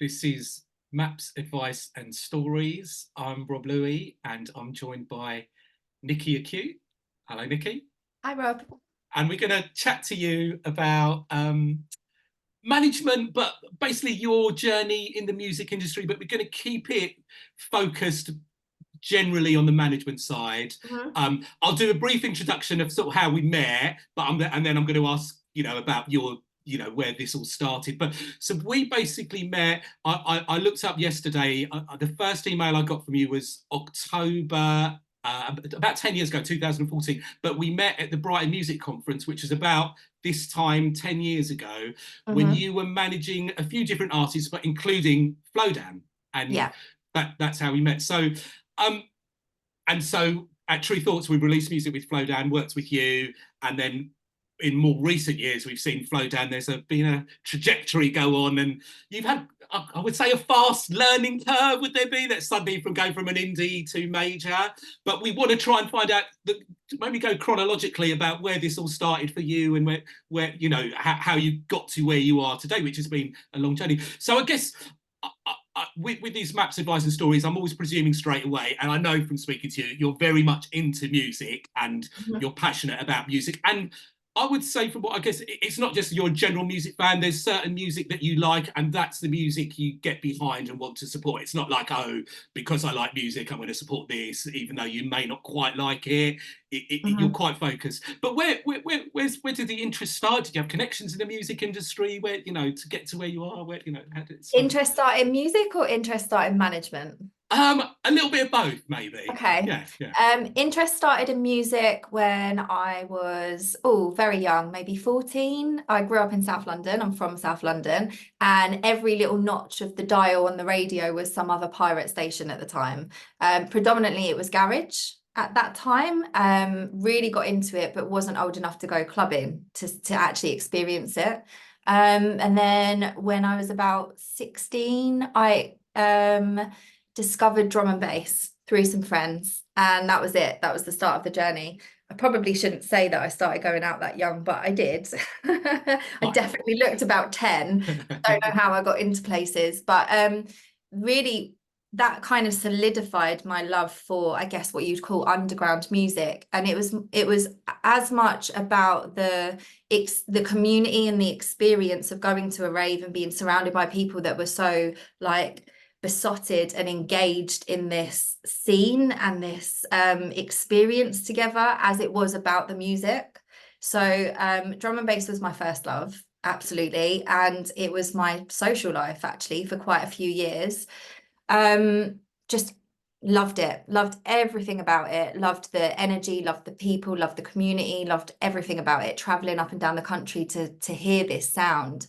This is Maps, Advice and Stories. I'm Rob Louis and I'm joined by Nikki Acute. Hello, Nikki. Hi, Rob. And we're going to chat to you about management, but basically your journey in the music industry. But we're going to keep it focused generally on the management side. Mhm. I'll do a brief introduction of sort of how we met, and then I'm going to ask about your where this all started. But so we basically met. I looked up yesterday. The first email I got from you was October. About 10 years ago, 2014, but we met at the Brighton Music Conference, which was about this time 10 years ago, when Mhm. you were managing a few different artists, but including Flowdan. And Yeah. that's how we met. Um, and so at True Thoughts, we've released music with Flowdan, worked with you, and then in more recent years, we've seen Flowdan. Been a trajectory go on, and you've had, I would say, a fast learning curve. Would there be that suddenly from going from an indie to major? But we want to try and find out, maybe go chronologically about where this all started for you and where how you got to where you are today, which has been a long journey. So I guess with these Maps, Advice and Stories, I'm always presuming straight away, and I know from speaking to you, you're very much into music and Mhm. you're passionate about music. And I would say, from what I guess, it's not just you're a general music fan. There's certain music that you like, and that's the music you get behind and want to support. It's not like, oh, because I like music, I'm going to support this, even though you may not quite like it. You're Mhm. quite focused. But where did the interest start? Did you have connections in the music industry? Where to get to where you are? How did it start? Interest start in music or interest start in management? A little bit of both, maybe. Okay. Yeah, yeah. Interest started in music when I was, very young, maybe 14. I grew up in South London. I'm from South London, and every little notch of the dial on the radio was some other pirate station at the time. Predominantly, it was garage at that time. Really got into it, but wasn't old enough to go clubbing to actually experience it. And then when I was about 16, I discovered drum and bass through some friends, and that was it. That was the start of the journey. I probably shouldn't say that I started going out that young, but I did. I Fine. definitely looked about 10. I don't know how I got into places, but really that kind of solidified my love for, I guess, what you'd call underground music. And it was as much about the community and the experience of going to a rave and being surrounded by people that were so like besotted and engaged in this scene and this experience together as it was about the music. So drum and bass was my first love, absolutely, and it was my social life actually for quite a few years. Just loved it, loved everything about it, loved the energy, loved the people, loved the community, loved everything about it, traveling up and down the country to hear this sound.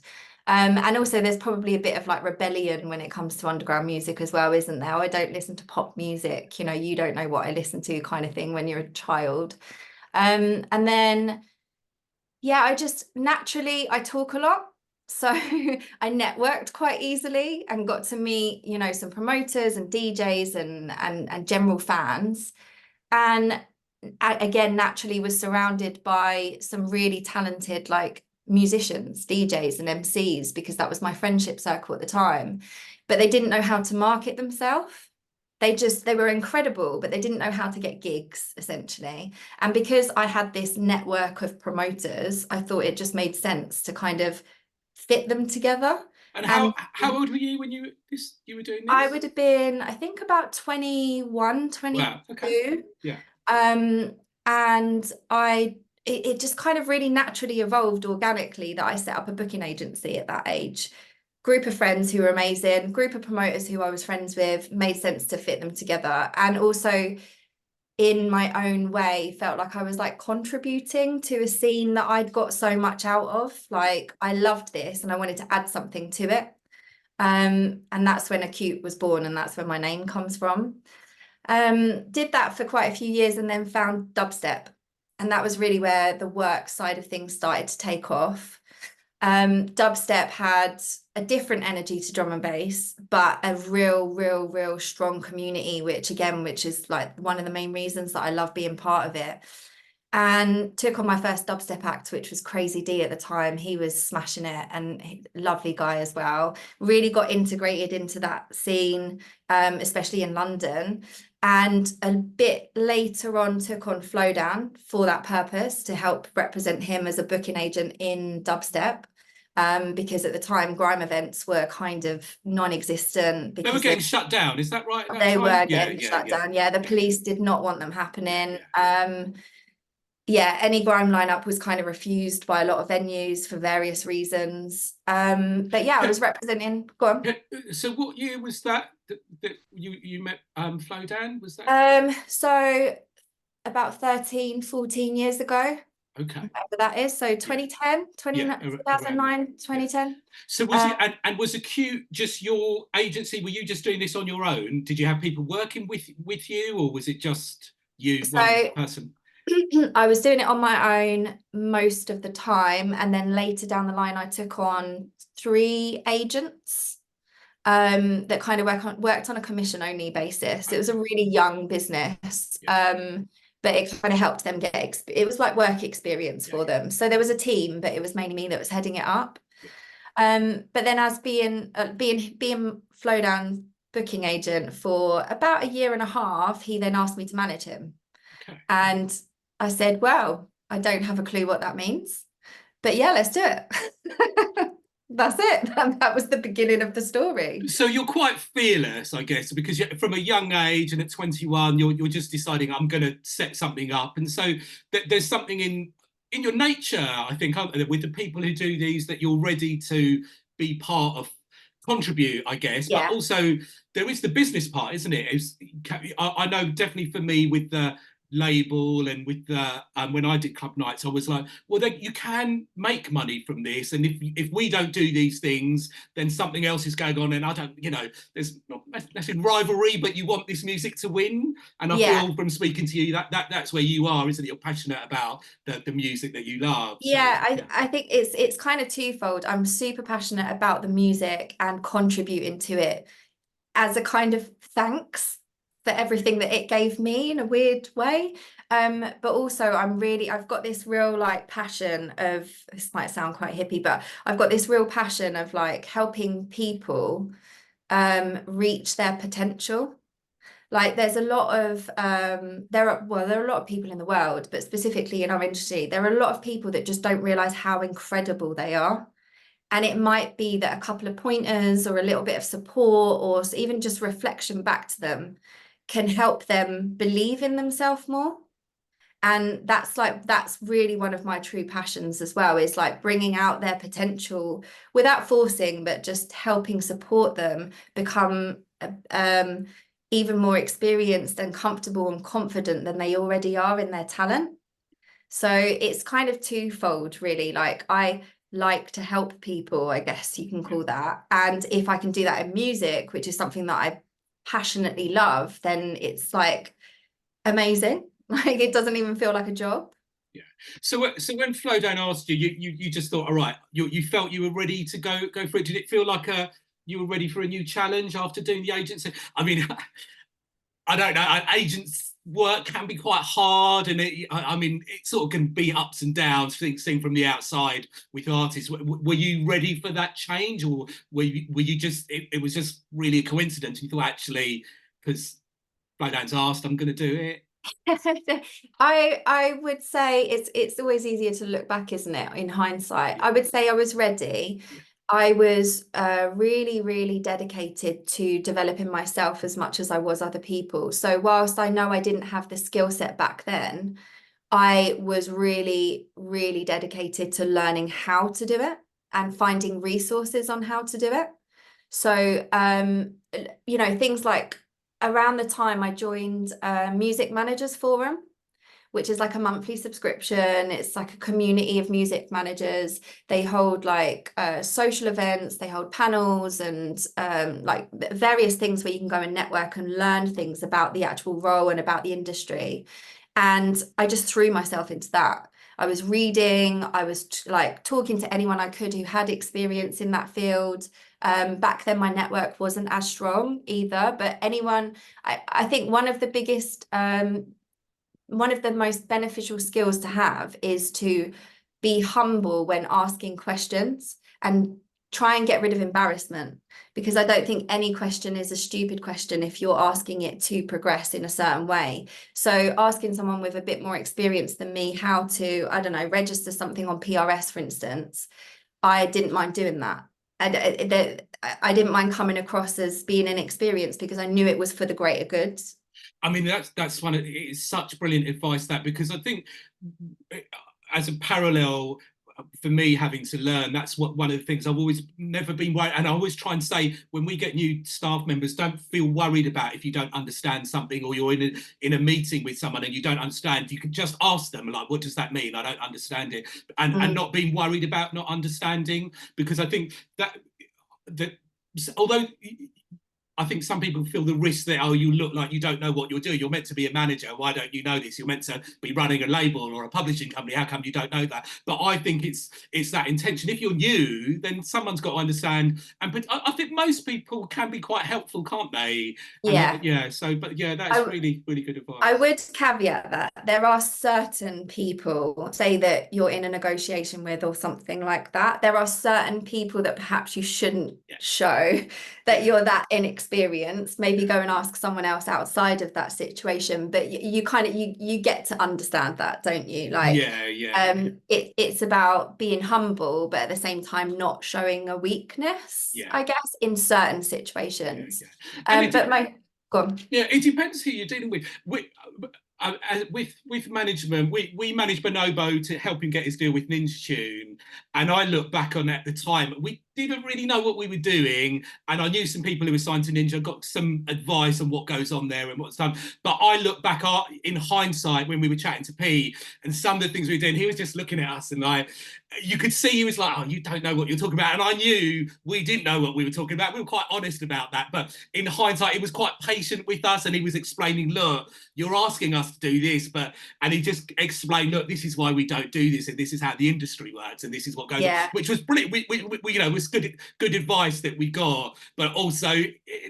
And also there's probably a bit of like rebellion when it comes to underground music as well, isn't there? I don't listen to pop music, you don't know what I listen to kind of thing when you're a child. And then yeah, I just naturally I talk a lot. So I networked quite easily and got to meet, some promoters and DJs and general fans. And again, naturally was surrounded by some really talented like musicians, DJs and MCs because that was my friendship circle at the time. But they didn't know how to market themselves. They were incredible, but they didn't know how to get gigs essentially. And because I had this network of promoters, I thought it just made sense to kind of fit them together. And And how old were you when you were doing I this? would have been, I think, about 21, Wow. Okay. 22. Yeah. Um, and it just kind of really naturally evolved organically that I set up a booking agency at that age. Group of friends who were amazing, group of promoters who I was friends with, made sense to fit them together. And also in my own way, felt like I was like contributing to a scene that I'd got so much out of. Like I loved this and I wanted to add something to it. And that's when Acute was born, and that's where my name comes from. Did that for quite a few years and then found dubstep. And that was really where the work side of things started to take off. Dubstep had a different energy to drum and bass, but a real strong community, which is like one of the main reasons that I love being part of it. and took on my first dubstep act, which was Crazy D at the time. He was smashing it, and lovely guy as well. Really got integrated into that scene, especially in London. And a bit later on took on Flowdan for that purpose, to help represent him as a booking agent in dubstep. Because at the time Grime events were kind of non-existent They were because getting shut down, is that right, at that they time? were Yeah, getting yeah, shut yeah. down. Yeah, the Yeah, police did not want them yeah, happening. yeah, yeah. Yeah, any grime lineup was kind of refused by a lot of venues for various reasons. But yeah, I was representing. Go on. So what year was that you met Flowdan? Was that So about 13, 14 years ago, okay? whatever that is. So Yeah, 2010, yeah, around there. 2009, Yeah. 2010. So was Uh, it and was Acute just your agency? Were you just doing this on your own? Did you have people working with you, or was it just you, one so person? I was doing it on my own most of the time. And then later down the line, I took on 3 agents. That kind of worked on a commission only basis. It was a Okay. really young business, Yeah, but it kind of helped them get it was like work experience yeah, for yeah, them. So there was a team, but it was mainly me that was heading it up. yeah. But then as being Flowdown booking agent for about a year and a half, he then asked me to manage him, Okay. and I said, "Well, I don't have a clue what that means, but yeah, let's do it." That's it. And that was the beginning of the story. So you're quite fearless, I guess, because from a young age and at 21, you're just deciding I'm going to set something up, and so there's something in your nature, I think, with the people who do these, that you're ready to be part of, contribute, I guess, but Yeah. also there is the business part, isn't it? I know definitely for me with the label and with the when I did club nights, I was like, well, then you can make money from this, and if we don't do these things, then something else is going on, and I don't, there's not necessarily rivalry, but you want this music to win, and I Yeah. feel from speaking to you that's where you are, isn't it? You're passionate about the music that you love, so Yeah, yeah, I think it's kind of twofold. I'm super passionate about the music and contributing to it as a kind of thanks for everything that it gave me in a weird way. But also I've got this real like passion of, this might sound quite hippie, but I've got this real passion of like helping people reach their potential. Like there's a lot of there are a lot of people in the world, but specifically in our industry, there are a lot of people that just don't realize how incredible they are. And it might be that a couple of pointers or a little bit of support or even just reflection back to them can help them believe in themselves more. And that's really one of my true passions as well, is like bringing out their potential without forcing, but just helping support them become even more experienced and comfortable and confident than they already are in their talent. So it's kind of twofold, really. Like I like to help people, I guess you can yeah. call that. And if I can do that in music, which is something that I passionately love, then it's like amazing. Like it doesn't even feel like a job. Yeah. So when Flowdown asked you, you just thought, all right, you felt you were ready to go for it. Did it feel like you were ready for a new challenge after doing the agency? I mean, I don't know. Agents work can be quite hard, and I mean, it sort of can be ups and downs. Seeing from the outside with artists, were you ready for that change, or were you just it was just really a coincidence? You thought actually, because Flowdown's asked, I'm going to do it. I would say it's always easier to look back, isn't it, in hindsight. Yeah, I would say I was ready. yeah, I was really, really dedicated to developing myself as much as I was other people. So whilst I know I didn't have the skill set back then, I was really, really dedicated to learning how to do it and finding resources on how to do it. So, things like around the time I joined Music Managers Forum, which is like a monthly subscription. It's like a community of music managers. They hold like social events, they hold panels and like various things where you can go and network and learn things about the actual role and about the industry. And I just threw myself into that. I was reading, I was like talking to anyone I could who had experience in that field. Back then, my network wasn't as strong either, but I think one of the biggest one of the most beneficial skills to have is to be humble when asking questions and try and get rid of embarrassment, because I don't think any question is a stupid question if you're asking it to progress in a certain way. So asking someone with a bit more experience than me how to, I don't know, register something on PRS, for instance, I didn't mind doing that. And I didn't mind coming across as being inexperienced because I knew it was for the greater good. I mean, that's one of, it's such brilliant advice, that, because I think as a parallel for me having to learn, that's what one of the things I've always never been worried, and I always try and say when we get new staff members, don't feel worried about if you don't understand something, or you're in a meeting with someone and you don't understand. You can just ask them, like, what does that mean? I don't understand it. And not being worried about not understanding, because I think that although I think some people feel the risk that, oh, you look like you don't know what you're doing. You're meant to be a manager. Why don't you know this? You're meant to be running a label or a publishing company. How come you don't know that? But I think it's that intention. If you're new, then someone's got to understand. And I think most people can be quite helpful, can't they? And Yeah. that's really, really good advice. I would caveat that there are certain people, say that you're in a negotiation with or something like that, there are certain people that perhaps you shouldn't show that you're that inexperienced. Maybe go and ask someone else outside of that situation. But you kind of you get to understand that, don't you? Like, it's about being humble, but at the same time not showing a weakness, I guess, in certain situations. Go on. Yeah, it depends who you're dealing with. With management, we managed Bonobo to help him get his deal with Ninja Tune, and I look back on at the time, we didn't really know what we were doing, and I knew some people who were signed to Ninja, got some advice on what goes on there and what's done. But I look back in hindsight when we were chatting to P, and some of the things we were doing, he was just looking at us and like, you could see he was like, oh, you don't know what you're talking about. And I knew we didn't know what we were talking about. We were quite honest about that. But in hindsight, he was quite patient with us, and he was explaining, look, you're asking us to do this, and he just explained, look, this is why we don't do this, and this is how the industry works, and this is what goes on, which was brilliant. We you know, was good advice that we got, but also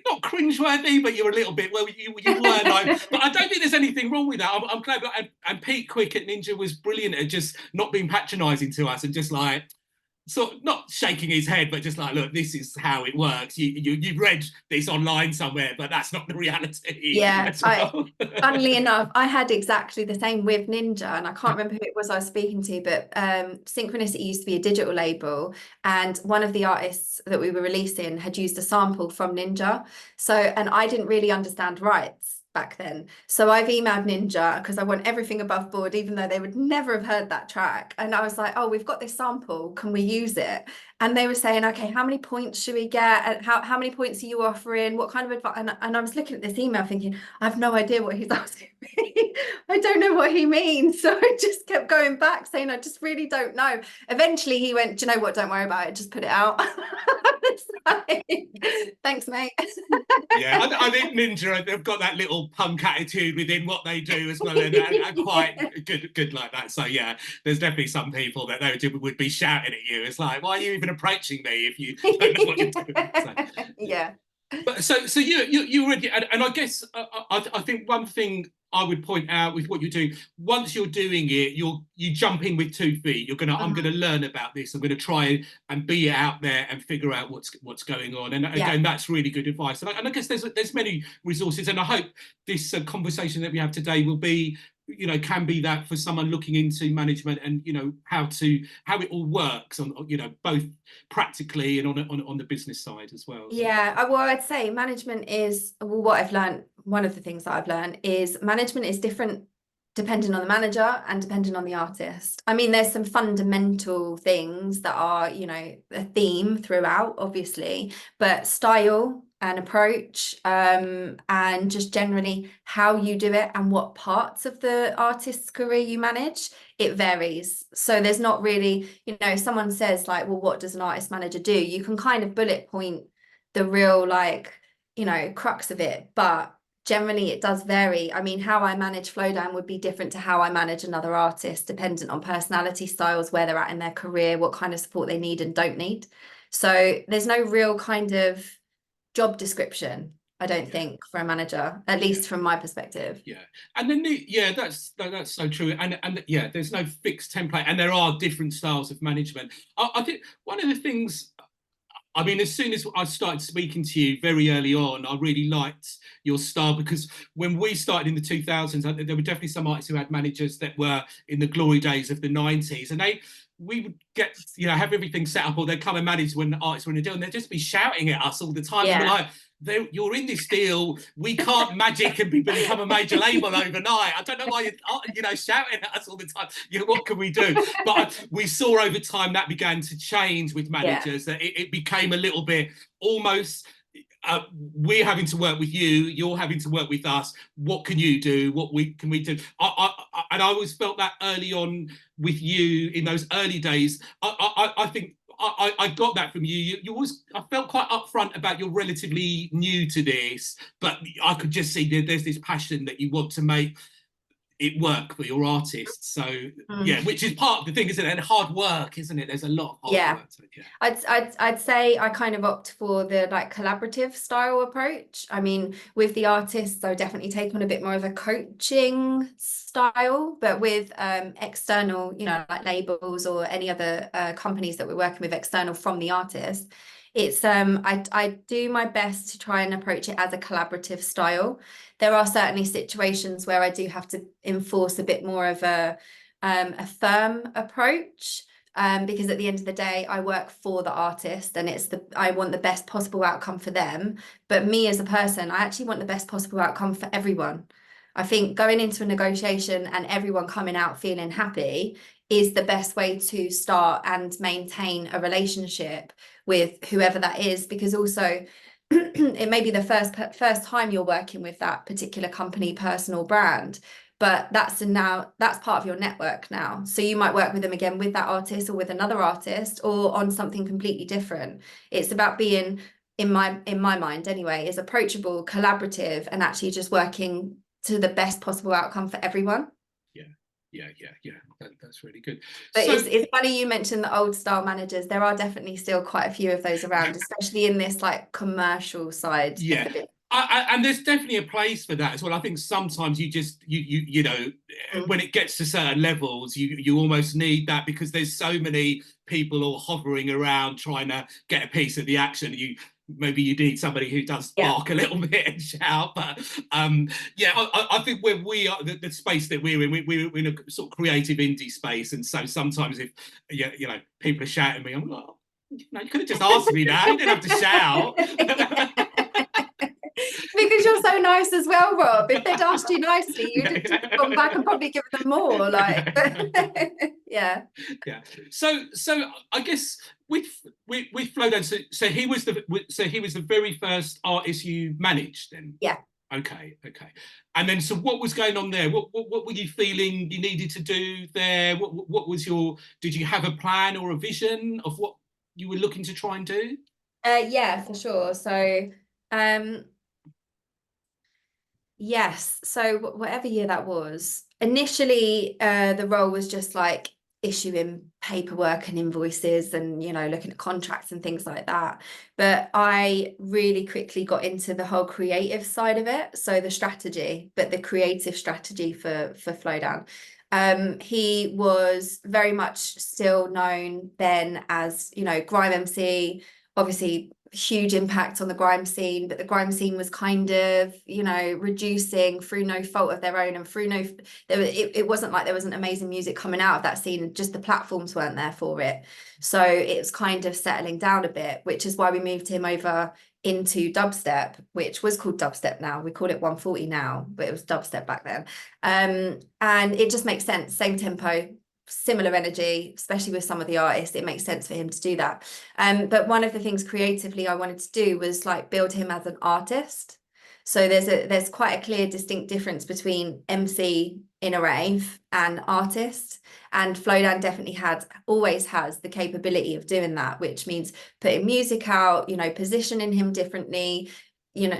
not cringeworthy, but you're a little bit, well, you were like, but I don't think there's anything wrong with that. I'm glad, and Pete Quick at Ninja was brilliant at just not being patronising to us, and just like, sort of not shaking his head, but just like, look, this is how it works. You've read this online somewhere, but that's not the reality. Yeah, funnily enough, I had exactly the same with Ninja, and I can't remember who it was I was speaking to, but Synchronicity used to be a digital label, and one of the artists that we were releasing had used a sample from Ninja. So, and I didn't really understand rights back then. So I've emailed Ninja because I want everything above board, even though they would never have heard that track. And I was like, oh, we've got this sample, can we use it? And they were saying, okay, how many points should we get? And how many points are you offering? What kind of advice? And I was looking at this email thinking, I have no idea what he's asking me. I don't know what he means. So I just kept going back saying, I just really don't know. Eventually he went, do you know what? Don't worry about it. Just put it out. Like, thanks, mate. Yeah, I think Ninja have got that little punk attitude within what they do as well, and quite good like that. So yeah, there's definitely some people that they would be shouting at you. It's like, why are you even approaching me if you don't know what you're doing? So, yeah. But so you already, and I guess I think one thing I would point out with what you're doing, once you're doing it, you jump in with 2 feet. You're gonna, I'm gonna learn about this. I'm gonna try and be out there and figure out what's going on. And again, that's really good advice. And I guess there's many resources, and I hope this conversation that we have today will be, you know, can be that for someone looking into management, and you know how it all works on, you know, both practically and on the business side as well. Yeah, well, I'd say management is, well, what I've learned, one of the things that I've learned is management is different depending on the manager and depending on the artist. I mean, there's some fundamental things that are, you know, a theme throughout, obviously, but style and approach, and just generally how you do it and what parts of the artist's career you manage, it varies. So there's not really, you know, someone says like, well, what does an artist manager do? You can kind of bullet point the real, like, you know, crux of it, but generally it does vary. I mean, how I manage Flowdan would be different to how I manage another artist, dependent on personality styles, where they're at in their career, what kind of support they need and don't need. So there's no real kind of job description. I don't think, for a manager, at least from my perspective. Yeah, and then that's so true, and yeah, there's no fixed template, and there are different styles of management. I think one of the things, I mean, as soon as I started speaking to you very early on, I really liked your style, because when we started in the 2000s, there were definitely some artists who had managers that were in the glory days of the 90s, and we would get, have everything set up, or they'd come and manage when the artists were in a deal, and they'd just be shouting at us all the time. And we're like, you're in this deal. We can't magic and become a major label overnight. I don't know why you're shouting at us all the time. What can we do? But we saw over time that began to change with managers. That it became a little bit almost. We're having to work with you. You're having to work with us. What can you do? What can we do? And I always felt that early on with you in those early days. I think I got that from you. You always, I felt quite upfront about you're relatively new to this, but I could just see there's this passion that you want to make it work for your artists. So yeah, which is part of the thing, isn't it? And hard work, isn't it? There's a lot of hard work to it. Yeah. I'd say I kind of opt for the like collaborative style approach. I mean, with the artists, I definitely take on a bit more of a coaching style, but with external, like labels or any other companies that we're working with external from the artist, it's I do my best to try and approach it as a collaborative style. There are certainly situations where I do have to enforce a bit more of a firm approach, because at the end of the day, I work for the artist, and I want the best possible outcome for them. But me as a person, I actually want the best possible outcome for everyone. I think going into a negotiation and everyone coming out feeling happy is the best way to start and maintain a relationship with whoever that is, because also it may be the first time you're working with that particular company, person or brand, but that's part of your network now. So you might work with them again with that artist or with another artist or on something completely different. It's about being, in my mind anyway, is approachable, collaborative, and actually just working to the best possible outcome for everyone. Yeah. That's really good. But it's funny you mentioned the old style managers. There are definitely still quite a few of those around, especially in this like commercial side. Yeah. And there's definitely a place for that as well. I think sometimes you just when it gets to certain levels, you almost need that, because there's so many people all hovering around trying to get a piece of the action. Maybe you need somebody who does bark a little bit and shout. But I think where we are, the space that we're in a sort of creative indie space, and so sometimes if people are shouting at me, I'm like, you could have just asked me now. You didn't have to shout. Because you're so nice as well, Rob. If they'd asked you nicely, you'd have gone back and probably given them more. Like, yeah. So I guess with Flowdan, so he was the very first artist you managed then. Yeah. Okay. And then, so what was going on there? What were you feeling you needed to do there? What was did you have a plan or a vision of what you were looking to try and do? Yeah, for sure. So, yes. So whatever year that was, initially, the role was just like issuing paperwork and invoices and, looking at contracts and things like that. But I really quickly got into the whole creative side of it. So the strategy, but the creative strategy for Flowdan. He was very much still known then as, Grime MC, obviously huge impact on the grime scene, but the grime scene was kind of reducing through no fault of their own, and through it wasn't like there wasn't amazing music coming out of that scene, just the platforms weren't there for it. So it was kind of settling down a bit, which is why we moved him over into dubstep, which was called dubstep. Now we call it 140 now, but it was dubstep back then. And it just makes sense, same tempo, similar energy, especially with some of the artists. It makes sense for him to do that. But one of the things creatively I wanted to do was like build him as an artist. So there's quite a clear distinct difference between MC in a rave and artist, and Flowdan definitely always has the capability of doing that, which means putting music out, positioning him differently,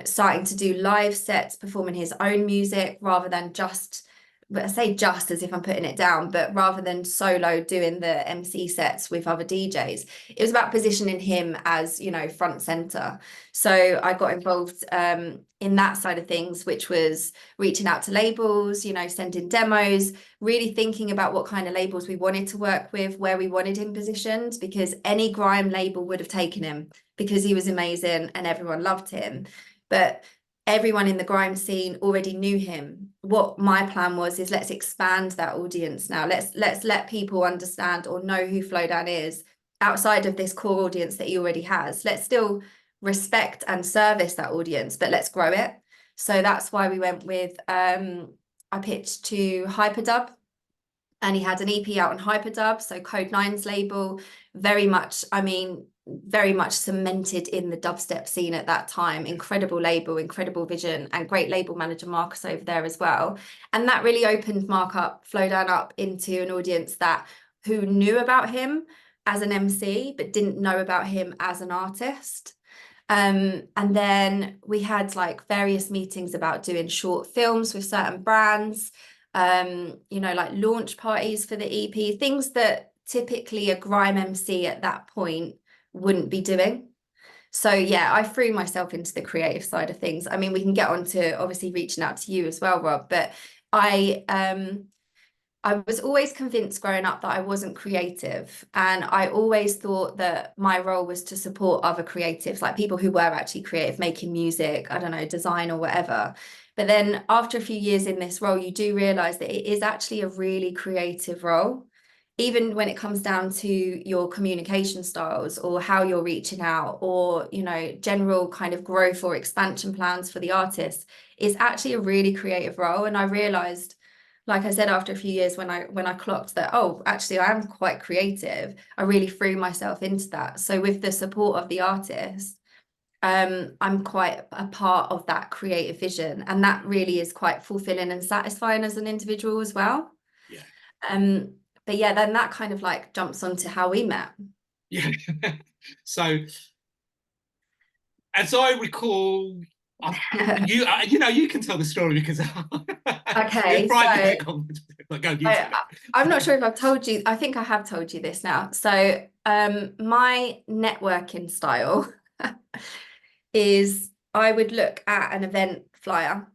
starting to do live sets, performing his own music rather than just I say just as if I'm putting it down, but rather than solo doing the MC sets with other DJs, it was about positioning him as, you know, front center. So I got involved in that side of things, which was reaching out to labels, you know, sending demos, really thinking about what kind of labels we wanted to work with, where we wanted him positioned, because any grime label would have taken him because he was amazing and everyone loved him. But everyone in the grime scene already knew him. What my plan was is let's expand that audience now. Let's let people understand or know who Flowdan is outside of this core audience that he already has. Let's still respect and service that audience, but let's grow it. So that's why we went with I pitched to Hyperdub, and he had an EP out on Hyperdub, so Code 9's label, very much, I mean, very much cemented in the dubstep scene at that time. Incredible label, incredible vision, and great label manager Marcus over there as well. And that really opened Flowdan up into an audience that who knew about him as an MC, but didn't know about him as an artist. And then we had like various meetings about doing short films with certain brands, you know, like launch parties for the EP, things that typically a grime MC at that point wouldn't be doing. So yeah, I threw myself into the creative side of things. I mean, we can get on to obviously reaching out to you as well, Rob, but I was always convinced growing up that I wasn't creative, and I always thought that my role was to support other creatives, like people who were actually creative, making music, I don't know, design or whatever. But then after a few years in this role, you do realize that it is actually a really creative role, even when it comes down to your communication styles or how you're reaching out, or, you know, general kind of growth or expansion plans for the artist. Is actually a really creative role. And I realized, like I said, after a few years, when I clocked that, oh, actually I am quite creative, I really threw myself into that. So with the support of the artist, I'm quite a part of that creative vision, and that really is quite fulfilling and satisfying as an individual as well. Yeah. But yeah, then that kind of like jumps onto how we met. Yeah. So as I recall, you know, you can tell the story because you're Okay, privately so confident. But go, you tell I'm not it. sure if I've told you. I think I have told you this now. So my networking style is I would look at an event flyer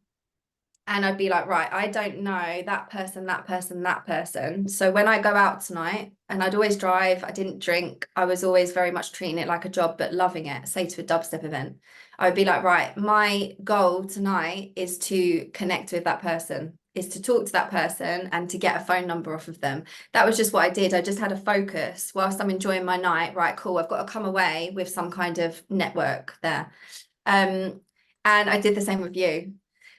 and I'd be like, right, I don't know that person, that person, that person. So when I go out tonight, and I'd always drive, I didn't drink. I was always very much treating it like a job, but loving it. Say to a dubstep event, I would be like, right, my goal tonight is to connect with that person, is to talk to that person and to get a phone number off of them. That was just what I did. I just had a focus whilst I'm enjoying my night. Right, cool. I've got to come away with some kind of network there. And I did the same with you.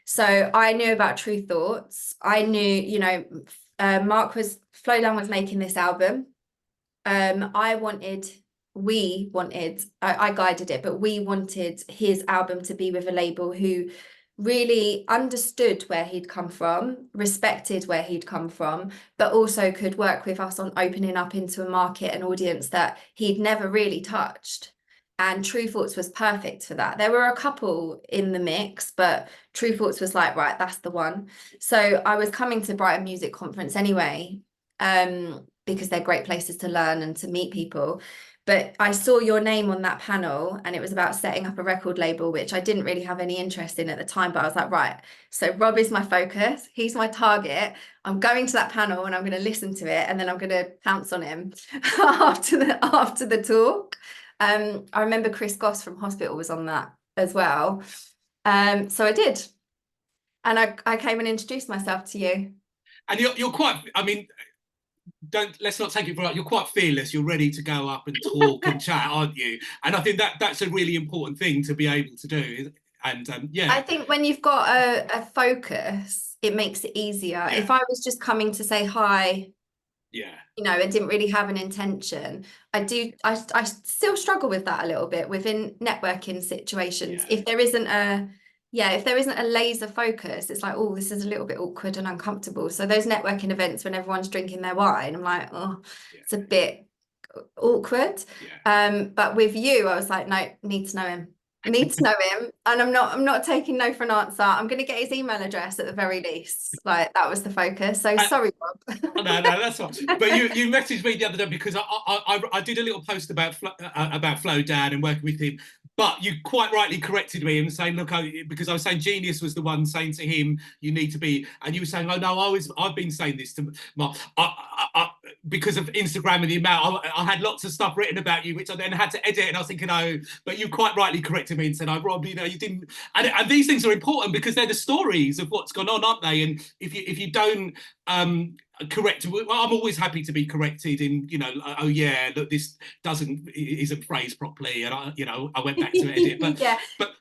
So I knew about True Thoughts. I knew, you know, Flowdan was making this album. I guided it, but we wanted his album to be with a label who really understood where he'd come from, respected where he'd come from, but also could work with us on opening up into a market and audience that he'd never really touched. And True Thoughts was perfect for that. There were a couple in the mix, but True Thoughts was like, right, that's the one. So I was coming to Brighton Music Conference anyway, because they're great places to learn and to meet people. But I saw your name on that panel, and it was about setting up a record label, which I didn't really have any interest in at the time. But I was like, right, so Rob is my focus. He's my target. I'm going to that panel and I'm going to listen to it, and then I'm going to pounce on him after the talk. I remember Chris Goss from Hospital was on that as well. So I did. And I came and introduced myself to you. And you're quite, I mean, let's not take it for like, you're quite fearless. You're ready to go up and talk and chat, aren't you? And I think that's a really important thing to be able to do. And yeah, I think when you've got a focus, it makes it easier. yeah, If I was just coming to say hi, yeah, you know, and didn't really have an intention, I still struggle with that a little bit within networking situations. yeah. If there isn't a laser focus, it's like, oh, this is a little bit awkward and uncomfortable. So those networking events when everyone's drinking their wine, I'm like, oh, Yeah. it's a bit awkward. Yeah. But with you, I was like, no, need to know him. Need to know him, and I'm not taking no for an answer. I'm going to get his email address at the very least. Like, that was the focus. So sorry, Rob. No, that's fine. But you messaged me the other day because I did a little post about Flowdan and working with him. But you quite rightly corrected me and saying, look, because I was saying Genius was the one saying to him, you need to be, and you were saying, oh no, I've been saying this to Mark. Because of Instagram and the amount, I had lots of stuff written about you, which I then had to edit, and I was thinking, oh, but you quite rightly corrected me and said, oh, Rob, you didn't, and these things are important because they're the stories of what's gone on, aren't they? And if you don't correct, well, I'm always happy to be corrected in, oh yeah, look, this isn't phrased properly, and I went back to edit, but yeah. but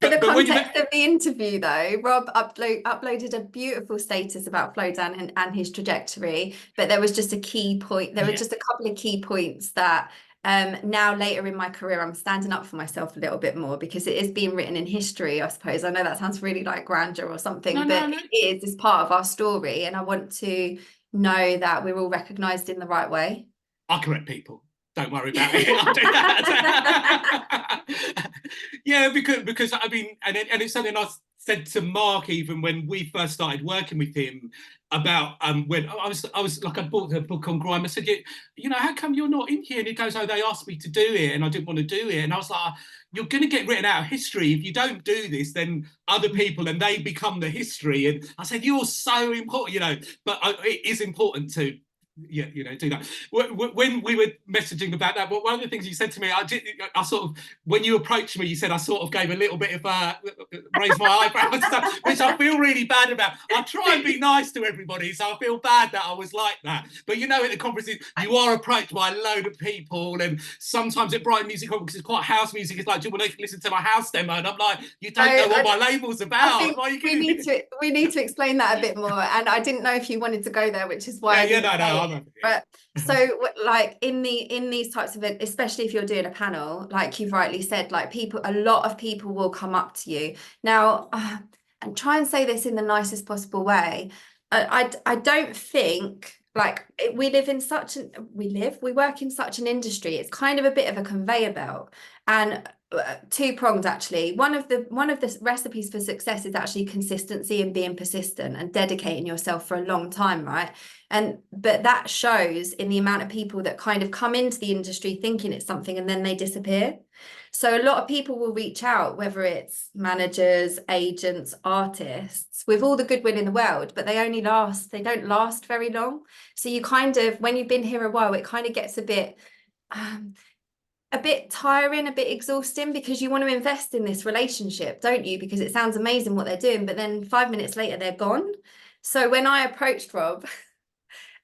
For the but context of the interview, though, Rob uploaded a beautiful status about Flowdan and his trajectory, but there was just a key point. There were just a couple of key points that now later in my career, I'm standing up for myself a little bit more because it is being written in history, I suppose. I know that sounds really like grandeur or something, but it's part of our story, and I want to know that we're all recognised in the right way. I'll correct people. Don't worry about it. I'll do that. Yeah, because I mean, and it's something I said to Mark even when we first started working with him about when I was like, I bought the book on Grime. I said, how come you're not in here? And he goes, oh, they asked me to do it and I didn't want to do it. And I was like, you're going to get written out of history if you don't do this. Then other people and they become the history. And I said, you're so important, but it is important to do that. When we were messaging about that, one of the things you said to me, I sort of, when you approached me, you said I sort of gave a little bit of raised my eyebrows and stuff, which I feel really bad about. I try and be nice to everybody, so I feel bad that I was like that. But at the conferences, you are approached by a load of people, and sometimes at Brighton Music Conference, it's quite house music. It's like, do you want to listen to my house demo? And I'm like, you don't know what my label's about. I think we need to explain that a bit more. And I didn't know if you wanted to go there, which is why. But so like in these types of events, especially if you're doing a panel, like you've rightly said, like a lot of people will come up to you now, and try and say this in the nicest possible way. I don't think, like, we work in such an industry. It's kind of a bit of a conveyor belt, and two-pronged actually. One of the recipes for success is actually consistency and being persistent and dedicating yourself for a long time, right? But that shows in the amount of people that kind of come into the industry thinking it's something and then they disappear. So a lot of people will reach out, whether it's managers, agents, artists, with all the goodwill in the world, but they don't last very long. So you kind of, when you've been here a while, it kind of gets a bit tiring, a bit exhausting, because you want to invest in this relationship, don't you? Because it sounds amazing what they're doing, but then 5 minutes later they're gone. So when I approached Rob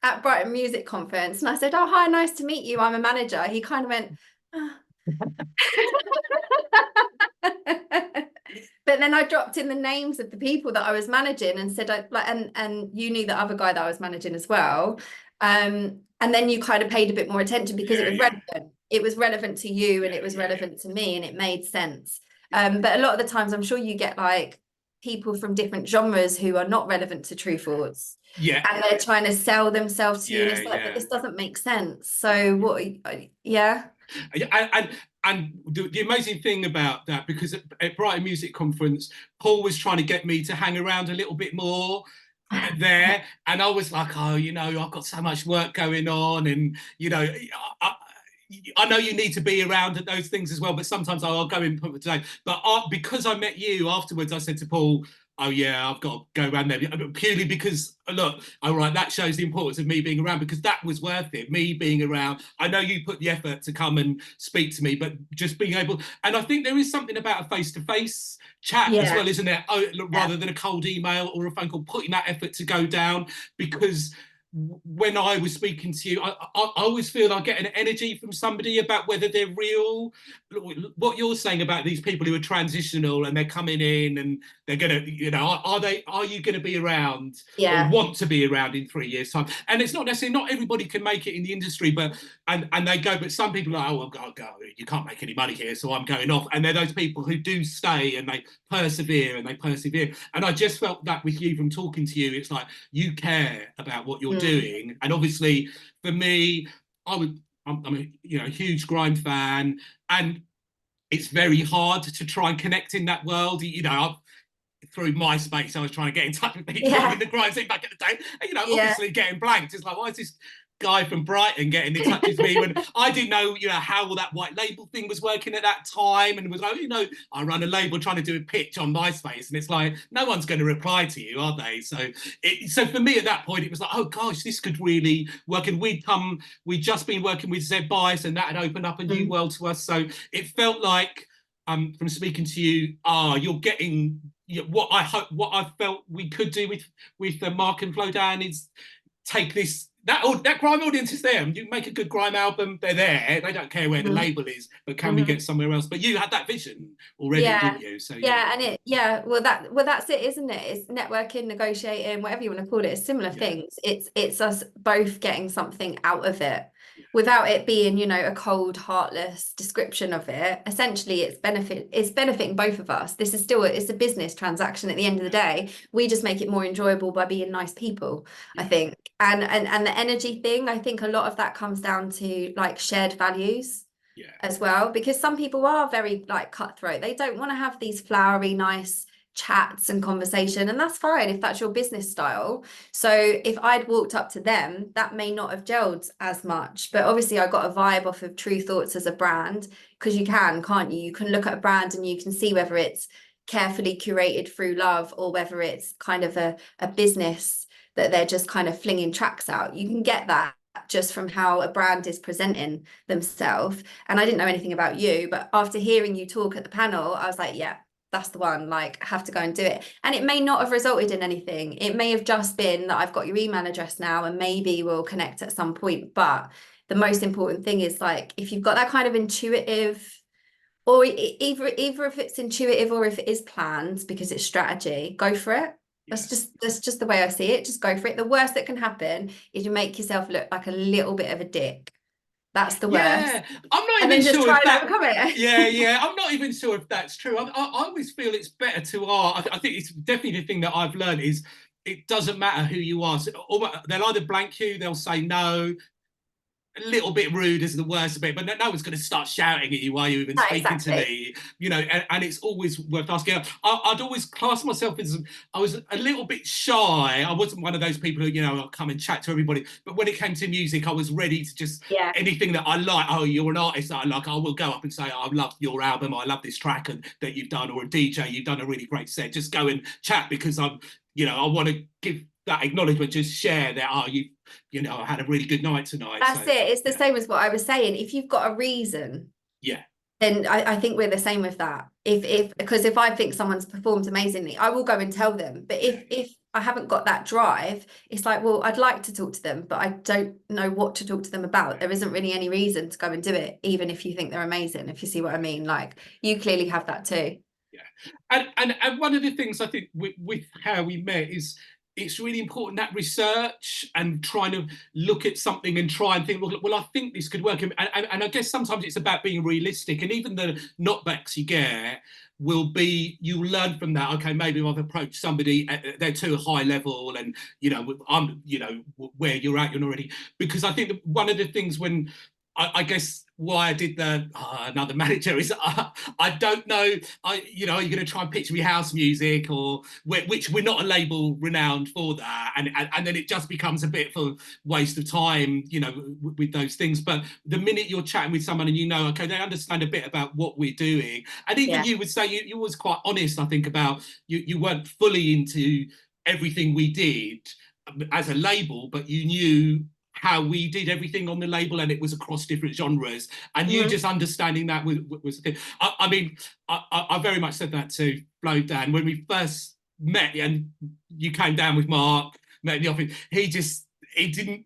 at Brighton Music Conference and I said, oh, hi, nice to meet you, I'm a manager, he kind of went, oh. But then I dropped in the names of the people that I was managing and said, and you knew the other guy that I was managing as well. And then you kind of paid a bit more attention because it was relevant. It was relevant to you and it was relevant to me, and it made sense. But a lot of the times I'm sure you get like people from different genres who are not relevant to True Thoughts. Yeah. And they're trying to sell themselves to you. And it's like, but this doesn't make sense. So what, And the amazing thing about that, because at Brighton Music Conference, Paul was trying to get me to hang around a little bit more there. And I was like, oh, I've got so much work going on. And, I know you need to be around at those things as well, but sometimes I'll go in today. But because I met you afterwards, I said to Paul, oh yeah, I've got to go around there, purely because, look, all right, that shows the importance of me being around, because that was worth it, me being around. I know you put the effort to come and speak to me, but just being able, and I think there is something about a face-to-face chat as well, isn't there? Rather than a cold email or a phone call, putting that effort to go down, because when I was speaking to you, I always feel I get an energy from somebody about whether they're real. What you're saying about these people who are transitional and they're coming in and they're gonna, are you going to be around or want to be around in 3 years' time? And it's not necessarily, not everybody can make it in the industry, but and they go, but some people are like, oh, I've got to go. You can't make any money here, so I'm going off. And they're those people who do stay and they persevere and they persevere. And I just felt that with you from talking to you, it's like you care about what you're doing. And obviously for me, I'm a huge Grime fan, and it's very hard to try and connect in that world. You know, through MySpace, I was trying to get in touch with people Yeah. in the grime scene back in the day. And, you know, Yeah. obviously getting blanked. It's like, why is this guy from Brighton getting in touch with me when I didn't know, you know, how all that white label thing was working at that time, and was like, you know, I run a label trying to do a pitch on MySpace, and it's like, no one's going to reply to you, are they? So for me at that point, it was like, oh gosh, this could really work. And we'd just been working with Zed Bias, and that had opened up a new world to us. So it felt like, from speaking to you, you're getting what I felt we could do with Mark and Flowdan is take that grime audience is there. You make a good grime album, they're there. They don't care where the label is, but can we get somewhere else? But you had that vision already, didn't you? So and that's it, isn't it? It's networking, negotiating, whatever you want to call it. It's similar things. It's us both getting something out of it without it being, you know, a cold, heartless description of it. Essentially, it's benefiting both of us. This is still it's a business transaction at the end of the day. We just make it more enjoyable by being nice people, I think. And the energy thing, I think a lot of that comes down to like shared values as well, because some people are very like cutthroat. They don't want to have these flowery, nice chats and conversation, and that's fine if that's your business style. So if I'd walked up to them, that may not have gelled as much, but obviously I got a vibe off of True Thoughts as a brand, because can't you can look at a brand and you can see whether it's carefully curated through love or whether it's kind of a business that they're just kind of flinging tracks out. You can get that just from how a brand is presenting themselves. And I didn't know anything about you, but after hearing you talk at the panel, I was like, yeah, that's the one, like, have to go and do it. And it may not have resulted in anything. It may have just been that I've got your email address now and maybe we'll connect at some point. But the most important thing is, like, if you've got that kind of intuitive, or either if it's intuitive or if it is planned because it's strategy, go for it. That's just the way I see it. Just go for it. The worst that can happen is you make yourself look like a little bit of a dick. That's the worst. I'm not And even then just sure try if and that. overcome it. I'm not even sure if that's true. I always feel it's better to I think it's definitely the thing that I've learned is it doesn't matter who you are. So, they'll either blank you, they'll say no. A little bit rude is the worst bit, but no one's going to start shouting at you while you're even speaking to me, you know. And it's always worth asking. I'd always class myself as I was a little bit shy. I wasn't one of those people who, you know, I'll come and chat to everybody. But when it came to music, I was ready to just anything that I like. Oh, you're an artist that I like. I will go up and say, I love your album. I love this track that you've done, or a DJ, you've done a really great set. Just go and chat because I want to give that acknowledgement, just share that, you know, I had a really good night tonight. That's it. It's the same as what I was saying. If you've got a reason, then I think we're the same with that. Because if I think someone's performed amazingly, I will go and tell them. But if I haven't got that drive, it's like, well, I'd like to talk to them, but I don't know what to talk to them about. There isn't really any reason to go and do it, even if you think they're amazing, if you see what I mean. Like, you clearly have that too. And one of the things I think with how we met is it's really important, that research and trying to look at something and try and think, well, I think this could work. And I guess sometimes it's about being realistic, and even the knockbacks you get will be, you learn from that. Okay, maybe I've approached somebody, they're too high level, and, you know, I'm, you know, where you're at, you're not ready. Because I think that one of the things when, I guess why I did the another manager is I don't know. You know, are you going to try and pitch me house music, or which we're not a label renowned for that, and then it just becomes a bit of a waste of time, you know, with those things. But the minute you're chatting with someone and you know, okay, they understand a bit about what we're doing, and even you would say you was quite honest, I think, about you weren't fully into everything we did as a label, but you knew how we did everything on the label, and it was across different genres, and you just understanding that was the thing. I mean, I very much said that to Flowdan when we first met, and you came down with Mark, met in the office. He didn't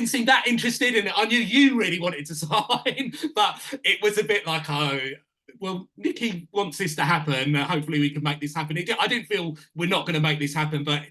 seem that interested in it. I knew you really wanted to sign, but it was a bit like, oh, well, Nikki wants this to happen. Hopefully we can make this happen. I didn't feel we're not going to make this happen, but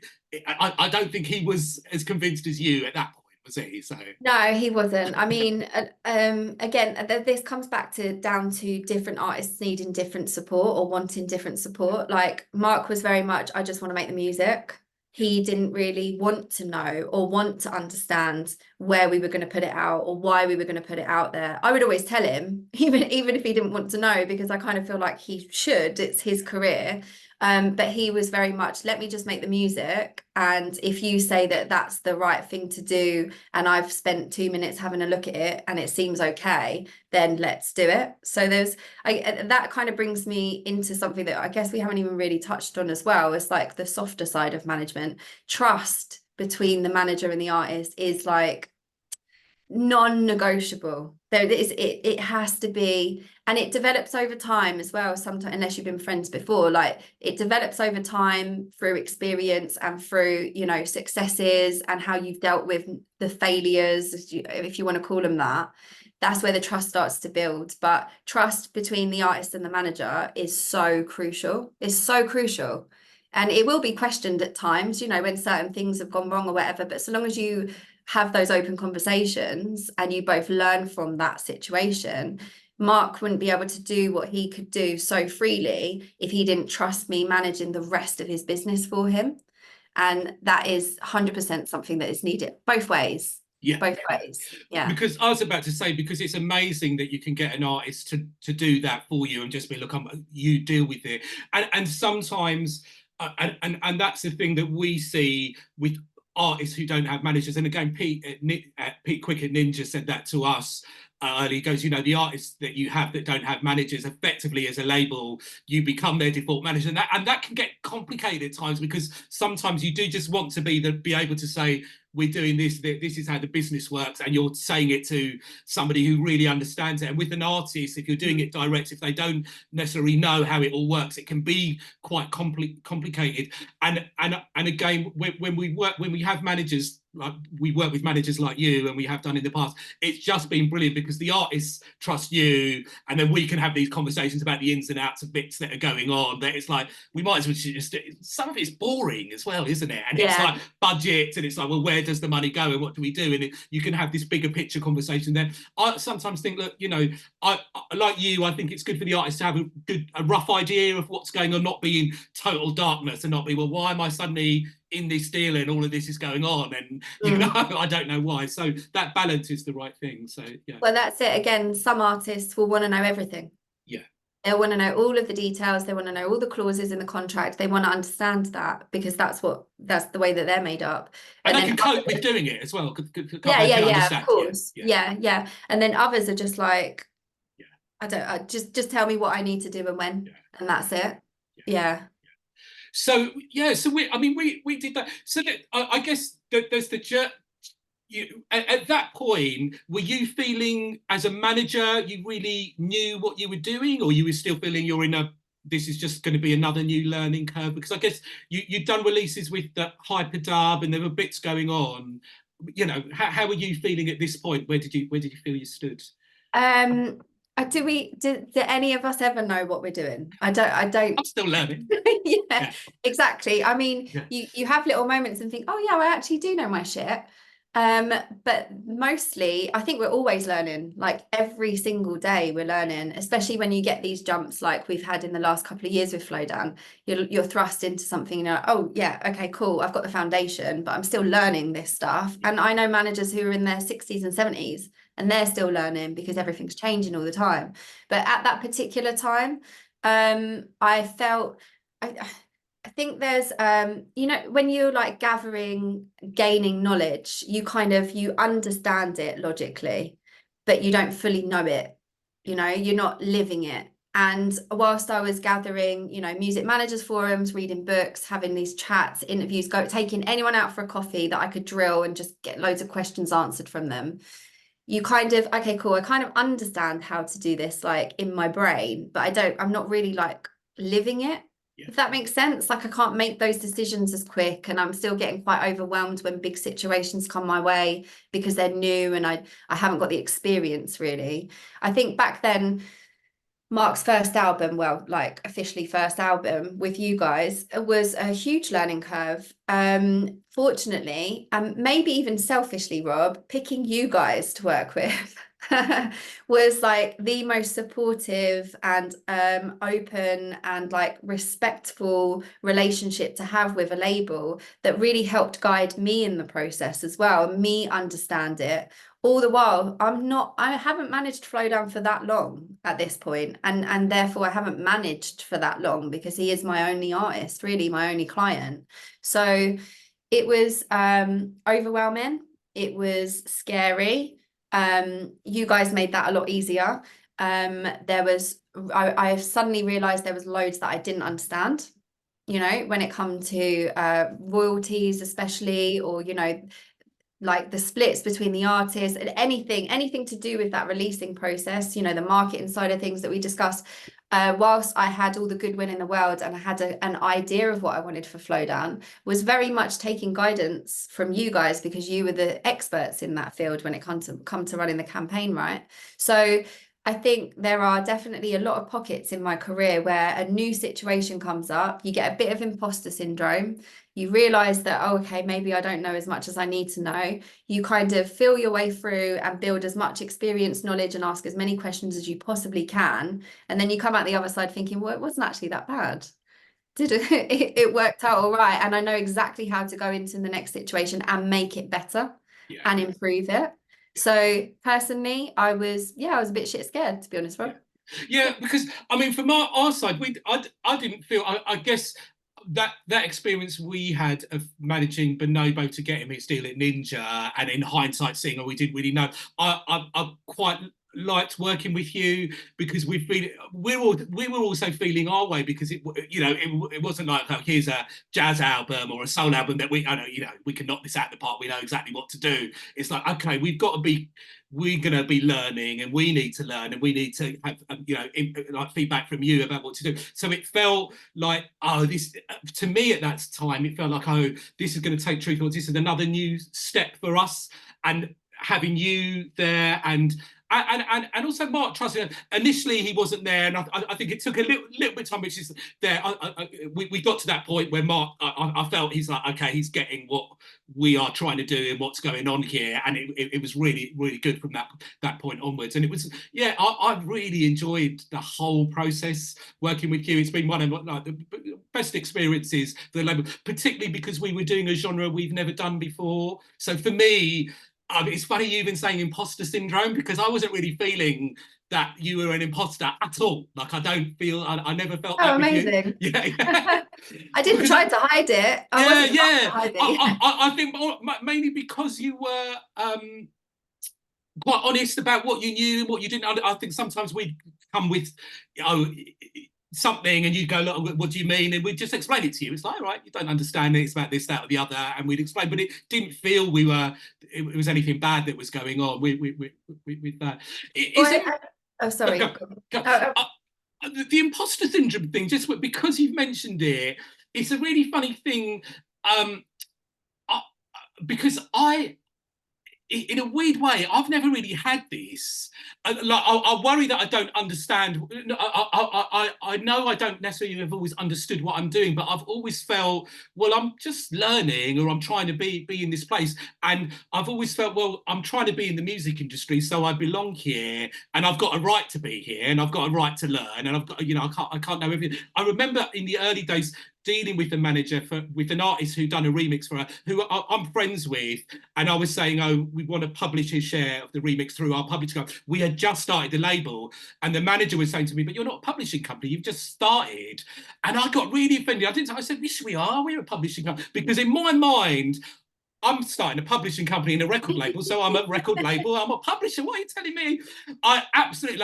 I don't think he was as convinced as you at that point. Was he? So no, he wasn't. I mean, again, this comes back down to different artists needing different support or wanting different support. Like, Mark was very much, I just want to make the music. he didn't really want to know or want to understand where we were going to put it out or why we were going to put it out there. I would always tell him, even if he didn't want to know, because I kind of feel like he should, it's his career. But he was very much, let me just make the music. And if you say that that's the right thing to do, and I've spent 2 minutes having a look at it and it seems okay, then let's do it. So that kind of brings me into something that I guess we haven't even really touched on as well. It's like the softer side of management. Trust between the manager and the artist is like non-negotiable. It has to be, and it develops over time as well, sometimes, unless you've been friends before. Like, it develops over time through experience and through, you know, successes and how you've dealt with the failures, if you want to call them that. That's where the trust starts to build. But trust between the artist and the manager is so crucial. It's so crucial. And it will be questioned at times, you know, when certain things have gone wrong or whatever. But so long as you have those open conversations and you both learn from that situation, Mark wouldn't be able to do what he could do so freely if he didn't trust me managing the rest of his business for him. And that is 100% something that is needed both ways. Yeah, both ways. Yeah, because I was about to say, because it's amazing that you can get an artist to do that for you and just be, look, you deal with it. And sometimes and that's the thing that we see with artists who don't have managers. And again, Pete Quick at Ninja said that to us early. He goes, you know, the artists that you have that don't have managers, effectively as a label, you become their default manager. And that can get complicated at times, because sometimes you do just want to be able to say, we're doing this is how the business works, and you're saying it to somebody who really understands it. And with an artist, if you're doing it direct, if they don't necessarily know how it all works, it can be quite complicated. And again, when we have managers, like we work with managers like you, and we have done in the past, it's just been brilliant, because the artists trust you, and then we can have these conversations about the ins and outs of bits that are going on, that it's like, we might as well just, some of it's boring as well, isn't it? And it's like budgets, and it's like, well, where does the money go and what do we do? And you can have this bigger picture conversation there. I sometimes think, look, you know, I like you, I think it's good for the artist to have a rough idea of what's going on, not be in total darkness, and not be, well, why am I suddenly in this deal and all of this is going on, and you know, I don't know why. So that balance is the right thing. So yeah, well, that's it. Again, some artists will want to know everything. yeah, They'll want to know all of the details. They want to know all the clauses in the contract. They want to understand that, because that's the way that they're made up. and they can cope with doing it as well. Yeah, of course. Yeah. And then others are just like, I don't, just tell me what I need to do and when, and that's it. Yeah. So we did that. So that, I guess there's the at that point, were you feeling as a manager you really knew what you were doing, or you were still feeling this is just going to be another new learning curve? Because I guess you'd done releases with the Hyperdub and there were bits going on. You know, how were you feeling at this point? Where did you feel you stood? Do any of us ever know what we're doing? I don't. I'm still learning. Yeah, exactly. I mean, you have little moments and think, oh yeah, I actually do know my shit. But mostly I think we're always learning, like every single day we're learning, especially when you get these jumps like we've had in the last couple of years with Flowdan. You're thrust into something, you know, oh yeah, okay, cool, I've got the foundation, but I'm still learning this stuff. And I know managers who are in their 60s and 70s and they're still learning, because everything's changing all the time. But at that particular time, I felt I think there's you know, when you're like gaining knowledge, you understand it logically, but you don't fully know it, you know, you're not living it. And whilst I was gathering, you know, music managers forums, reading books, having these chats, interviews, taking anyone out for a coffee that I could drill and just get loads of questions answered from them, you okay, cool, I kind of understand how to do this like in my brain, but I'm not really like living it. If that makes sense. Like, I can't make those decisions as quick, and I'm still getting quite overwhelmed when big situations come my way because they're new and I haven't got the experience really. I think back then, Mark's first album, well, like officially first album with you guys, was a huge learning curve. Fortunately, and maybe even selfishly, Rob, picking you guys to work with was like the most supportive and open and like respectful relationship to have with a label, that really helped guide me in the process as well, me understand it. All the while, I haven't managed Flowdown for that long at this point, and therefore I haven't managed for that long, because he is my only artist, really my only client. So it was overwhelming. It was scary. You guys made that a lot easier. I suddenly realized there was loads that I didn't understand, you know, when it come to royalties, especially, or, you know, like the splits between the artists and anything to do with that releasing process, you know, the marketing side of things that we discussed. Whilst I had all the goodwill in the world and I had an idea of what I wanted for Flowdown, was very much taking guidance from you guys, because you were the experts in that field when it come to running the campaign, right? So I think there are definitely a lot of pockets in my career where a new situation comes up, you get a bit of imposter syndrome, you realize that, oh, okay, maybe I don't know as much as I need to know. You kind of feel your way through and build as much experience, knowledge, and ask as many questions as you possibly can. And then you come out the other side thinking, well, it wasn't actually that bad. It worked out all right. And I know exactly how to go into the next situation and make it better and improve it. So personally, I was a bit shit scared, to be honest, Rob. Yeah, because I mean, from our side, I didn't feel. I guess that experience we had of managing Bonobo to get him his deal at Ninja, and in hindsight, seeing, oh, we didn't really know. I quite liked working with you, because we were also feeling our way, because it wasn't like, oh, here's a jazz album or a soul album that I know, we can knock this out of the park, we know exactly what to do. It's like, okay, we're going to be learning, and we need to learn, and we need to have like feedback from you about what to do. So it felt like, oh, this, to me at that time, it felt like, oh, this is going to take Truth Thoughts, this is another new step for us. And having you there, and also Mark trusting. Initially, he wasn't there, and I think it took a little bit of time, which is there. We got to that point where Mark, I felt he's like, okay, he's getting what we are trying to do and what's going on here, and it was really, really good from that point onwards. And it was, yeah, I've really enjoyed the whole process working with you. It's been one of like the best experiences for the label, particularly because we were doing a genre we've never done before. So for me, it's funny you even saying imposter syndrome, because I wasn't really feeling that you were an imposter at all. Like, I never felt that with amazing. you. Yeah. I didn't try to hide it. I wasn't trying to hide it. I think mainly because you were quite honest about what you knew and what you didn't. I think sometimes we come with, something, and you go, look, what do you mean? And we'd just explain it to you. It's like, all right, you don't understand it, it's about this, that, or the other, and we'd explain. But it didn't feel it was anything bad that was going on with that. Oh, sorry. The imposter syndrome thing, just because you've mentioned it, it's a really funny thing, because in a weird way, I've never really had this. I worry that I don't understand. I know I don't necessarily have always understood what I'm doing, but I've always felt, well, I'm just learning, or I'm trying to be in this place. And I've always felt, well, I'm trying to be in the music industry, so I belong here, and I've got a right to be here, and I've got a right to learn, and I've got, I can't know everything. I remember in the early days dealing with the manager with an artist who'd done a remix for her, who I'm friends with, and I was saying, oh, we want to publish his share of the remix through our publishing company. We had just started the label, and the manager was saying to me, but you're not a publishing company, you've just started. And I got really offended. I said, yes, we are, we're a publishing company. Because in my mind, I'm starting a publishing company and a record label, so I'm a record label, I'm a publisher. What are you telling me? I absolutely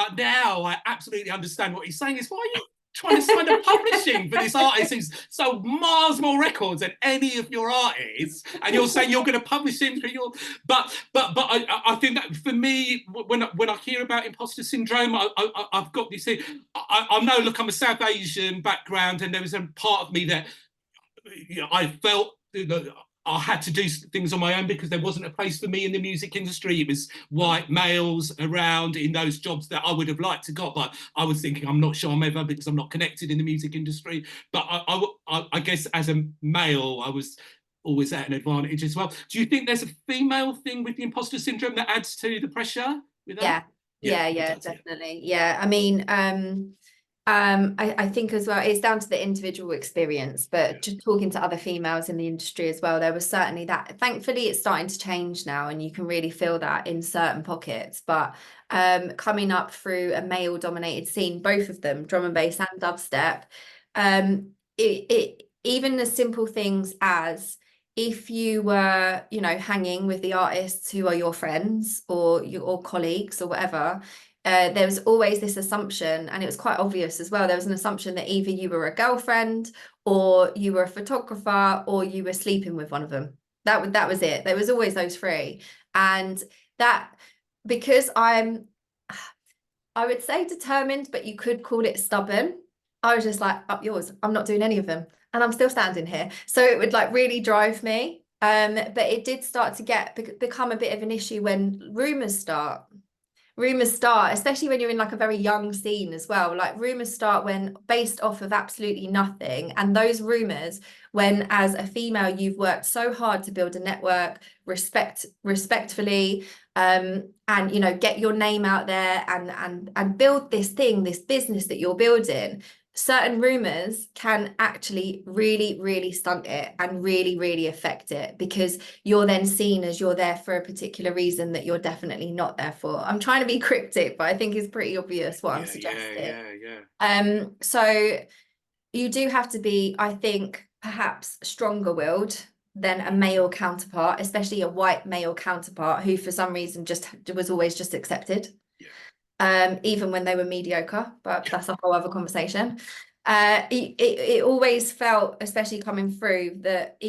understand what he's saying. Is, why are you trying to sign a publishing for this artist who's sold miles more records than any of your artists, and you're saying you're going to publish him for your... But I think that for me, when I hear about imposter syndrome, I've got this thing. I know, look, I'm a South Asian background, and there was a part of me that I felt I had to do things on my own, because there wasn't a place for me in the music industry. It was white males around in those jobs that I would have liked to got, but I was thinking, I'm not sure I'm ever, because I'm not connected in the music industry. But I guess as a male, I was always at an advantage as well. Do you think there's a female thing with the imposter syndrome that adds to the pressure? with that? Yeah, Yeah, yeah, it yeah, does. Yeah, definitely. Yeah, I mean, I think as well, it's down to the individual experience, yeah, but just talking to other females in the industry as well, there was certainly that. Thankfully, it's starting to change now, and you can really feel that in certain pockets. But coming up through a male-dominated scene, both of them, drum and bass and dubstep, it even the simple things as if you were, you know, hanging with the artists who are your friends or your colleagues or whatever, there was always this assumption, and it was quite obvious as well. There was an assumption that either you were a girlfriend or you were a photographer or you were sleeping with one of them. That was it. There was always those three. And that, because I would say determined, but you could call it stubborn. I was just like, up yours. I'm not doing any of them. And I'm still standing here. So it would like really drive me. But it did start to become a bit of an issue when rumors start, especially when you're in like a very young scene as well. Like rumors start when based off of absolutely nothing, and those rumors, when as a female you've worked so hard to build a network, respectfully, and you know, get your name out there and build this business that you're building. Certain rumors can actually really stunt it and really affect it, because you're then seen as you're there for a particular reason that you're definitely not there for. I'm trying to be cryptic, but I think it's pretty obvious what I'm yeah, suggesting. yeah. So you do have to be, I think, perhaps stronger-willed than a male counterpart, especially a white male counterpart who for some reason just was always just accepted, even when they were mediocre, but that's a whole other conversation. It always felt, especially coming through, that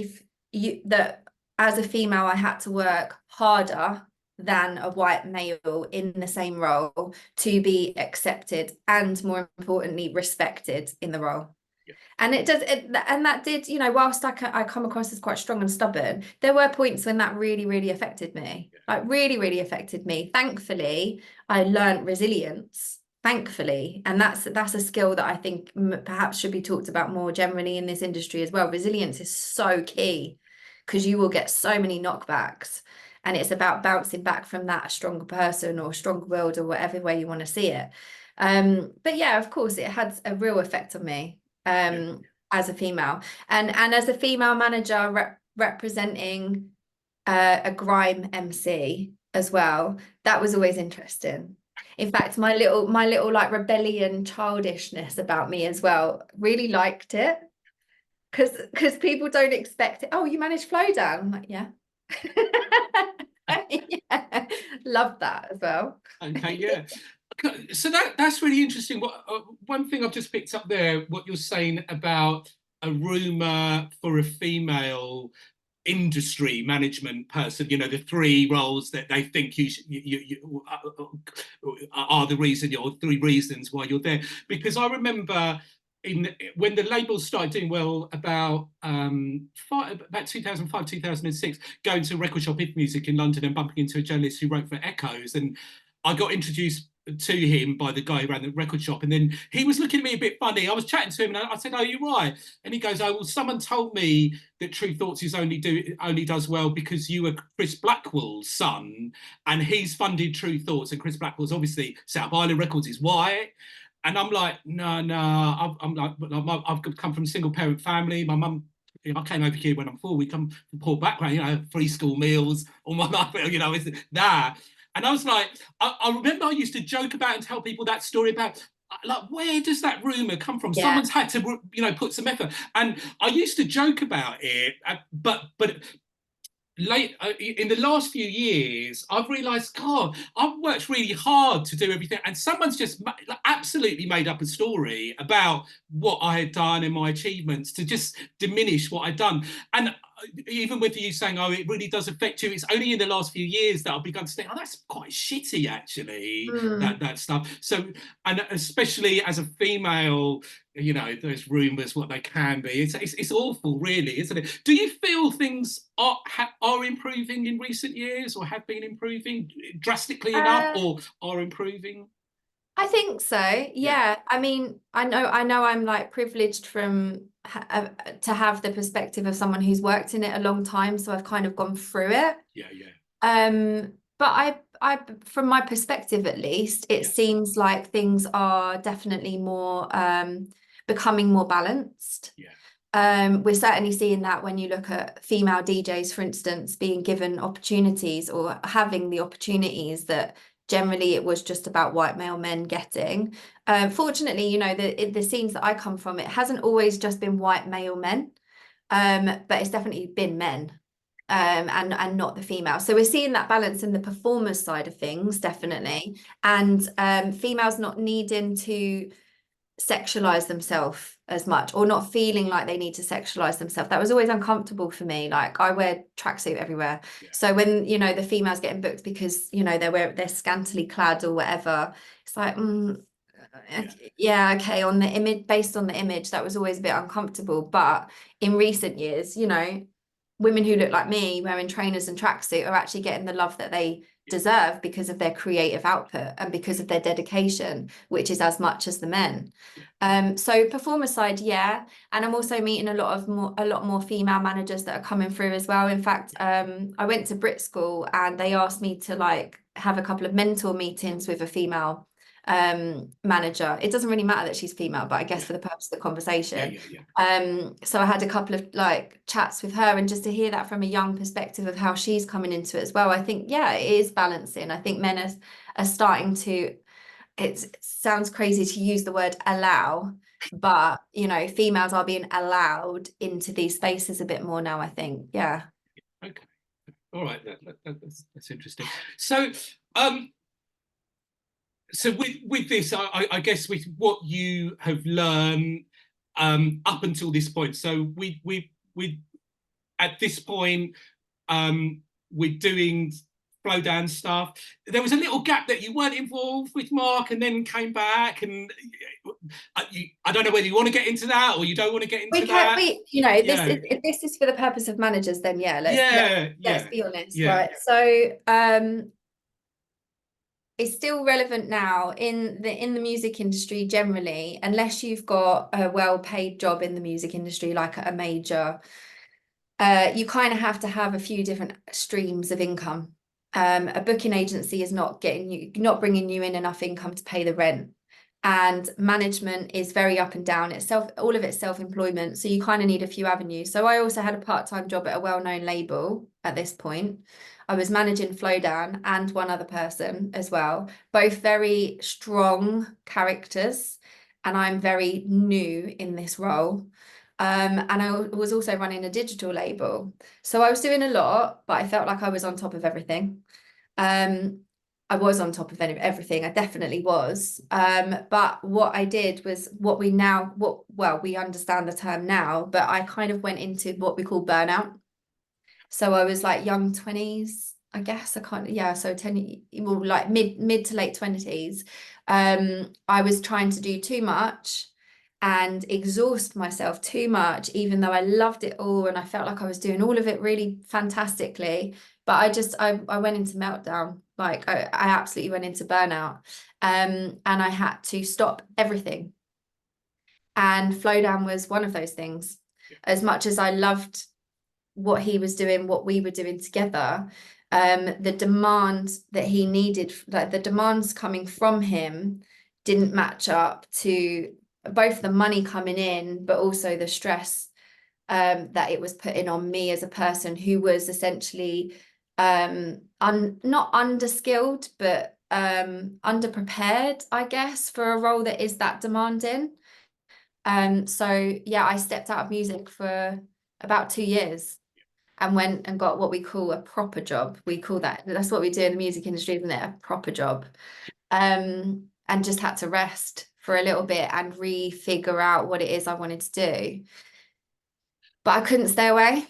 that as a female I had to work harder than a white male in the same role to be accepted and, more importantly, respected in the role. Yeah. And and that did, you know, whilst I come across as quite strong and stubborn, there were points when that really affected me, like really affected me. Thankfully, I learned resilience, thankfully, and that's a skill that I think perhaps should be talked about more generally in this industry as well. Resilience is so key, because you will get so many knockbacks, and it's about bouncing back from that a stronger person or stronger-willed or whatever way you want to see it. But yeah, of course, it had a real effect on me as a female, and as a female manager representing a grime MC as well. That was always interesting. In fact, my little like rebellion childishness about me as well, really liked it, because people don't expect it. Oh, you manage Flowdan? I'm like, yeah. Yeah, love that as well. Okay, yeah. So that's really interesting. What one thing I've just picked up there, what you're saying about a rumor for a female industry management person, you know, the three roles that they think you are the reason, or three reasons why you're there. Because I remember when the labels started doing well about about 2005 2006, going to a record shop in music in London and bumping into a journalist who wrote for Echoes, and I got introduced to him by the guy who ran the record shop, and then he was looking at me a bit funny. I was chatting to him and I said, "Oh, you're right." And he goes, "Oh, well, someone told me that True Thoughts is only does well because you were Chris Blackwell's son, and he's funded True Thoughts, and Chris Blackwell's obviously set up Island Records is white." And I'm like, no. I'm like, I've come from a single parent family. My mum, you know, I came over here when I'm 4. We come from poor background, you know, free school meals all my life, you know, it's that. And I was like, I remember I used to joke about and tell people that story about, like, where does that rumor come from? Yeah. Someone's had to, you know, put some effort. And I used to joke about it, but late in the last few years, I've realised, God, I've worked really hard to do everything, and someone's just absolutely made up a story about what I had done and my achievements to just diminish what I'd done. And even with you saying, "Oh, it really does affect you," it's only in the last few years that I've begun to think, "Oh, that's quite shitty, actually." That stuff. So, and especially as a female, you know, those rumours, what they can be, it's awful, really, isn't it? Do you feel things are improving in recent years, or have been improving drastically enough, or are improving? I think so. Yeah. I mean, I know I'm like privileged from to have the perspective of someone who's worked in it a long time, so I've kind of gone through it. Yeah. But from my perspective at least, it seems like things are definitely more becoming more balanced. We're certainly seeing that when you look at female DJs, for instance, being given opportunities or having the opportunities that generally it was just about white male men getting. Fortunately, you know, the scenes that I come from, it hasn't always just been white male men, but it's definitely been men. And not the female. So we're seeing that balance in the performers side of things, definitely. And females not needing to sexualize themselves as much, or not feeling like they need to sexualize themselves. That was always uncomfortable for me. Like, I wear tracksuit everywhere. So when, you know, the females getting booked because, you know, they're scantily clad or whatever, it's like, yeah, okay, on the image, based on the image, that was always a bit uncomfortable. But in recent years, you know, women who look like me wearing trainers and tracksuit are actually getting the love that they deserve because of their creative output and because of their dedication, which is as much as the men. So performer side, yeah. And I'm also meeting a lot more female managers that are coming through as well. In fact, I went to Brit School and they asked me to like have a couple of mentor meetings with a female manager. It doesn't really matter that she's female, but I guess for the purpose of the conversation. So I had a couple of like chats with her, and just to hear that from a young perspective of how she's coming into it as well, I think, yeah, it is balancing. I think men are starting to, it sounds crazy to use the word allow, but you know, females are being allowed into these spaces a bit more now, I think. Yeah. Okay. All right. That's interesting. So so with this, I guess with what you have learned up until this point, so we at this point we're doing Flowdan stuff. There was a little gap that you weren't involved with Mark, and then came back, and I don't know whether you want to get into that or you don't want to get into that. You know, this is for the purpose of managers. Then yeah, let's be honest, right? So it's still relevant now in the music industry generally, unless you've got a well-paid job in the music industry, like a major. You kind of have to have a few different streams of income. A booking agency is not bringing you in enough income to pay the rent, and management is very up and down. All of it's self-employment, so you kind of need a few avenues. So I also had a part-time job at a well-known label at this point. I was managing Flowdan and one other person as well, both very strong characters, and I'm very new in this role. And I was also running a digital label. So I was doing a lot, but I felt like I was on top of everything. I was on top of everything. I definitely was. But what I did was we understand the term now, but I kind of went into what we call burnout. So I was like young 20s, I guess. So 10, well, like mid to late 20s. I was trying to do too much and exhaust myself too much, even though I loved it all and I felt like I was doing all of it really fantastically. But I went into meltdown. Like I absolutely went into burnout. And I had to stop everything. And Flowdown was one of those things. As much as I loved what he was doing, what we were doing together, the demand that he needed, like the demands coming from him, didn't match up to both the money coming in, but also the stress that it was putting on me as a person who was essentially not underskilled, but underprepared, I guess, for a role that is that demanding. So yeah, I stepped out of music for about 2 years and went and got what we call a proper job. That's what we do in the music industry, isn't it? A proper job. And just had to rest for a little bit and refigure out what it is I wanted to do. But I couldn't stay away.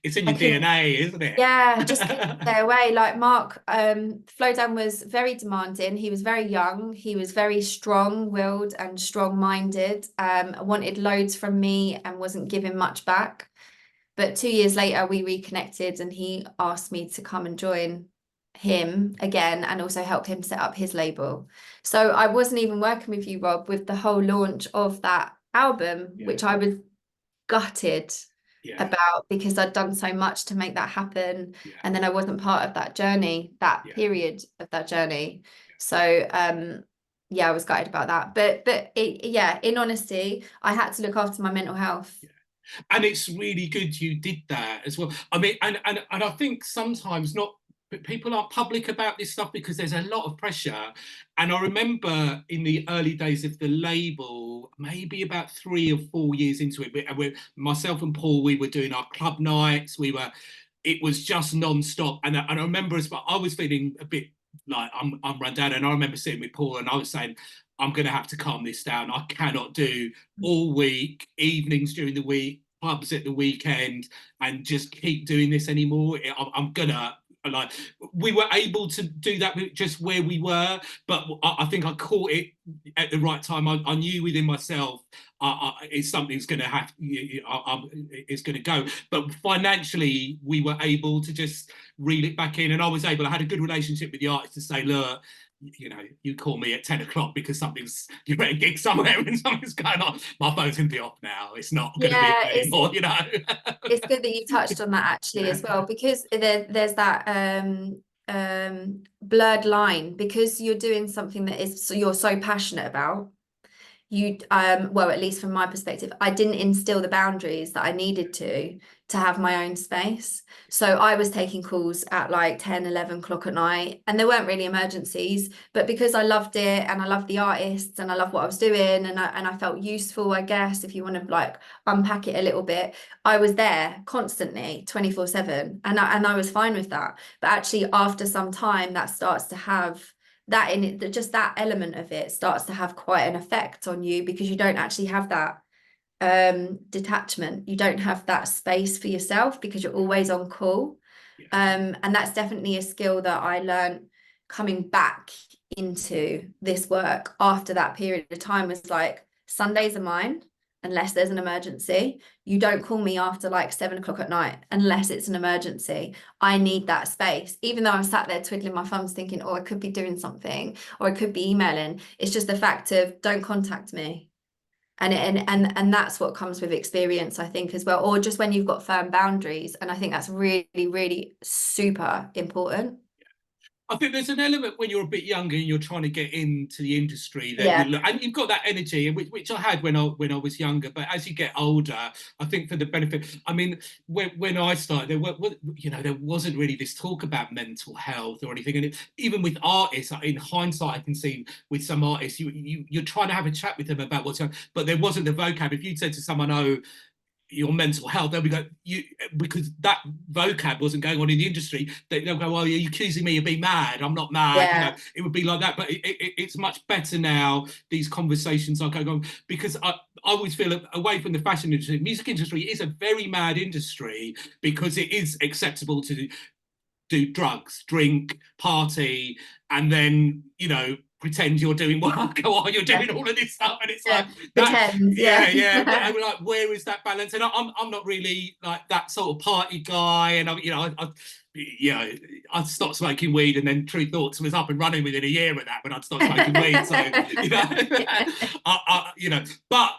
It's in your DNA, isn't it? Yeah, just couldn't stay away. Like Mark, Flowdan was very demanding. He was very young. He was very strong-willed and strong-minded. Wanted loads from me and wasn't giving much back. But 2 years later, we reconnected and he asked me to come and join him again and also help him set up his label. So I wasn't even working with you, Rob, with the whole launch of that album, which I was gutted. Yeah. about, because I'd done so much to make that happen, Yeah. and then I wasn't part of that journey, that Yeah. period of that journey. So yeah, I was gutted about that. But yeah, in honesty, I had to look after my mental health. Yeah. And it's really good you did that as well. I mean, and I think sometimes not people aren't public about this stuff because there's a lot of pressure. And I remember in the early days of the label, maybe about 3 or 4 years into it, myself and Paul, we were doing our club nights. It was just non-stop. And I remember I was feeling a bit like I'm run down. And I remember sitting with Paul and I was saying, I'm going to have to calm this down. I cannot do all week, evenings during the week, pubs at the weekend, and just keep doing this anymore. I'm gonna like. We were able to do that just where we were, but I think I caught it at the right time. I knew within myself it's something's going to have. It's going to go. But financially, we were able to just reel it back in, and I was able. I had a good relationship with the artist to say, look, you call me at 10 o'clock because you're at a gig somewhere and something's going on. My phone's going to be off now. It's not going to be Yeah, on anymore, it's good that you touched on that actually as well, because there's that blurred line, because you're doing something that is you're so passionate about. You well, at least from my perspective, I didn't instill the boundaries that I needed to have my own space. So I was taking calls at like 10, 11 o'clock at night, and there weren't really emergencies, but because I loved it and I loved the artists and I loved what I was doing, and I felt useful, I guess, if you want to like unpack it a little bit, I was there constantly 24/7, and I was fine with that. But actually after some time, that starts to have that in it, just that element of it starts to have quite an effect on you, because you don't actually have that detachment. You don't have that space for yourself because you're always on call. yeah, And that's definitely a skill that I learned coming back into this work after that period of time, was like, Sundays are mine unless there's an emergency. You don't call me after like 7 o'clock at night unless it's an emergency. I need that space, even though I'm sat there twiddling my thumbs thinking, oh, I could be doing something or I could be emailing. It's just the fact of, don't contact me. And that's what comes with experience, I think, as well, or just when you've got firm boundaries. And I think that's really, really super important. I think there's an element when you're a bit younger and you're trying to get into the industry that Yeah. and you've got that energy, which I had when I was younger. But as you get older, I think for the benefit, I mean, when I started, there wasn't really this talk about mental health or anything. And even with artists, in hindsight, I can see with some artists, you're trying to have a chat with them about what's going on, but there wasn't the vocab. If you'd said to someone, "Oh, your mental health," they'll be going, you, because that vocab wasn't going on in the industry. They'll go, well, are you accusing me of being mad? I'm not mad. Yeah. It would be like that. But it's much better now. These conversations are going on, because I always feel away from the fashion industry, music industry is a very mad industry because it is acceptable to do drugs, drink, party, and then, pretend you're doing work while you're doing all of this stuff. And it's like Yeah. that, Pretend. yeah, yeah. But Yeah. I'm like, where is that balance? And I'm not really like that sort of party guy. And I'd stopped smoking weed, and then True Thoughts was up and running within a year of that when I'd stopped smoking weed. So, but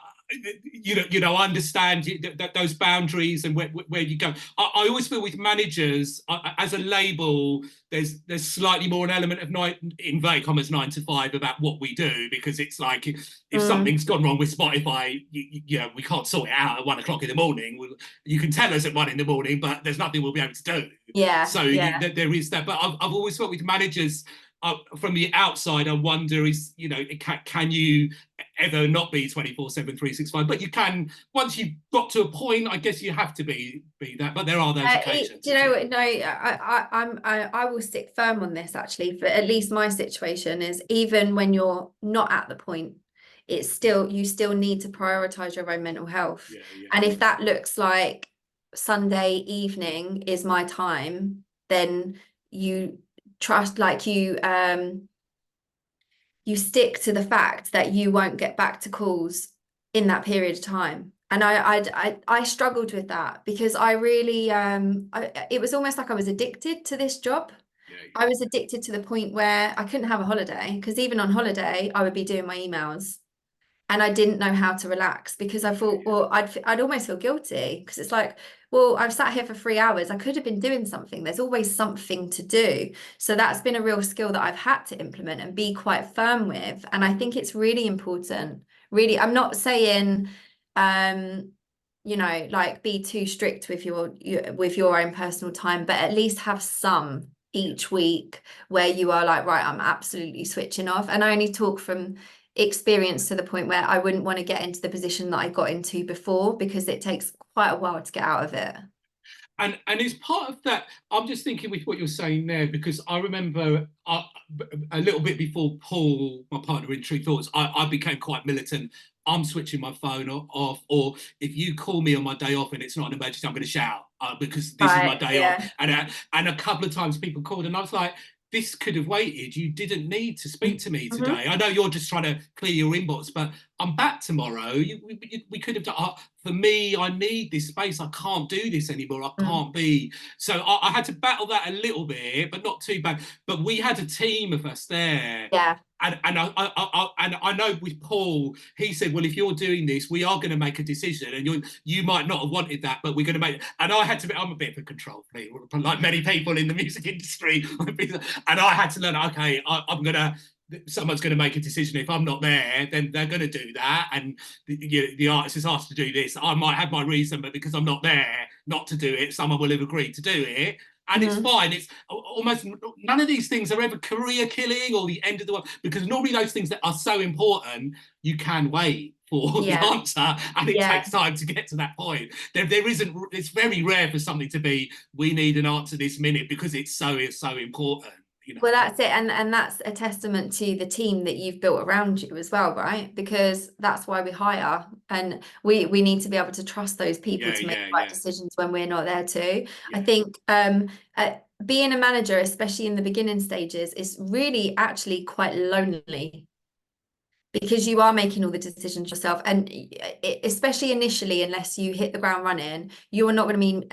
I understand that those boundaries and where you go. I always feel with managers, as a label, there's slightly more an element of inverted commas 9 to 5 about what we do, because it's like if Mm. something's gone wrong with Spotify, we can't sort it out at 1 o'clock in the morning. You can tell us at 1 in the morning, but there's nothing we'll be able to do. Yeah. So Yeah. there is that. But I've always felt with managers, from the outside, I wonder can you ever not be 24/7, 365? But you can, once you've got to a point, I guess you have to be that. But there are those occasions. Do you know what? No, I will stick firm on this actually. For at least my situation is, even when you're not at the point, it's still, you still need to prioritize your own mental health. Yeah, yeah. And if that looks like Sunday evening is my time, then you trust, like you stick to the fact that you won't get back to calls in that period of time. And I struggled with that, because I really it was almost like I was addicted to this job. Yeah, I was addicted to the point where I couldn't have a holiday, because even on holiday I would be doing my emails. and I didn't know how to relax because I thought, well, I'd almost feel guilty because it's like, well, I've sat here for 3 hours. I could have been doing something. There's always something to do. So that's been a real skill that I've had to implement and be quite firm with. And I think it's really important. Really, I'm not saying, um, like be too strict with your own personal time, but at least have some each week where you are like, right, I'm absolutely switching off. And I only talk from experience to the point where I wouldn't want to get into the position that I got into before because it takes quite a while to get out of it. And it's part of that. I'm just thinking with what you're saying there, because I remember a little bit before Paul, my partner in True Thoughts, I became quite militant. I'm switching my phone off, or if you call me on my day off and it's not an emergency, I'm going to shout because this is my Right. day off. Yeah. And a couple of times people called, and I was like, this could have waited. You didn't need to speak to me Mhm. today. I know you're just trying to clear your inbox, but I'm back tomorrow. We could have done. For me, I need this space. I can't do this anymore. I Mm. can't be. So I had to battle that a little bit, but not too bad. But we had a team of us there. Yeah. And I know with Paul, he said, well, if you're doing this, we are going to make a decision, and you might not have wanted that, but we're going to make it. And I had to be, I'm a bit of a control freak, like many people in the music industry. And I had to learn, okay, I'm going to, someone's going to make a decision. If I'm not there, then they're going to do that. And the artist is asked to do this. I might have my reason, but because I'm not there not to do it, someone will have agreed to do it. And it's Mhm. fine. It's almost none of these things are ever career killing or the end of the world, because normally those things that are so important, you can wait for the Yeah. answer, and it Yeah. takes time to get to that point. There isn't. It's very rare for something to be, we need an answer this minute, because it's so important. You know. Well, that's it. And that's a testament to the team that you've built around you as well, right? Because that's why we hire. And we need to be able to trust those people Yeah, to make yeah, the right yeah, decisions when we're not there too. I yeah, think being a manager, especially in the beginning stages, is really actually quite lonely because you are making all the decisions yourself, and especially initially, unless you hit the ground running, you're not going to be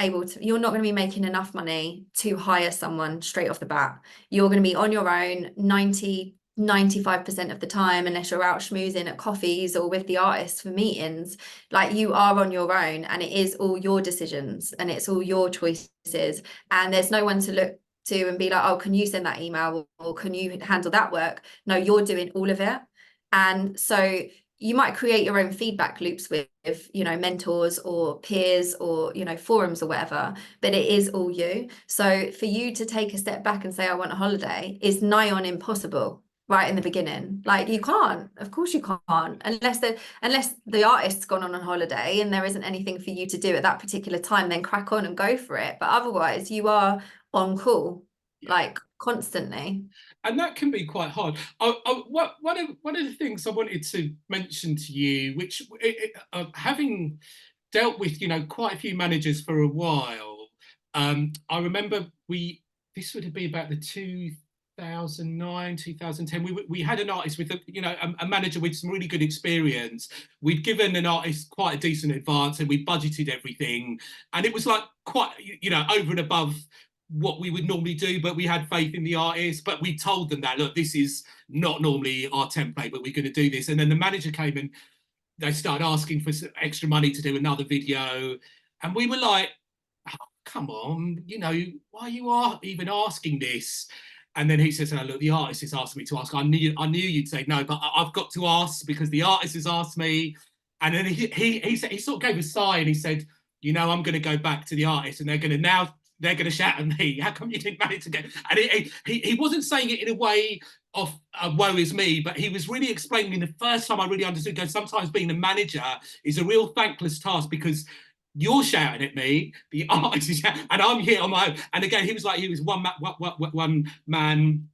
you're not going to be making enough money to hire someone straight off the bat. You're going to be on your own 95% of the time, unless you're out schmoozing at coffees or with the artists for meetings. Like, you are on your own, and it is all your decisions and it's all your choices, and there's no one to look to and be like, oh, can you send that email, or can you handle that work? No, you're doing all of it. And so you might create your own feedback loops with, mentors or peers or, forums or whatever, but it is all you. So for you to take a step back and say, I want a holiday, is nigh on impossible right in the beginning. Like, you can't, of course you can't, unless the artist's gone on a holiday and there isn't anything for you to do at that particular time, then crack on and go for it. But otherwise you are on call, yeah. like, constantly. And that can be quite hard. One of the things I wanted to mention to you, which having dealt with quite a few managers for a while, I remember this would have been about the 2009 2010. We had an artist with a manager with some really good experience. We'd given an artist quite a decent advance, and we budgeted everything, and it was like quite over and above what we would normally do, but we had faith in the artist. But we told them that, look, this is not normally our template, but we're going to do this. And then the manager came and they started asking for extra money to do another video, and we were like, oh, come on, why you are even asking this? And then he says, oh, look, the artist has asked me to ask. I knew you'd say no, but I've got to ask because the artist has asked me. And then he sort of gave a sigh, and he said, I'm going to go back to the artist, and they're going to shout at me. How come you didn't manage to get? And he wasn't saying it in a way of woe is me, but he was really explaining the first time I really understood. Sometimes being a manager is a real thankless task, because you're shouting at me, the artist is shouting, and I'm here on my own. And again, he was one man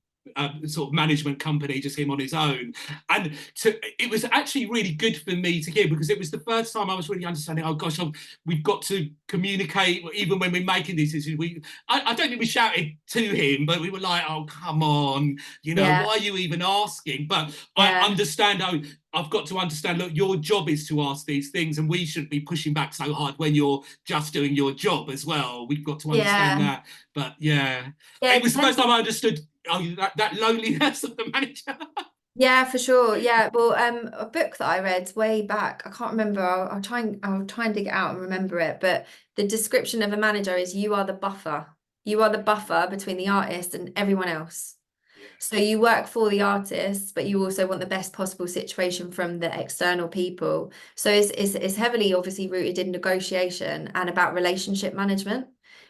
sort of management company, just him on his own. And it was actually really good for me to hear, because it was the first time I was really understanding, oh gosh, we've got to communicate even when we're making these decisions. I don't think we shouted to him, but we were like, oh, come on, Yeah. why are you even asking? But I Yeah. understand, I've got to understand, look, your job is to ask these things, and we shouldn't be pushing back so hard when you're just doing your job as well. We've got to understand Yeah. that. But yeah, Yeah, it it was the first depends. time I understood that loneliness of the manager. Yeah, for sure. Yeah. Well, a book that I read way back, I can't remember. I'll try and dig it out and remember it. But the description of a manager is you are the buffer. You are the buffer between the artist and everyone else. Yeah, So you work for the artists, but you also want the best possible situation from the external people. So it's heavily obviously rooted in negotiation and about relationship management,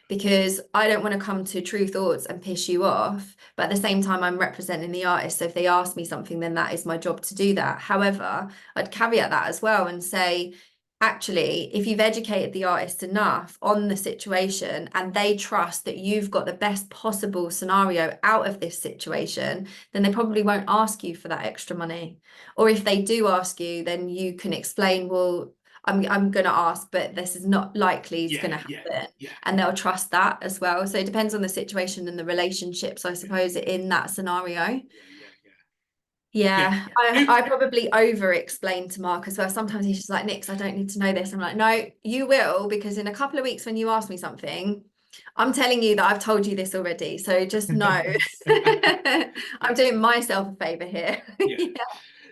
because I don't want to come to True Thoughts and piss you off, but at the same time I'm representing the artist. So if they ask me something, then that is my job to do that. However, I'd caveat that as well and say, actually, if you've educated the artist enough on the situation and they trust that you've got the best possible scenario out of this situation, then they probably won't ask you for that extra money. Or if they do ask you, then you can explain, well, I'm going to ask, but this is not likely is yeah, going to yeah, happen. yeah, And they'll trust that as well. So it depends on the situation and the relationships, I yeah, suppose, in that scenario. yeah, yeah, yeah, Yeah, yeah. I probably over explain to Mark as well. Sometimes he's just like, Nix, I don't need to know this. I'm like, no, you will, because in a couple of weeks when you ask me something, I'm telling you that I've told you this already. So just know Yeah, I'm doing myself a favor here. yeah. Yeah.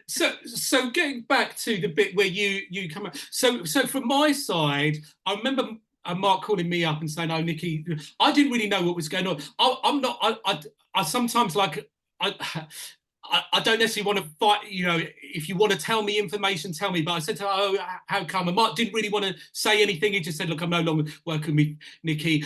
So getting back to the bit where you come up. So from my side, I remember Mark calling me up and saying, "Oh, Nikki, I didn't really know what was going on. I'm not. I sometimes like I." I don't necessarily want to fight, if you want to tell me information, tell me. But I said to her, oh, how come? And Mark didn't really want to say anything. He just said, look, I'm no longer working with Nikki.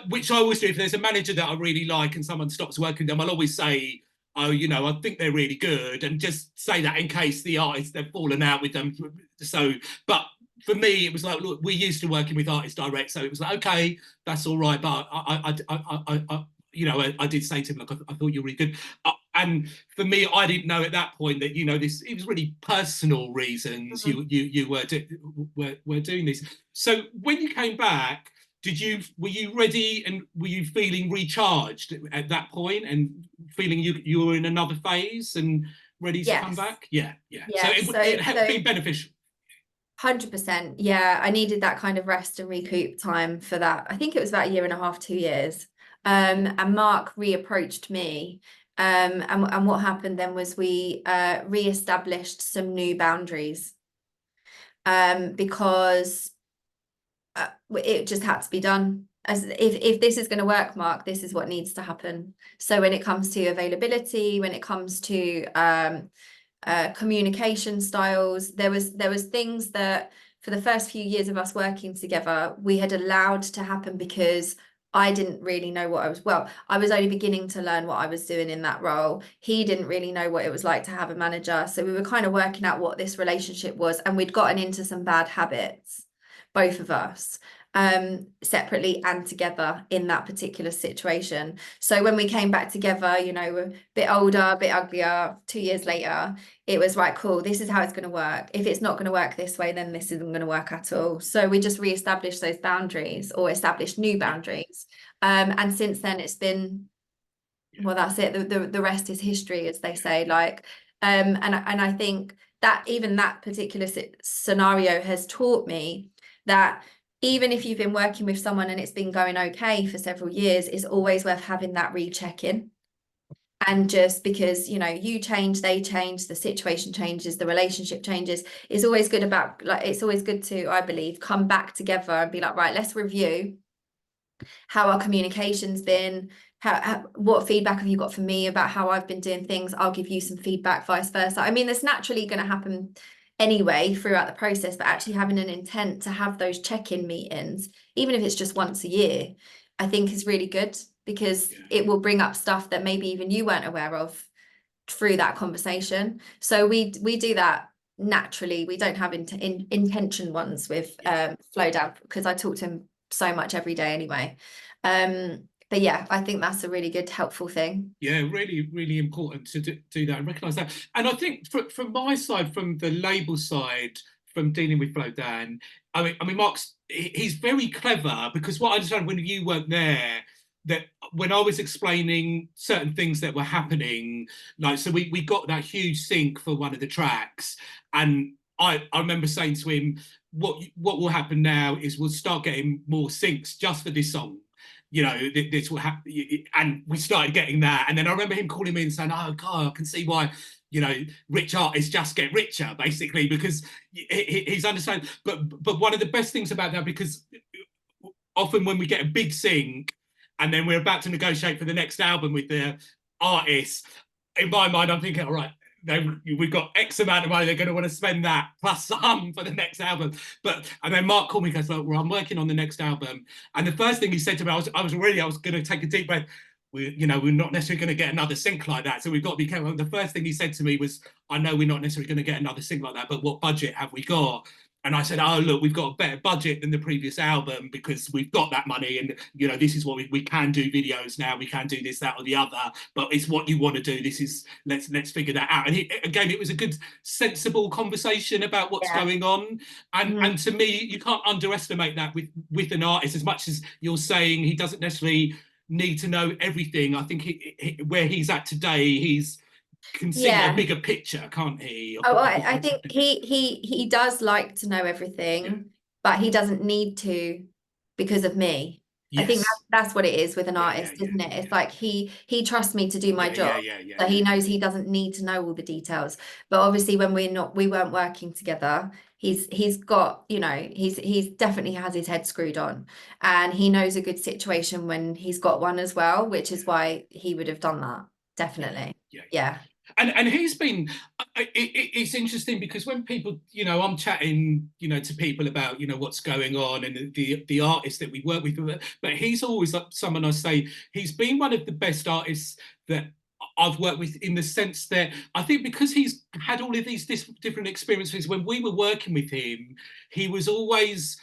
Which I always do. If there's a manager that I really like and someone stops working with them, I'll always say, oh, I think they're really good, and just say that in case the artists they've fallen out with them. So, but for me, it was like, look, we're used to working with artists direct, so it was like, okay, that's all right. But I did say to him, like, I thought you were really good. And for me, I didn't know at that point that this it was really personal reasons Mhm. you were doing this. So when you came back, were you ready and were you feeling recharged at that point and feeling you were in another phase and ready to come Yes. back? Yeah, yeah. So Yes. it had So been beneficial. 100%. Yeah, I needed that kind of rest and recoup time for that. I think it was about a year and a half, 2 years. And Mark reapproached me. And what happened then was we re-established some new boundaries, because it just had to be done. As if this is going to work, Mark, this is what needs to happen. So when it comes to availability, when it comes to communication styles, there was things that for the first few years of us working together we had allowed to happen because I didn't really know what I was only beginning to learn what I was doing in that role. He didn't really know what it was like to have a manager, so we were kind of working out what this relationship was, and we'd gotten into some bad habits, both of us, separately and together in that particular situation. So when we came back together, we're a bit older, a bit uglier, 2 years later, it was right, cool, this is how it's going to work. If it's not going to work this way, then this isn't going to work at all. So we just re-established those boundaries, or established new Yeah, boundaries. And since then it's been, yeah, well, that's it. The rest is history, as they say. Like, and I think that even that particular scenario has taught me that even if you've been working with someone and it's been going okay for several years, it's always worth having that recheck in. And just because, you change, they change, the situation changes, the relationship changes, it's always good about, like, it's always good to, I believe, come back together and be like, right, let's review how our communication's been. What feedback have you got for me about how I've been doing things? I'll give you some feedback, vice versa. I mean, that's naturally going to happen anyway throughout the process, but yeah, actually having an intent to have those check-in meetings, even if it's just once a year, I think is really good, because yeah, it will bring up stuff that maybe even you weren't aware of through that conversation. So we do that naturally. We don't have intention ones with yeah. Flowdan, because I talk to him so much every day anyway. But yeah, I think that's a really good, helpful thing. Yeah, really, really important to do that and recognise that. And I think from my side, from the label side, from dealing with Flowdan, I mean, Mark's he's very clever, because what I understand when you weren't there, that when I was explaining certain things that were happening, like so we got that huge sync for one of the tracks, and I remember saying to him, what will happen now is we'll start getting more syncs just for this song, you know, this will happen. And we started getting that. And then I remember him calling me and saying, oh, God, I can see why, you know, rich artists just get richer, basically, because he's understanding. But one of the best things about that, because often when we get a big sync and then we're about to negotiate for the next album with the artist, in my mind, I'm thinking, all right, we've got X amount of money, they're going to want to spend that plus some for the next album. And then Mark called me and goes, look, well, I'm working on the next album. And the first thing he said to me, I was going to take a deep breath. We're not necessarily going to get another sync like that. So we've got to be careful. The first thing he said to me was, I know we're not necessarily going to get another sync like that, but what budget have we got? And I said, oh, look, we've got a better budget than the previous album because we've got that money. And, you know, this is what we can do videos now. We can do this, that, or the other. But it's what you want to do. This is, let's figure that out. And again, it was a good, sensible conversation about what's going on. And to me, you can't underestimate that with an artist, as much as you're saying he doesn't necessarily need to know everything. I think where he's at today, he's can see a bigger picture, can't he? Oh, I think he does like to know everything, but he doesn't need to because of me. Yes. I think that's what it is with an artist, isn't it? It's like he trusts me to do my job. So he knows he doesn't need to know all the details. But obviously when we weren't working together, he's got, you know, he's definitely has his head screwed on, and he knows a good situation when he's got one as well, which is why he would have done that. Definitely. Yeah. And he's been, it's interesting because when people, you know, I'm chatting, you know, to people about, you know, what's going on and the artists that we work with, but he's always like someone I say, he's been one of the best artists that I've worked with, in the sense that I think because he's had all of these different experiences, when we were working with him, he was always,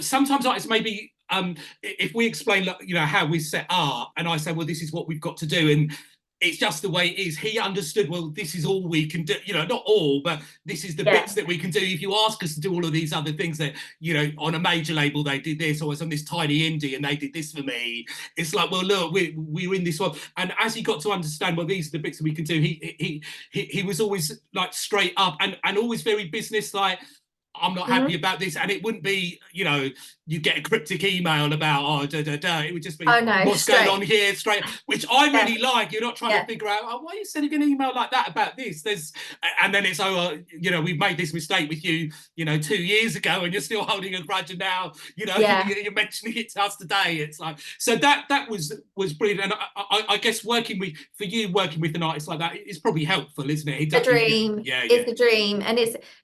sometimes artists maybe, if we explain, you know, how we set art and I say, well, this is what we've got to do, and it's just the way it is. He understood, well, this is all we can do, you know, not all, but this is the bits that we can do. If you ask us to do all of these other things that, you know, on a major label, they did this, or I was on this tiny indie and they did this for me. It's like, well, look, we're in this one. And as he got to understand, well, these are the bits that we can do, he was always like straight up and always very business, like, I'm not happy about this. And it wouldn't be, you know, you get a cryptic email about, oh, da, da, da. It would just be, what's going on here, straight, which I really like. You're not trying to figure out, oh, why are you sending an email like that about this? And then it's, oh, you know, we've made this mistake with you, you know, 2 years ago, and you're still holding a grudge, and now, you know, you're mentioning it to us today. It's like, so that was brilliant. And I guess working with an artist like that is probably helpful, isn't it? It's a dream. It's a dream. And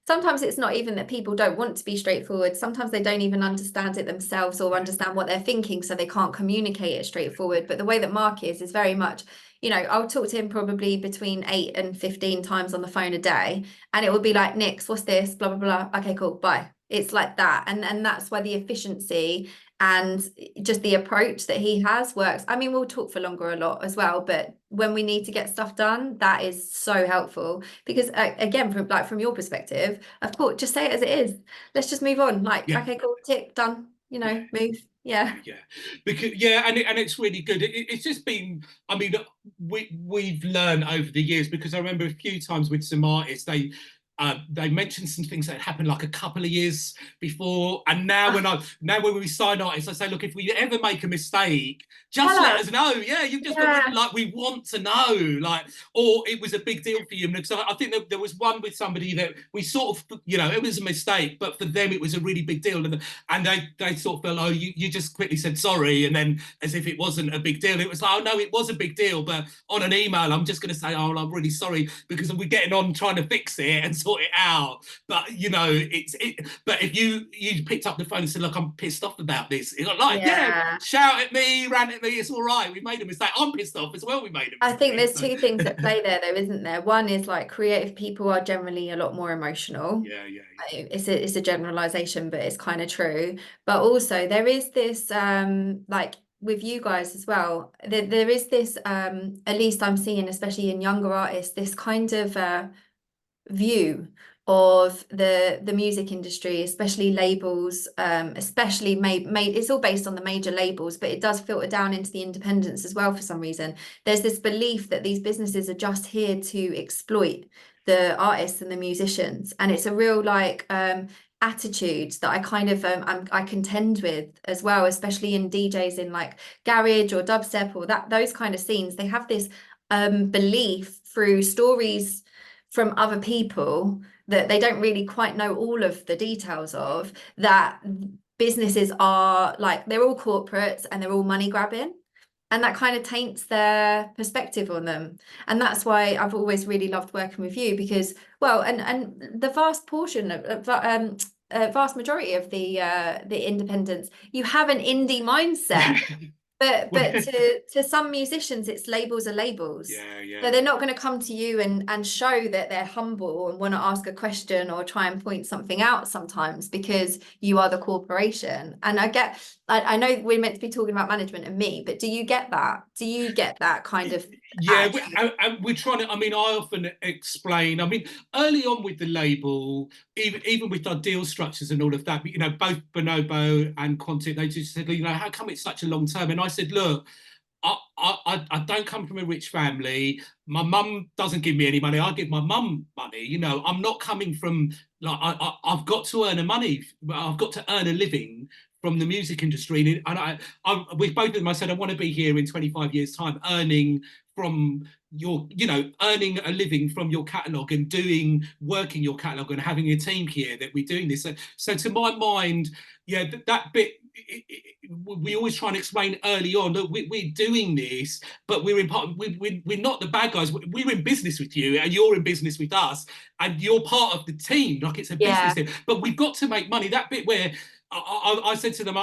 sometimes it's not even that people don't want to be straightforward. Sometimes they don't even understand it themselves or understand what they're thinking, so they can't communicate it straightforward. But the way that Mark is very much, you know, I'll talk to him probably between 8 and 15 times on the phone a day, and it will be like, Nix, what's this, blah blah blah, okay, cool, bye. It's like that. And that's why the efficiency and just the approach that he has works. I mean, we'll talk for longer a lot as well, but when we need to get stuff done, that is so helpful, because again, from your perspective, of course, just say it as it is. Let's just move on. Like, okay, cool, tick, done, you know, move. Because and it's really good. It's just been, I mean, we've learned over the years, because I remember a few times with some artists, they mentioned some things that happened like a couple of years before, and now when we sign artists, I say, look, if we ever make a mistake, just let us know. You just like, we want to know, like, or it was a big deal for you. Because I think that there was one with somebody that we sort of, you know, it was a mistake, but for them it was a really big deal, and they sort of felt, oh, you just quickly said sorry, and then as if it wasn't a big deal. It was like, oh no, it was a big deal, but on an email I'm just going to say, oh, I'm really sorry, because we're getting on trying to fix it and sort it out. But you know, but if you picked up the phone and said, look, I'm pissed off about this, it's like, shout at me, rant at me, it's all right, we made a mistake. I'm pissed off as well, we made a mistake. I think there's two things at play there though, isn't there? One is like, creative people are generally a lot more emotional. It's a generalization, but it's kind of true. But also there is this like with you guys as well, there is this at least I'm seeing, especially in younger artists, this kind of view of the music industry, especially labels, especially made it's all based on the major labels, but it does filter down into the independents as well. For some reason, there's this belief that these businesses are just here to exploit the artists and the musicians. And it's a real like attitude that I kind of I contend with as well, especially in DJs in like garage or dubstep or those kind of scenes. They have this belief through stories from other people that they don't really quite know all of the details of, that businesses are like, they're all corporates and they're all money grabbing. And that kind of taints their perspective on them. And that's why I've always really loved working with you, because, well, and the vast portion of vast majority of the independents, you have an indie mindset. But to some musicians, it's labels are labels. Yeah. So they're not going to come to you and show that they're humble and want to ask a question or try and point something out sometimes, because you are the corporation. And I know we're meant to be talking about management and me, but do you get that? Do you get that kind of Yeah, we're trying to, I mean, I often explain, I mean, early on with the label, even with our deal structures and all of that, you know, both Bonobo and Quantic, they just said, you know, how come it's such a long term? And I said, look, I don't come from a rich family. My mum doesn't give me any money. I give my mum money. You know, I'm not coming from like I've got to earn a money. I've got to earn a living from the music industry. And with both of them, I said I want to be here in 25 years' time, earning from your, you know, earning a living from your catalogue and working your catalogue and having a team here that we're doing this. So to my mind, yeah, that bit. We always try and explain early on that we're doing this, but we're not the bad guys. We're in business with you, and you're in business with us, and you're part of the team. Like it's a business team, but we've got to make money. That bit where I said to them,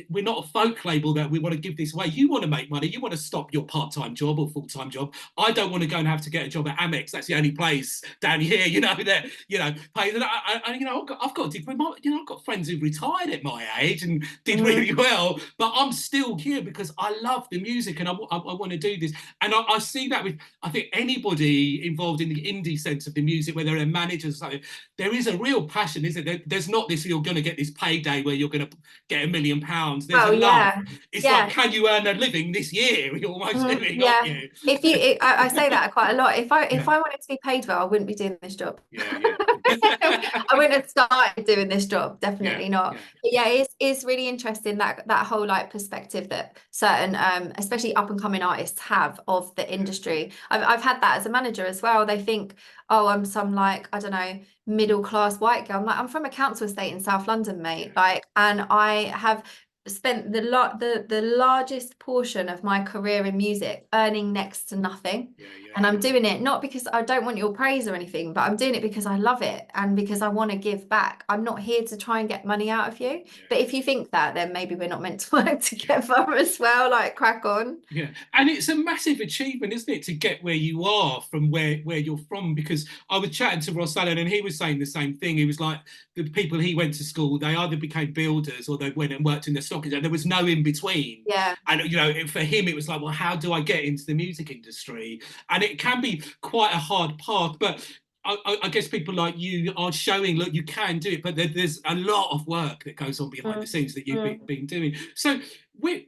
we're not a folk label that we want to give this away. You want to make money. You want to stop your part-time job or full-time job. I don't want to go and have to get a job at Amex. That's the only place down here, you know, that, you know, pay. You know, I've got a degree. You know, I've got friends who retired at my age and did really well, but I'm still here because I love the music and I want to do this. And I see that with, I think, anybody involved in the indie sense of the music, whether they're managers or something, there is a real passion, isn't there? There's not this, you're going to get this payday where you're going to get £1 million. There's a love. It's like, can you earn a living this year? You're almost living, aren't you? I say that quite a lot. If I wanted to be paid well, I wouldn't be doing this job. I wouldn't have started doing this job. Definitely not. Yeah. But it's really interesting that whole like perspective that certain especially up and coming artists have of the industry. I've had that as a manager as well. They think, oh, I'm some like, I don't know, middle class white girl. I'm like, I'm from a council estate in South London, mate. Like, and I have spent the largest portion of my career in music earning next to nothing. And I'm doing it not because I don't want your praise or anything, but I'm doing it because I love it and because I want to give back. I'm not here to try and get money out of you. But if you think that, then maybe we're not meant to work together as well. Like, crack on. Yeah, and it's a massive achievement, isn't it, to get where you are from where you're from? Because I was chatting to Ross Allen and he was saying the same thing. He was like, the people he went to school, they either became builders or they went and worked in the stock exchange. There was no in between. Yeah. And, you know, for him, it was like, well, how do I get into the music industry? And it can be quite a hard path, but I guess people like you are showing, look, you can do it, but there's a lot of work that goes on behind the scenes that you've been doing. So with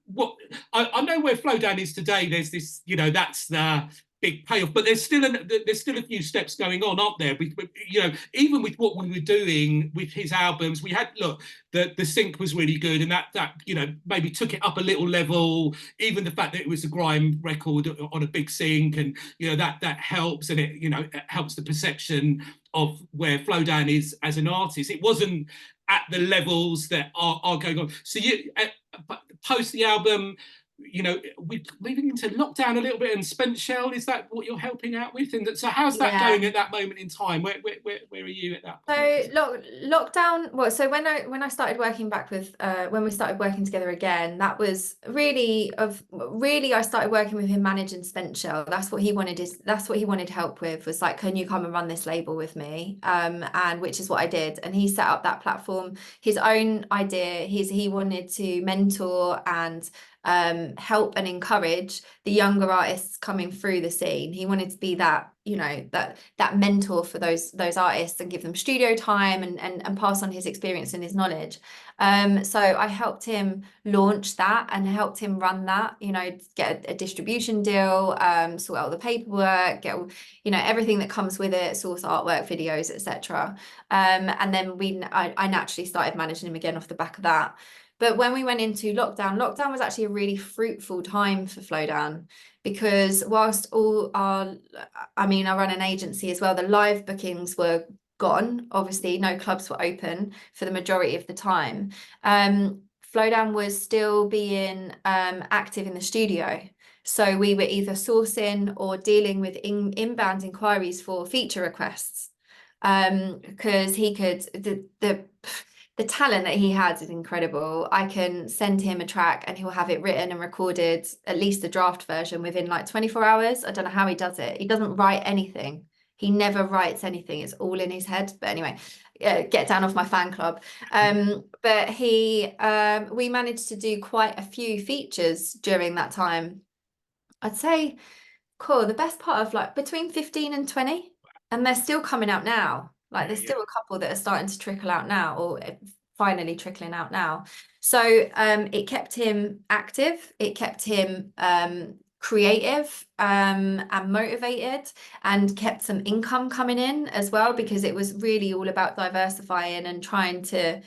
what I know where Flowdan is today, there's this, you know, that's the big payoff, but there's still a few steps going on, aren't there? You know, even with what we were doing with his albums, we had, look, the sync was really good, and that you know, maybe took it up a little level. Even the fact that it was a grime record on a big sync, and you know, that helps, and it, you know, it helps the perception of where Flowdan is as an artist. It wasn't at the levels that are going on. So you post the album, you know, we're moving into lockdown a little bit, and Spent Shell, is that what you're helping out with? And so how's that going at that moment in time? Where are you at that point? So lockdown, well, so when I started working back with when we started working together again, that was really I started working with him managing Spent Shell. That's what he wanted help with, was like, can you come and run this label with me? And which is what I did. And he set up that platform, his own idea. He wanted to mentor and help and encourage the younger artists coming through the scene. He wanted to be that, you know, that mentor for those artists and give them studio time and pass on his experience and his knowledge. So I helped him launch that and helped him run that, you know, get a distribution deal, sort out the paperwork, get, you know, everything that comes with it, source artwork, videos, etc. And then I naturally started managing him again off the back of that. But when we went into lockdown was actually a really fruitful time for Flowdan, because whilst I run an agency as well, the live bookings were gone. Obviously, no clubs were open for the majority of the time. Flowdan was still being active in the studio. So we were either sourcing or dealing with inbound inquiries for feature requests. Because he could, the talent that he has is incredible. I can send him a track and he'll have it written and recorded, at least the draft version, within like 24 hours. I don't know how he does it. He doesn't write anything. He never writes anything. It's all in his head. But anyway, get down off my fan club. But we managed to do quite a few features during that time. I'd say, cool, the best part of like between 15 and 20. And they're still coming out now. Like there's still a couple that are starting to trickle out now, or finally trickling out now. So it kept him active. It kept him creative and motivated, and kept some income coming in as well, because it was really all about diversifying and trying to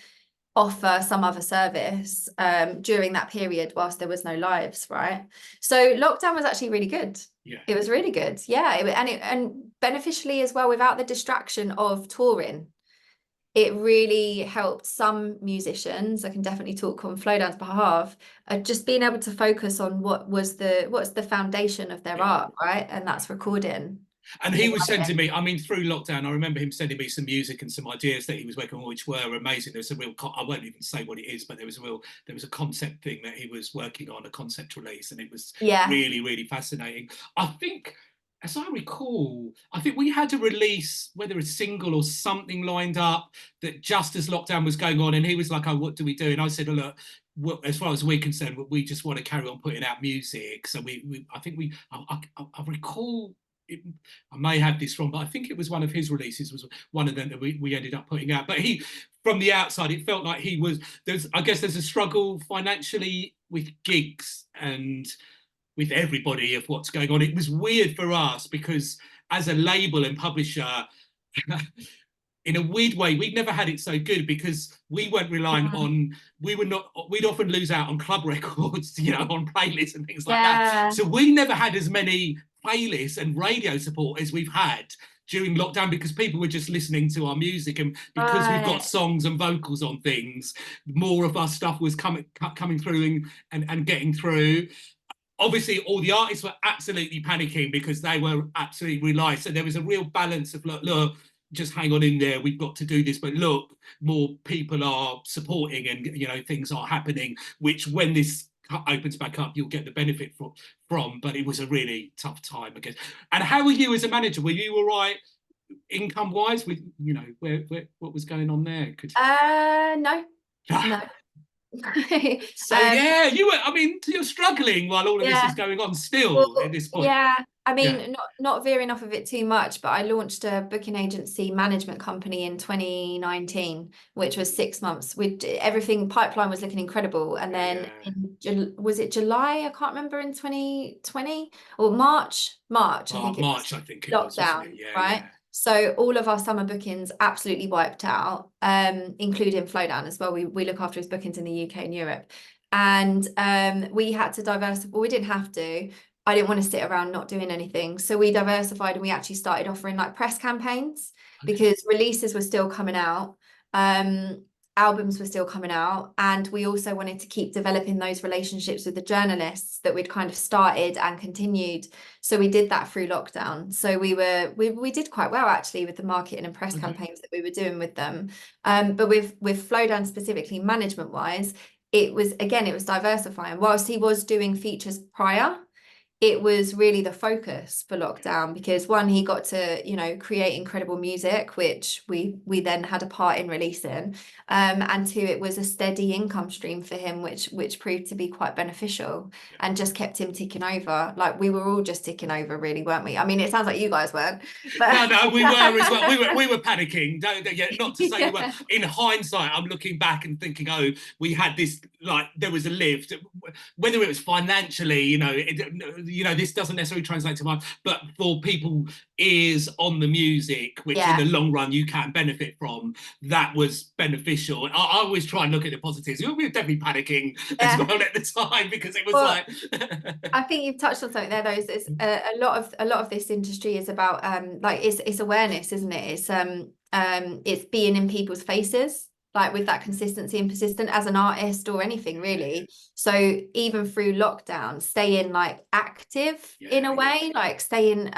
offer some other service during that period whilst there was no lives, right? So lockdown was actually really good. Yeah. It was really good. Yeah. And beneficially as well, without the distraction of touring. It really helped some musicians. I can definitely talk on Flowdan's behalf, just being able to focus on what's the foundation of their art, right? And that's recording. And he was sending me, I mean, through lockdown, I remember him sending me some music and some ideas that he was working on, which were amazing. There's a real, I won't even say what it is, but there was a concept thing that he was working on, a concept release, and it was really, really fascinating. I think, as I recall, I think we had a release, whether a single or something lined up, that just as lockdown was going on, and he was like, oh, what do we do? And I said, oh, look, well, as far as we're concerned, we just want to carry on putting out music. So I recall, I may have this wrong, but I think it was one of his releases, was one of them that we ended up putting out. But he, from the outside, it felt like I guess there's a struggle financially with gigs and with everybody of what's going on. It was weird for us because as a label and publisher, in a weird way, we'd never had it so good because we weren't relying on, we'd often lose out on club records, you know, on playlists and things like that. So we never had as many playlists and radio support as we've had during lockdown, because people were just listening to our music, and because we've got songs and vocals on things, more of our stuff was coming through and getting through. Obviously, all the artists were absolutely panicking because they were absolutely reliant. So there was a real balance of look, just hang on in there, we've got to do this, but look, more people are supporting, and you know, things are happening, which when this opens back up, you'll get the benefit from. But it was a really tough time, I guess. And how were you as a manager? Were you all right income wise with, you know, where what was going on there? No. So yeah, you were, I mean, you're struggling while all of this is going on still at this point. Yeah, I mean, not veering off of it too much, but I launched a booking agency management company in 2019, which was 6 months. Everything, pipeline was looking incredible. And then was it July? I can't remember, in 2020 or March, I think it was. I think it lockdown, was, wasn't it? Yeah, right? So all of our summer bookings absolutely wiped out, including Flowdan as well. We look after his bookings in the UK and Europe. And we had to diversify. Well, we didn't have to. I didn't want to sit around not doing anything. So we diversified, and we actually started offering like press campaigns, because releases were still coming out. Albums were still coming out, and we also wanted to keep developing those relationships with the journalists that we'd kind of started and continued. So we did that through lockdown. So we did quite well actually with the marketing and press campaigns that we were doing with them. But with Flowdan specifically, management wise, it was diversifying. Whilst he was doing features prior, it was really the focus for lockdown, because one, he got to, you know, create incredible music, which we then had a part in releasing, and two, it was a steady income stream for him, which proved to be quite beneficial and just kept him ticking over. Like, we were all just ticking over, really, weren't we? I mean, it sounds like you guys weren't, but No, we were as well. We were panicking. Yeah, not to say we were. yeah, In hindsight, I'm looking back and thinking, oh, we had this, like, there was a lift. Whether it was financially, this doesn't necessarily translate to mine, but for people ears on the music, which in the yeah, long run you can benefit from, that was beneficial. I always try and look at the positives. We were definitely panicking as yeah. well at the time, because it was Well, like I think you've touched on something there, though. Is a lot of this industry is about like, it's awareness, isn't it? It's being in people's faces, like, with that consistency and persistent as an artist or anything, really. So even through lockdown, staying like active in a way, like staying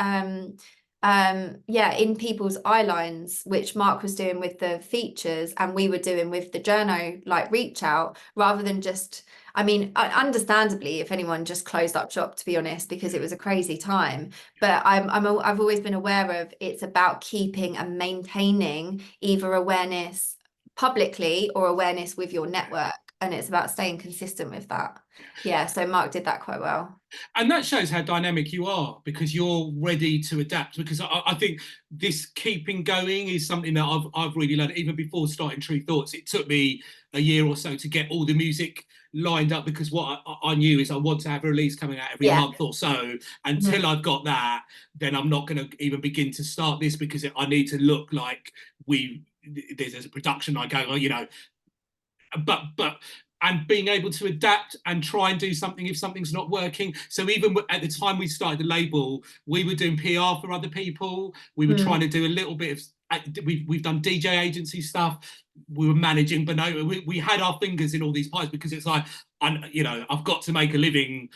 in people's eye lines, which Mark was doing with the features and we were doing with the journo, like, reach out, rather than just, I mean, understandably, if anyone just closed up shop, to be honest, because it was a crazy time. But I've always been aware of, it's about keeping and maintaining either awareness publicly or awareness with your network, and it's about staying consistent with that. Yeah, so Mark did that quite well. And that shows how dynamic you are, because you're ready to adapt. Because I think this keeping going is something that I've really learned. Even before starting True Thoughts, it took me a year or so to get all the music lined up, because what I knew is I want to have a release coming out every Yeah. month or so. Mhm. Until I've got that, then I'm not going to even begin to start this, because I need to look like there's a production line going on, but and being able to adapt and try and do something if something's not working. So even at the time we started the label, we were doing PR for other people. We were trying to do a little bit of, we've done DJ agency stuff. We were managing, but no, we had our fingers in all these pies, because it's like, I've got to make a living.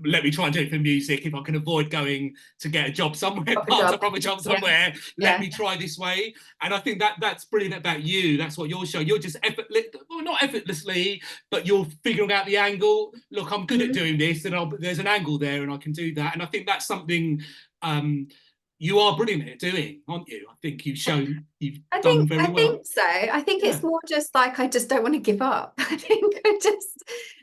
Let me try and do it for music. If I can avoid going to get a job somewhere, Proper part-time job. proper job Yeah. somewhere, let Yeah. me try this way. And I think that's brilliant about you. That's what you're showing. You're just not effortlessly, but you're figuring out the angle. Look, I'm good at Mhm. doing this, and there's an angle there, and I can do that. And I think that's something you are brilliant at doing, aren't you? I think you've done very I well. think so. I think Yeah, it's more just like, I just don't want to give up. I think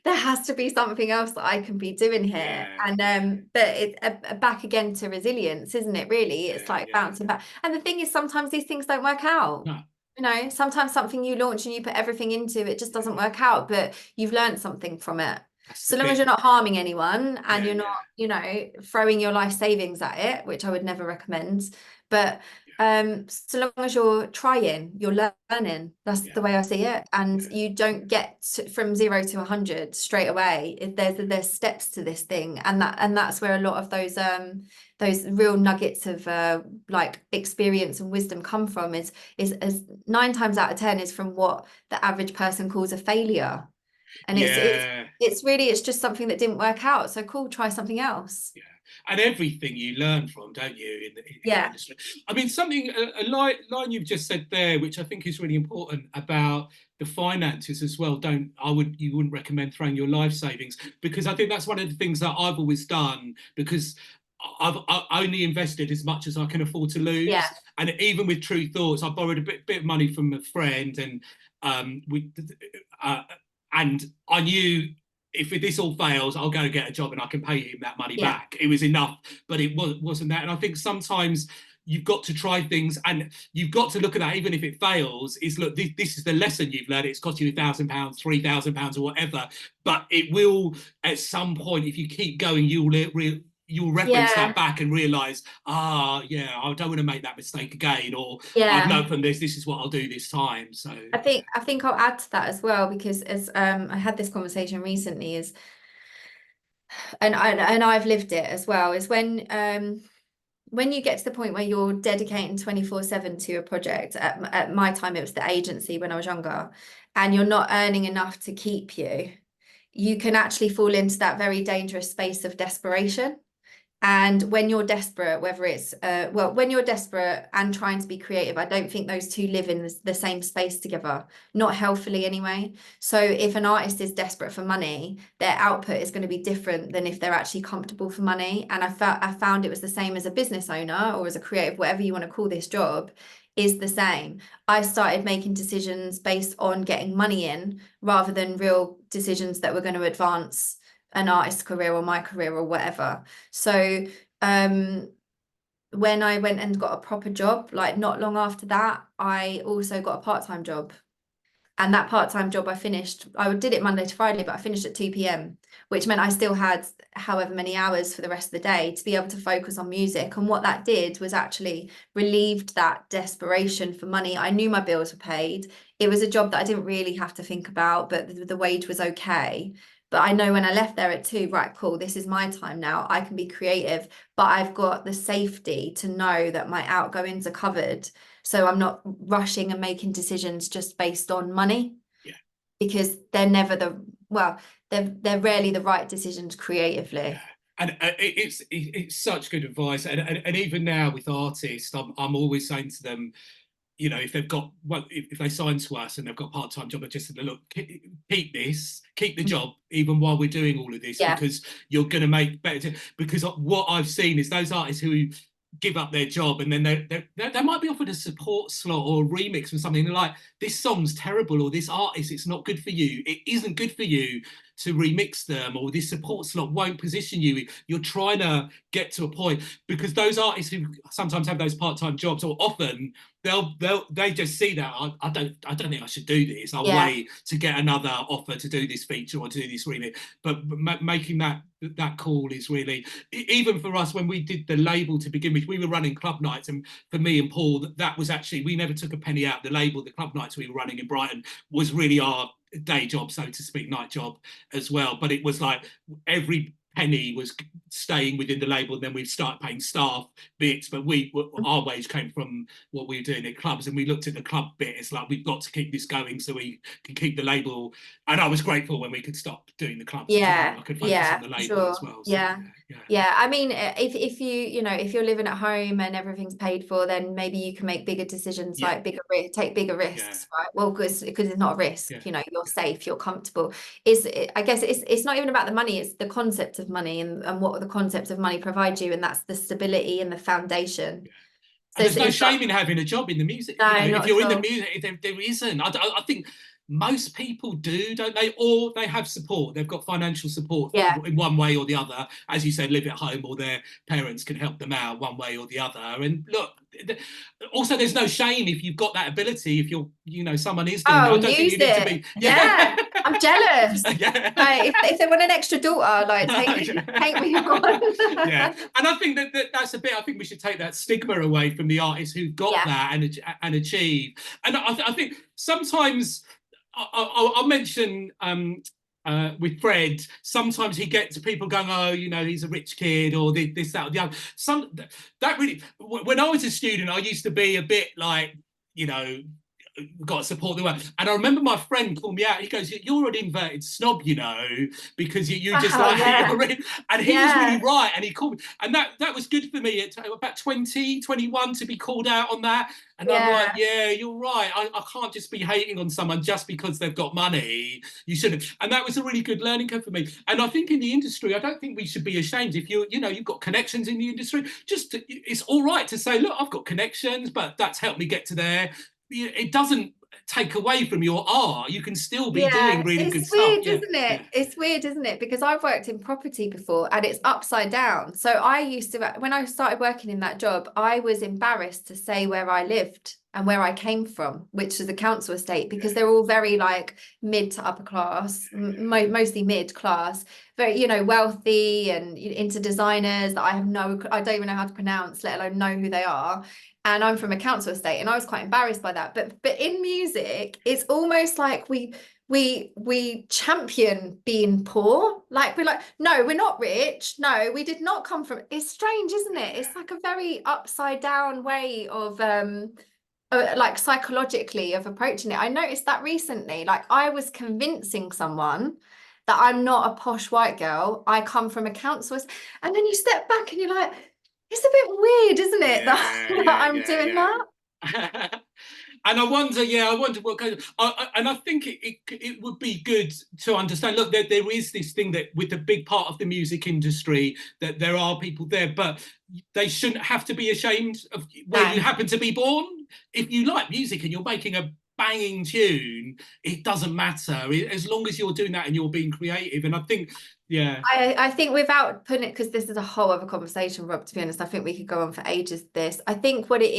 there has to be something else that I can be doing here. yeah, And but it's back again to resilience, isn't it? Really, it's like yeah. bouncing back. And the thing is, sometimes these things don't work out. No, You know, sometimes something you launch and you put everything into, it just doesn't work out, but you've learned something from it. that's the So long as bit. you're not harming anyone and Yeah, you're yeah, not, you know, throwing your life savings at it, which I would never recommend. But so long as you're trying, you're learning. That's yeah, the way I see it. And yeah, you don't get from 0 to 100 straight away. There's steps to this thing, and that's where a lot of those real nuggets of like experience and wisdom come from, is as 9 times out of 10 is from what the average person calls a failure. And yeah. it's just something that didn't work out. So cool, try something else. Yeah, and everything you learn from, don't you, in the Yeah. industry? I mean, something a line you've just said there, which I think is really important about the finances as well. You wouldn't recommend throwing your life savings, because I think that's one of the things that I've always done, because I only invested as much as I can afford to Yeah. lose. And even with True Thoughts, I borrowed a bit of money from a friend, and we uh, and I knew if this all fails, I'll go get a job and I can pay him that money Yeah. back. It was enough, but it wasn't that. And I think sometimes you've got to try things, and you've got to look at that, even if it fails, is look, this is the lesson you've learned. It's cost you £1,000, £3,000 or whatever, but it will, at some point, if you keep going, you'll reference Yeah. that back and realize, yeah, I don't want to make that mistake again, or I've Yeah. learned from this is what I'll do this time. So I think I'll add to that as well, because as I had this conversation recently, is and I've lived it as well, is when you get to the point where you're dedicating 24/7 to a project. At my time it was the agency when I was younger, and you're not earning enough to keep you, you can actually fall into that very dangerous space of desperation. And when you're desperate, whether it's when you're desperate and trying to be creative, I don't think those two live in the same space together, not healthily anyway. So if an artist is desperate for money, their output is going to be different than if they're actually comfortable for money. And I found it was the same as a business owner or as a creative, whatever you want to call this job, is the same. I started making decisions based on getting money in rather than real decisions that were going to advance an artist's career or my career or whatever. So when I went and got a proper job, like not long after that, I also got a part-time job. And that part-time job I did it Monday to Friday, but I finished at 2 p.m, which meant I still had however many hours for the rest of the day to be able to focus on music. And what that did was actually relieved that desperation for money. I knew my bills were paid. It was a job that I didn't really have to think about, but the wage was okay. But I know when I left there at 2, right, cool, this is my time now. I can be creative, but I've got the safety to know that my outgoings are covered. So I'm not rushing and making decisions just based on money. Yeah. Because they're never they're rarely the right decisions creatively. Yeah. And it's such good advice. And even now with artists, I'm always saying to them, you know, if they've got, well, if they sign to us and they've got a part-time job, I just said, look, keep the job even while we're doing all of this, Yeah. because you're going to make better. Because what I've seen is those artists who give up their job and then they might be offered a support slot or a remix or something. They're like, this song's terrible, or this artist, it's not good for you. It isn't good for you to remix them, or this support slot won't position you. You're trying to get to a point, because those artists who sometimes have those part-time jobs, or often they just see that I don't think I should do this. I'll wait to get another offer to do this feature or to do this remix. But making that call is really, even for us when we did the label to begin with, we were running club nights, and for me and Paul, that was actually, we never took a penny out of the label. The club nights we were running in Brighton was really our day job, so to speak, night job as well. But it was like every penny was staying within the label, and then we'd start paying staff bits, but our wage came from what we were doing at clubs, and we looked at the club bit. It's like, we've got to keep this going so we can keep the label. And I was grateful when we could stop doing the clubs. Yeah, I could focus on the label as well. So, yeah. I mean, if if you're living at home and everything's paid for, then maybe you can make bigger decisions, like take bigger risks, right? Well, because it's not a risk. You know, you're safe, you're comfortable. I guess it's not even about the money, it's the concept of money and what the concept of money provides you, and that's the stability and the foundation. So and there's no shame in having a job in the music. No, you know, if you're in the music, there isn't. I think most people do, don't they? Or they have support. They've got financial support in one way or the other. As you said, live at home, or their parents can help them out one way or the other. And look, also there's no shame if you've got that ability. If you're, someone is doing that. I don't think you need to be. Yeah. I'm jealous. Like, if they want an extra daughter, like take me on. Yeah, and I think that's a bit. I think we should take that stigma away from the artists who've got that and achieve. And I think sometimes I'll mention with Fred, sometimes he gets people going, oh, he's a rich kid, or this, that, or the other. That really, when I was a student, I used to be a bit like, got to support the work. And I remember my friend called me out. He goes, you're an inverted snob, because you just and he was really right. And he called me. And that was good for me at about 20, 21 to be called out on that. And I'm like, yeah, you're right. I can't just be hating on someone just because they've got money. You shouldn't. And that was a really good learning curve for me. And I think in the industry, I don't think we should be ashamed if you've got connections in the industry. It's all right to say, look, I've got connections, but that's helped me get to there. It doesn't take away from your art. You can still be doing really good stuff. It's weird, isn't it? It's weird, isn't it? Because I've worked in property before, and it's upside down. So I used to, when I started working in that job, I was embarrassed to say where I lived and where I came from, which is a council estate, because they're all very like mid to upper class, mostly mid class, very, wealthy and into designers that I don't even know how to pronounce, let alone know who they are. And I'm from a council estate, and I was quite embarrassed by that. But in music, it's almost like we champion being poor. Like, we're like, no, we're not rich. No, we did not come from. It's strange, isn't it? It's like a very upside down way of like psychologically of approaching it. I noticed that recently. Like, I was convincing someone that I'm not a posh white girl. I come from a council, and then you step back and you're like, it's a bit weird, isn't it, that, Yeah, that yeah, I'm doing that? yeah. And I wonder what kind of, and I think it would be good to understand. Look, there is this thing that with the big part of the music industry that there are people there, but they shouldn't have to be ashamed of where you No. happen to be born. If you like music and you're making a banging tune, it doesn't matter as long as you're doing that and you're being creative. And I think, yeah, I think without putting it, because this is a whole other conversation, Rob, to be honest, I think we could go on for ages with this. I think what it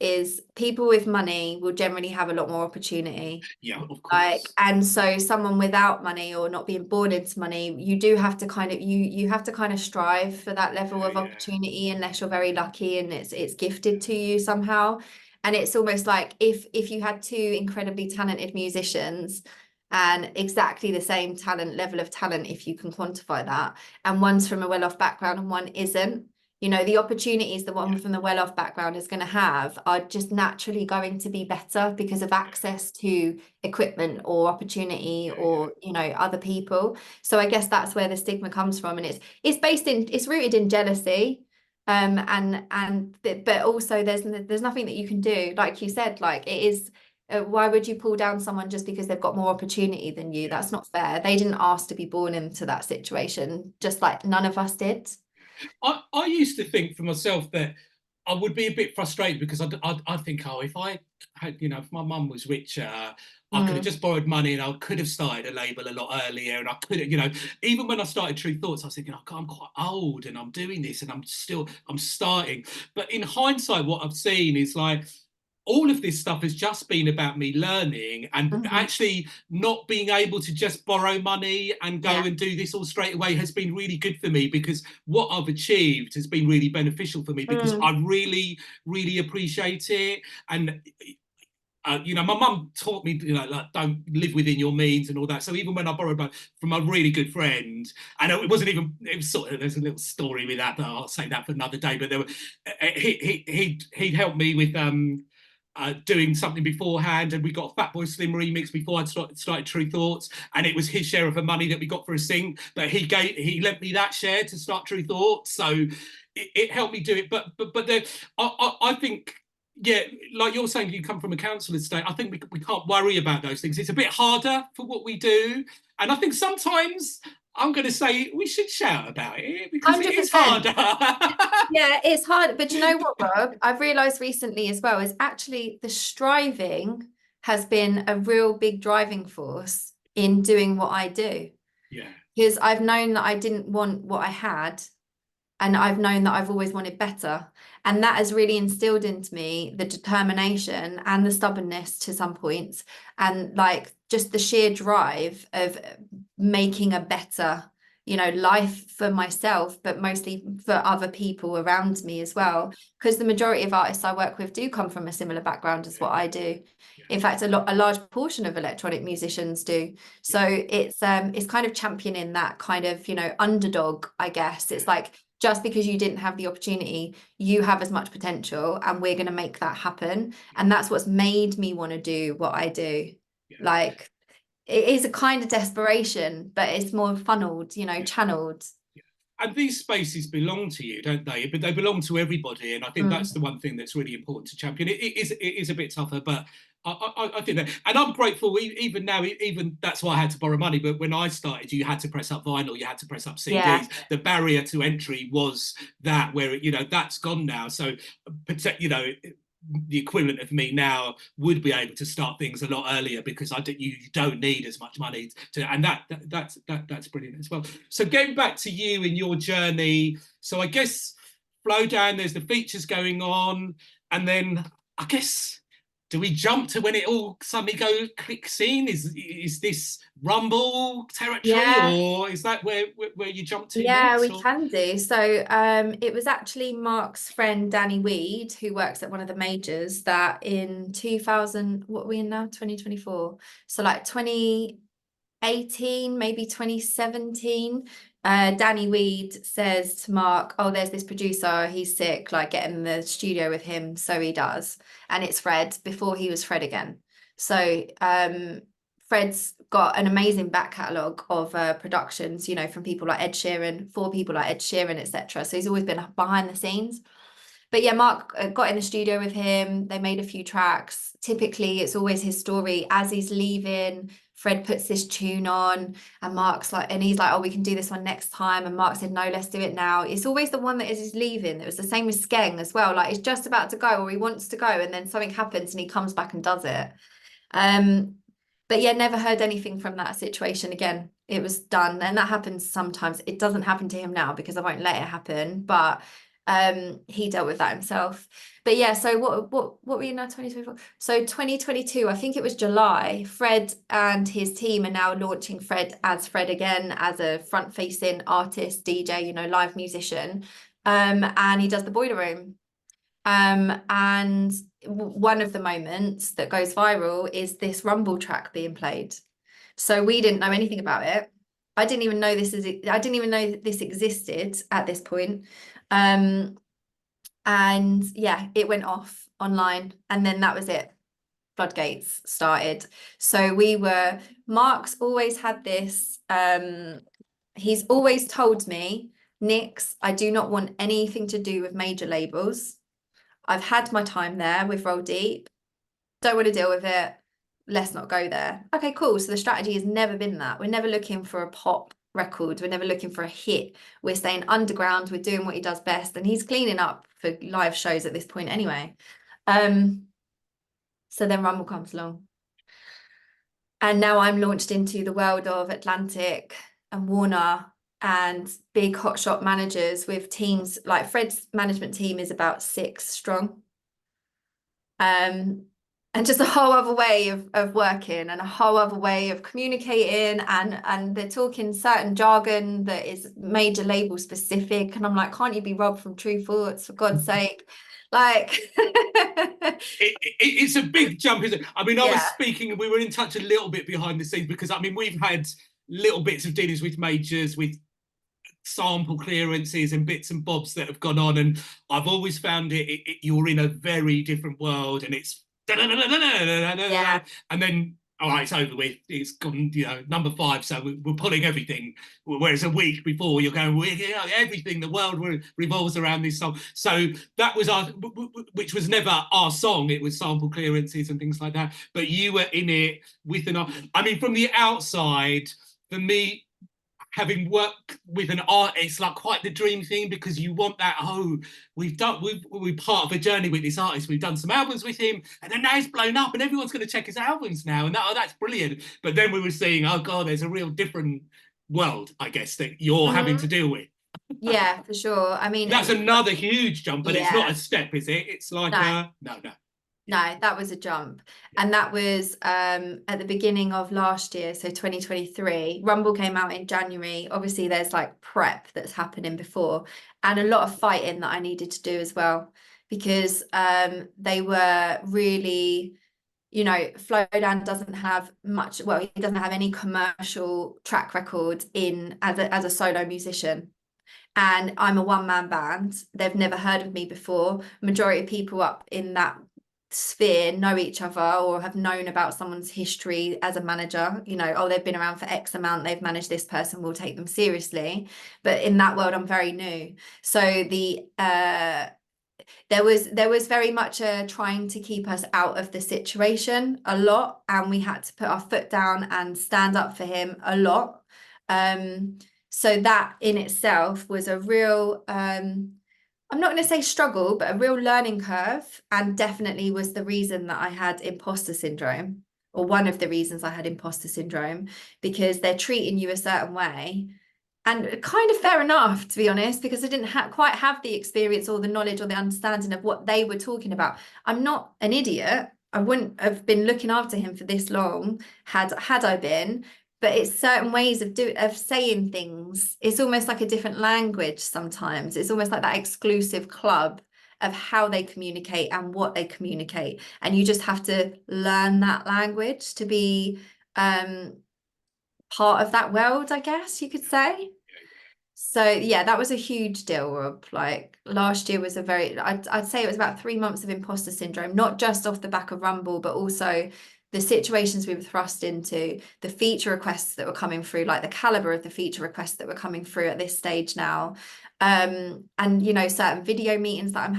is people with money will generally have a lot more opportunity. yeah, of Like, course, and so someone without money or not being born into money, you do have to kind of you have to kind of strive for that level yeah, of yeah, opportunity unless you're very lucky and it's gifted to you somehow. And it's almost like if you had two incredibly talented musicians and exactly the same level of talent, if you can quantify that, and one's from a well-off background and one isn't, you know, the opportunities the yeah, one from the well-off background is going to have are just naturally going to be better because of access to equipment or opportunity yeah, yeah, or, you know, other people. So I guess that's where the stigma comes from, and it's rooted in jealousy. But also there's nothing that you can do, like you said, like it is. Why would you pull down someone just because they've got more opportunity than you? yeah. That's not fair. They didn't ask to be born into that situation, just like none of us did. I used to think for myself that I would be a bit frustrated because I think, oh, if I had, if my mum was richer, I could have Mm. just borrowed money and I could have started a label a lot earlier. And I could have, even when I started True Thoughts, I was thinking, oh, I'm quite old and I'm doing this and I'm starting. But in hindsight, what I've seen is like, all of this stuff has just been about me learning and Mhm. actually not being able to just borrow money and go Yeah. and do this all straight away has been really good for me because what I've achieved has been really beneficial for me because Mm. I really, really appreciate it. And my mum taught me, like don't live within your means and all that. So even when I borrowed from a really good friend, and it wasn't even, it was sort of, there's a little story with that, but I'll say that for another day. But he'd helped me with doing something beforehand, and we got a Fatboy Slim remix before I'd started True Thoughts, and it was his share of the money that we got for a sync, but he lent me that share to start True Thoughts, so it helped me do it. But I think, yeah, like you're saying, you come from a council estate. I think we can't worry about those things. It's a bit harder for what we do, and I think sometimes I'm going to say we should shout about it because it is 100%. harder. Yeah, it's hard. But you know what, Rob? I've realized recently as well is actually the striving has been a real big driving force in doing what I do. Yeah, Because I've known that I didn't want what I had, and I've known that I've always wanted better. And that has really instilled into me the determination and the stubbornness to some points, and like just the sheer drive of making a better, you know, life for myself, but mostly for other people around me as yeah, well. Because the majority of artists I work with do come from a similar background as yeah, what I do. yeah, In fact, a large portion of electronic musicians do. yeah, So it's kind of championing that kind of, you know, underdog, I guess. yeah, It's like just because you didn't have the opportunity, you have as much potential, and we're going to make that happen. yeah, And that's what's made me want to do what I do. yeah. Like it is a kind of desperation, but it's more funneled, you know, Yeah. channeled. Yeah. And these spaces belong to you, don't they? But they belong to everybody, and I think that's Mm. the one thing that's really important to champion. It is a bit tougher, but I think that, and I'm grateful. Even now, even that's why I had to borrow money. But when I started, you had to press up vinyl, you had to press up Yeah. CDs. The barrier to entry was that, where that's gone now. So, the equivalent of me now would be able to start things a lot earlier because you don't need as much money to, and that's brilliant as well. So getting back to you in your journey, so I guess Flowdan, there's the features going on, and then I guess, do we jump to when it all suddenly clicks in? Is this Rumble territory, Yeah. or is that where you jump to Yeah, next? we Or can do. So it was actually Mark's friend Danny Weed, who works at one of the majors, that in 2000, what are we in now? 2024. So like 2018, maybe 2017, Danny Weed says to Mark, oh, there's this producer, he's sick, like get in the studio with him. So he does. And it's Fred before he was Fred again. So Fred's got an amazing back catalogue of productions, you know, from people like Ed Sheeran, for people like Ed Sheeran, etc. So he's always been behind the scenes. But yeah, Mark got in the studio with him. They made a few tracks. Typically, it's always his story. As he's leaving, Fred puts this tune on, and Mark's like, and he's like, oh, we can do this one next time. And Mark said, no, let's do it now. It's always the one that is he's leaving. It was the same with Skeng as well. Like, he's just about to go, or he wants to go, and then something happens and he comes back and does it. But yeah, never heard anything from that situation again. It was done. And that happens sometimes. It doesn't happen to him now because I won't let it happen. But he dealt with that himself. But yeah, so what were you now, 2024? So 2022, I think it was July, Fred and his team are now launching Fred as Fred again, as a front-facing artist, DJ, you know, live musician. And he does the Boiler Room. And one of the moments that goes viral is this Rumble track being played. So we didn't know anything about it. I didn't even know this existed at this point. And yeah, it went off online, and then that was it. Floodgates started. So Mark's always had this, he's always told me, Nix, I do not want anything to do with major labels. I've had my time there with Roll Deep. Don't want to deal with it. Let's not go there. Okay, cool. So the strategy has never been that. We're never looking for a pop record. We're never looking for a hit. We're staying underground. We're doing what he does best. And he's cleaning up for live shows at this point anyway. So then Rumble comes along. And now I'm launched into the world of Atlantic and Warner and big hotshot managers with teams. Like Fred's management team is about 6 strong. And just a whole other way of working, and a whole other way of communicating, and they're talking certain jargon that is major label specific, and I'm like, can't you be Rob from True Thoughts, for God's sake? Like it's a big jump, isn't it? I mean, I was yeah. speaking, we were in touch a little bit behind the scenes, because I mean, we've had little bits of dealings with majors, with sample clearances and bits and bobs that have gone on, and I've always found you're in a very different world, and it's Yeah. and then all right, it's over with, it's gone, you know, number 5, so we're pulling everything, whereas a week before you're going, everything, the world revolves around this song. So that was which was never our song, it was sample clearances and things like that, but you were in it with I mean, from the outside, for me, having worked with an art, it's like quite the dream thing, because you want that, we're part of a journey with this artist, we've done some albums with him, and then now he's blown up and everyone's going to check his albums now, and that's brilliant. But then we were seeing, oh god, there's a real different world, I guess, that you're having to deal with. Yeah, for sure. I mean, That's another huge jump, but it's not a step, is it? It's like no. No, that was a jump. And that was at the beginning of last year, so 2023. Rumble came out in January. Obviously, there's like prep that's happening before, and a lot of fighting that I needed to do as well, because they were really, you know, Flowdan doesn't have much, well, he doesn't have any commercial track record in as a solo musician. And I'm a one-man band. They've never heard of me before. Majority of people up in that sphere know each other or have known about someone's history as a manager, you know, oh, they've been around for X amount, they've managed this person, we'll take them seriously. But in that world, I'm very new. So there was very much trying to keep us out of the situation a lot, and we had to put our foot down and stand up for him a lot. So that in itself was a real I'm not going to say struggle, but a real learning curve, and definitely was the reason that I had imposter syndrome, or one of the reasons I had imposter syndrome, because they're treating you a certain way. And kind of fair enough, to be honest, because I didn't quite have the experience or the knowledge or the understanding of what they were talking about. I'm not an idiot. I wouldn't have been looking after him for this long had I been. But it's certain ways of saying things. It's almost like a different language sometimes. It's almost like that exclusive club of how they communicate and what they communicate. And you just have to learn that language to be part of that world, I guess you could say. So yeah, that was a huge deal, Rob. Like last year was I'd say it was about 3 months of imposter syndrome, not just off the back of Rumble, but also the situations we were thrust into, the feature requests that were coming through, like the caliber of the feature requests that were coming through at this stage now. And you know, certain video meetings that I'm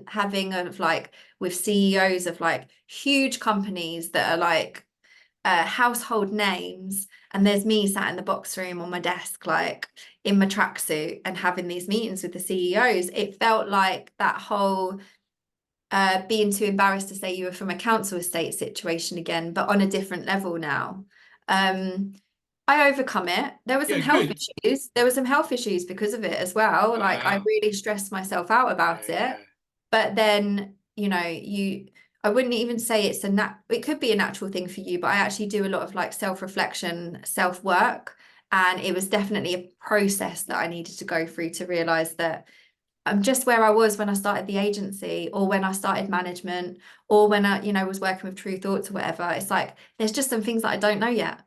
having of like with CEOs of like huge companies that are like household names, and there's me sat in the box room on my desk, like in my tracksuit, and having these meetings with the CEOs. It felt like that whole being too embarrassed to say you were from a council estate situation again, but on a different level now. I overcome it. There were some health issues. There were some health issues because of it as well. Wow. Like I really stressed myself out about it. But then, you know, I wouldn't even say it could be a natural thing for you, but I actually do a lot of like self-reflection, self-work. And it was definitely a process that I needed to go through to realize that I'm just where I was when I started the agency, or when I started management, or when I, you know, was working with True Thoughts or whatever. It's like, there's just some things that I don't know yet.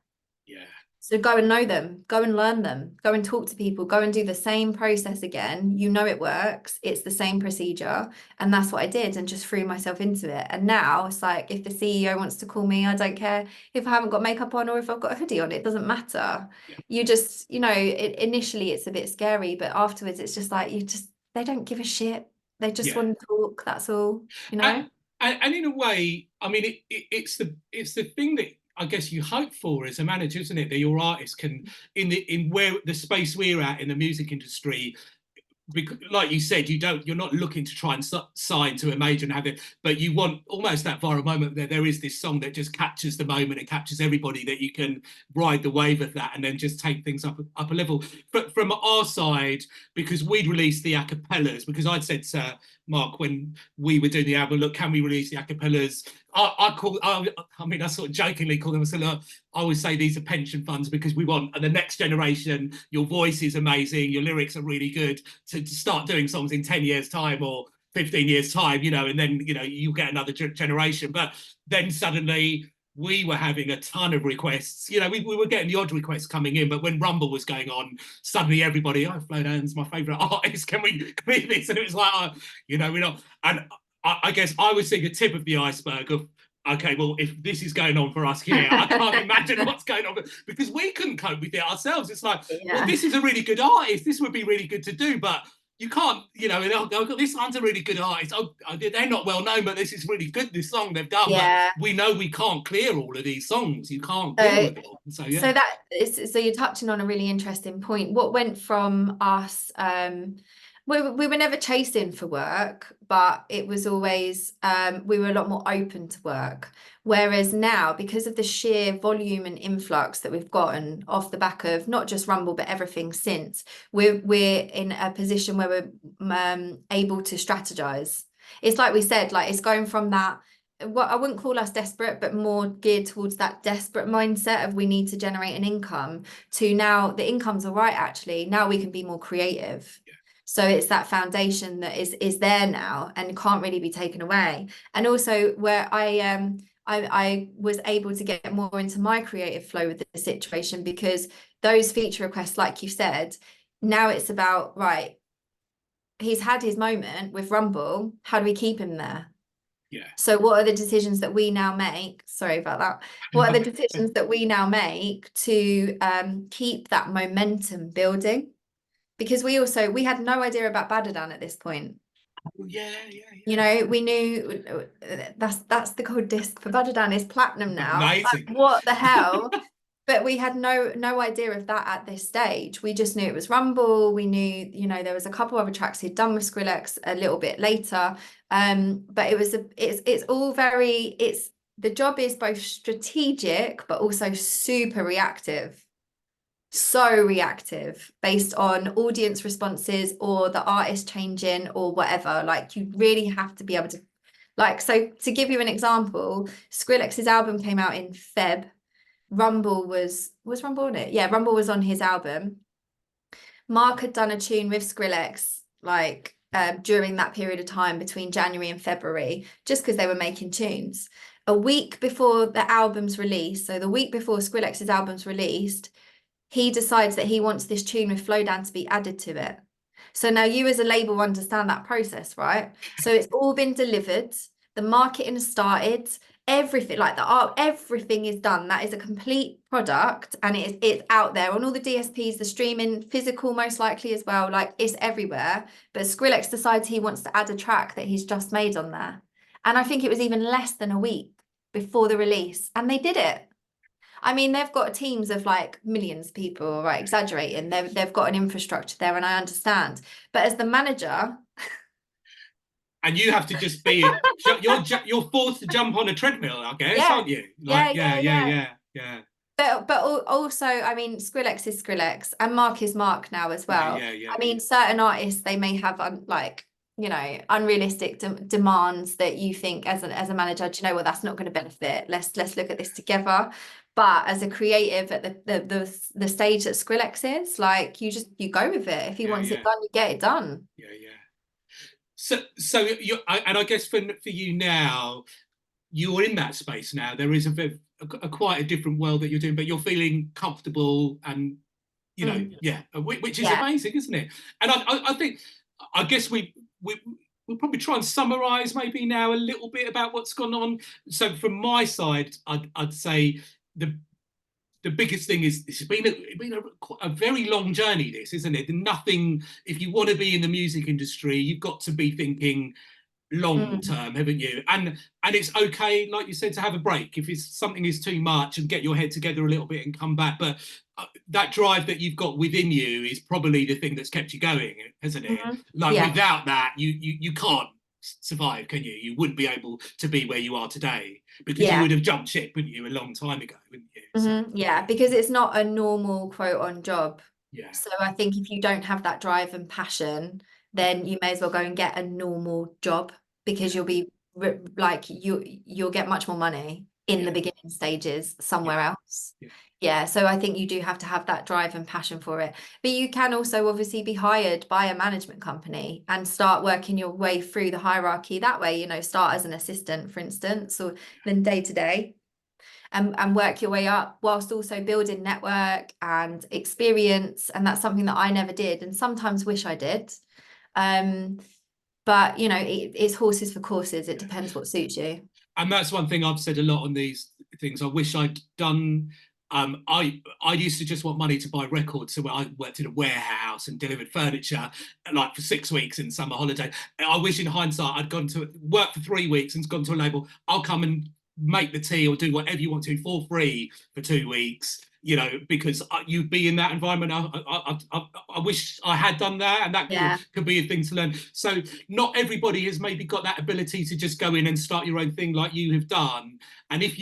Yeah. So go and know them, go and learn them, go and talk to people, go and do the same process again. You know, it works. It's the same procedure. And that's what I did, and just threw myself into it. And now it's like, if the CEO wants to call me, I don't care if I haven't got makeup on or if I've got a hoodie on, it doesn't matter. Yeah. You just, you know, initially it's a bit scary, but afterwards it's just like, they don't give a shit. They just want to talk. That's all, you know? And in a way, I mean, it's the thing that I guess you hope for as a manager, isn't it? That your artist can, in where the space we're at in the music industry, because, like you said, you're not looking to try and sign to a major and have it, but you want almost that viral moment that there is this song that just captures the moment, it captures everybody, that you can ride the wave of that and then just take things up a level. But from our side, because we'd released the acapellas, because I'd said to Mark when we were doing the album, look, can we release the acapellas? I mean, I sort of jokingly call them, so look, I always say these are pension funds, because we want, and the next generation, your voice is amazing, your lyrics are really good, to start doing songs in 10 years time or 15 years time, you know, and then, you know, you get another generation. But then suddenly we were having a ton of requests, you know, we were getting the odd requests coming in, but when Rumble was going on, suddenly everybody, oh, Flowdan's my favorite artist, can we do this? And it was like, you know, we're not. And I guess I was seeing a tip of the iceberg of, okay, well, if this is going on for us here, I can't imagine what's going on, because we couldn't cope with it ourselves. It's like, well, this is a really good artist, this would be really good to do, but you can't, you know, this one's a really good artist. Oh, they're not well known, but this is really good, this song they've done. Yeah. But we know we can't clear all of these songs. You can't deal with it all. So, yeah. So you're touching on a really interesting point. What went from us, we were never chasing for work, but it was always, we were a lot more open to work. Whereas now, because of the sheer volume and influx that we've gotten off the back of not just Rumble, but everything since, we're in a position where we're able to strategize. It's like we said, like it's going from that, what I wouldn't call us desperate, but more geared towards that desperate mindset of we need to generate an income, to now the income's all right, actually. Now we can be more creative. Yeah. So it's that foundation that is there now and can't really be taken away. And also where I was able to get more into my creative flow with the situation, because those feature requests, like you said, now it's about, right, he's had his moment with Rumble, how do we keep him there? Yeah. So what are the decisions that we now make? Sorry about that. What are the decisions that we now make to keep that momentum building? Because we had no idea about Badadan at this point. Yeah. You know, we knew that's the gold disc for Badadan is platinum now. Amazing. Like, what the hell? But we had no idea of that at this stage. We just knew it was Rumble. We knew, you know, there was a couple other tracks he'd done with Skrillex a little bit later. But it's all very, the job is both strategic, but also super reactive. So reactive based on audience responses or the artist changing or whatever. Like, you really have to be able to, like, so to give you an example, Skrillex's album came out in Feb. Rumble was Rumble on it? Yeah, Rumble was on his album. Mark had done a tune with Skrillex like during that period of time between January and February, just because they were making tunes. A week before the album's release, so the week before Skrillex's album's released, he decides that he wants this tune with Flowdan to be added to it. So now you as a label understand that process, right? So it's all been delivered, the marketing has started, everything, like the art, everything is done. That is a complete product, and it's out there on all the DSPs, the streaming, physical most likely as well. Like it's everywhere. But Skrillex decides he wants to add a track that he's just made on there. And I think it was even less than a week before the release, and they did it. I mean, they've got teams of like millions of people, right? Exaggerating. They've got an infrastructure there, and I understand. But as the manager, and you have to just be you're forced to jump on a treadmill, I guess, yeah, aren't you? yeah, Like, yeah, yeah, yeah, yeah. yeah, yeah, But also, I mean, Skrillex is Skrillex, and Mark is Mark now as yeah, well. yeah, yeah, I mean, certain artists, they may have like, you know, unrealistic demands that you think as a manager, do you know what, that's not going to benefit. Let's look at this together. But as a creative at the stage that Skrillex is, like you go with it. If he yeah, wants it yeah, done, you get it done. yeah, yeah. So and I guess for you now, you're in that space now. There is a quite a different world that you're doing, but you're feeling comfortable and Mm. yeah, which is Yeah. amazing, isn't it? And I think, I guess we'll probably try and summarize maybe now a little bit about what's gone on. So from my side, I'd say the biggest thing is it's been a very long journey, this, isn't it? Nothing, if you want to be in the music industry, you've got to be thinking long Mm. term, haven't you? And it's okay, like you said, to have a break if it's something is too much, and get your head together a little bit and come back. But that drive that you've got within you is probably the thing that's kept you going, hasn't it? Mhm. Like Yeah. without that, you can't survive, can you? You wouldn't be able to be where you are today, because you Yeah. would have jumped ship, wouldn't you, a long time ago, wouldn't you? So Yeah, because it's not a normal quote on job. yeah, So I think if you don't have that drive and passion, then you may as well go and get a normal job, because yeah, you'll be like you'll get much more money in the yeah, beginning stages yeah, somewhere else. yeah, Yeah, so I think you do have to have that drive and passion for it. But you can also obviously be hired by a management company and start working your way through the hierarchy that way, you know, start as an assistant, for instance, or then day to day, and work your way up whilst also building network and experience. And that's something that I never did, and sometimes wish I did. Um, but you know, it's horses for courses. It yeah. depends what suits you. And that's one thing I've said a lot on these things. I wish I'd done. I used to just want money to buy records, so I worked in a warehouse and delivered furniture like for 6 weeks in summer holiday. I wish in hindsight I'd gone to work for 3 weeks and gone to a label. I'll come and make the tea or do whatever you want to for free for 2 weeks. Because you'd be in that environment. I wish I had done that, and that Yeah. could be a thing to learn. So not everybody has maybe got that ability to just go in and start your own thing like you have done. And if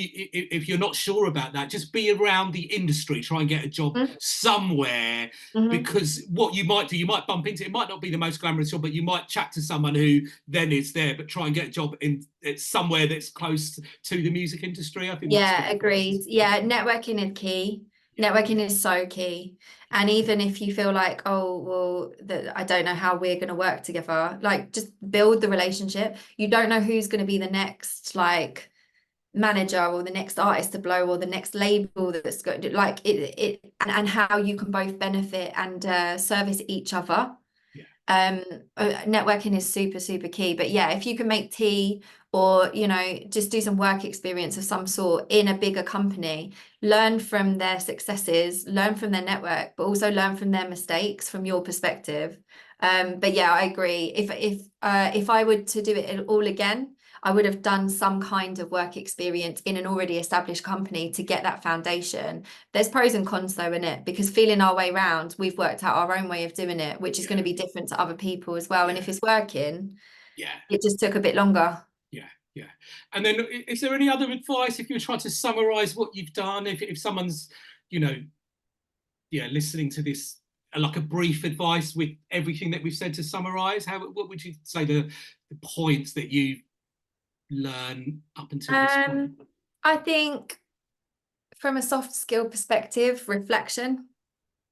you're not sure about that, just be around the industry, try and get a job Mm-hmm. somewhere, Mm-hmm. because what you might do, you might bump into, it might not be the most glamorous job, but you might chat to someone who then is there, but try and get a job in somewhere that's close to the music industry. I think that's Yeah, good agreed. advice. Yeah, networking is key. Yeah, Networking is so key. And even if you feel like, oh, well, I don't know how we're going to work together, like just build the relationship. You don't know who's going to be the next like manager or the next artist to blow or the next label that's going to like and how you can both benefit and service each other. yeah, um Networking is super super key. But yeah, if you can make tea, or you know, just do some work experience of some sort in a bigger company, learn from their successes, learn from their network, but also learn from their mistakes from your perspective. But yeah, I agree. If I were to do it all again, I would have done some kind of work experience in an already established company to get that foundation. There's pros and cons though in it, because feeling our way around, we've worked out our own way of doing it, which is going yeah, to be different to other people as well. And yeah, if it's working, yeah, it just took a bit longer. yeah, yeah. And then, is there any other advice if you're trying to summarize what you've done? If someone's, you know, yeah, listening to this, like a brief advice with everything that we've said to summarize, what would you say the points that you learn up until this point? Um, I think from a soft skill perspective, reflection.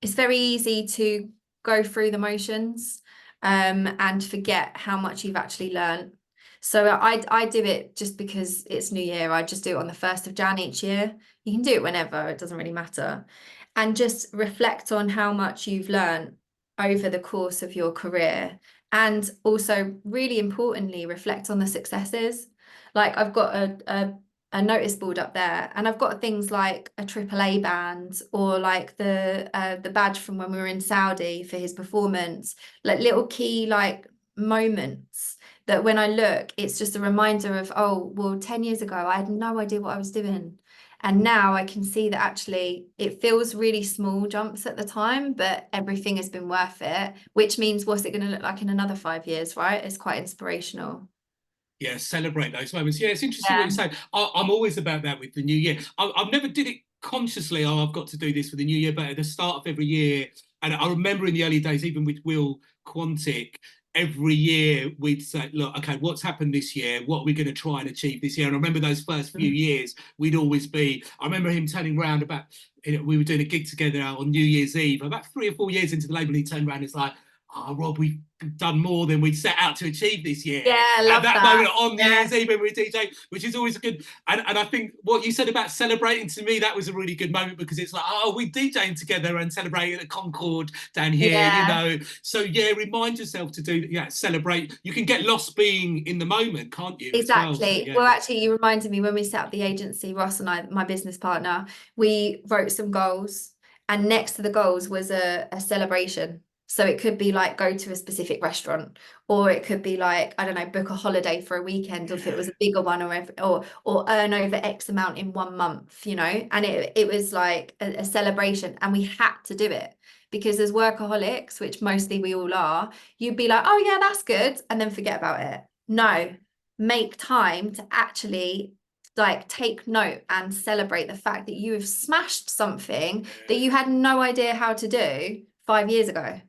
It's very easy to go through the motions, and forget how much you've actually learned. So I do it just because it's New Year. I just do it on the 1st of Jan each year. You can do it whenever, it doesn't really matter. And just reflect on how much you've learned over the course of your career. And also, really importantly, reflect on the successes. Like I've got a notice board up there, and I've got things like a AAA band, or like the badge from when we were in Saudi for his performance, like little key like moments that when I look, it's just a reminder of, oh, well, 10 years ago, I had no idea what I was doing. And now I can see that actually it feels really small jumps at the time, but everything has been worth it, which means what's it going to look like in another 5 years, right? It's quite inspirational. Yeah, celebrate those moments. Yeah, it's interesting what Yeah. you say. I'm always about that with the new year. I've never did it consciously. Oh, I've got to do this for the new year, but at the start of every year, and I remember in the early days, even with Will Quantic, every year we'd say, look, okay, what's happened this year? What are we going to try and achieve this year? And I remember those first few years, we'd always be, I remember him turning around about, we were doing a gig together on New Year's Eve, about 3 or 4 years into the label, he turned around and it's like, oh, Rob, we've done more than we'd set out to achieve this year. Yeah, I At love that that. moment on New Yeah. Year's Eve when we were DJ, which is always a good, and I think what you said about celebrating, to me, that was a really good moment, because it's like, oh, we DJing together and celebrating at Concord down here, Yeah. So yeah, remind yourself to do, yeah, celebrate. You can get lost being in the moment, can't you, as well? So Exactly. yeah, Well, yeah. actually, you reminded me when we set up the agency, Ross and I, my business partner, we wrote some goals, and next to the goals was a celebration. So it could be like go to a specific restaurant, or it could be like, I don't know, book a holiday for a weekend, or if it was a bigger one, or earn over X amount in 1 month, and it was like a celebration, and we had to do it. Because as workaholics, which mostly we all are, you'd be like, oh yeah, that's good, and then forget about it. No, make time to actually like take note and celebrate the fact that you have smashed something that you had no idea how to do 5 years ago,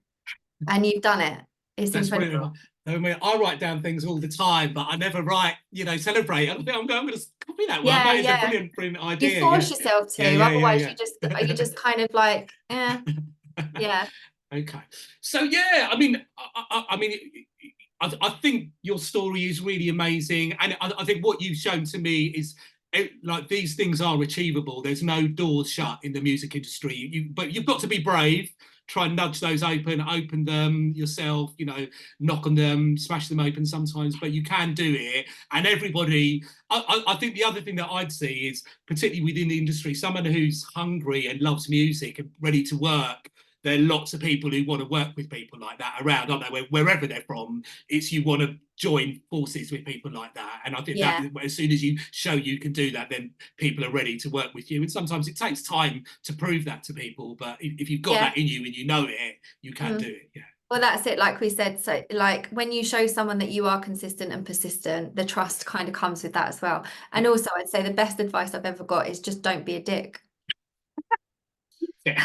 and you've done it. It's That's incredible. brilliant. I mean, I write down things all the time, but I never write, celebrate. I'm going to copy that one. Yeah, That is a yeah. brilliant, brilliant You idea. force Yeah, yourself yeah, to, yeah, otherwise yeah, you just kind of like, yeah, Okay. So yeah, I mean, I think your story is really amazing, and I think what you've shown to me is, like, these things are achievable. There's no doors shut in the music industry. But you've got to be brave. Try and nudge those open them yourself. Knock on them, smash them open sometimes. But you can do it, and everybody. I think the other thing that I'd see is, particularly within the industry, someone who's hungry and loves music and ready to work. There are lots of people who want to work with people like that around, aren't there? Wherever they're from, it's, you want to join forces with people like that. And I think that yeah, as soon as you show you can do that, then people are ready to work with you. And sometimes it takes time to prove that to people, but if you've got yeah. that in you and you know it, you can do Mm. it. Yeah. Well, that's it. Like we said, so like when you show someone that you are consistent and persistent, the trust kind of comes with that as well. And also, I'd say the best advice I've ever got is just don't be a dick. Yeah.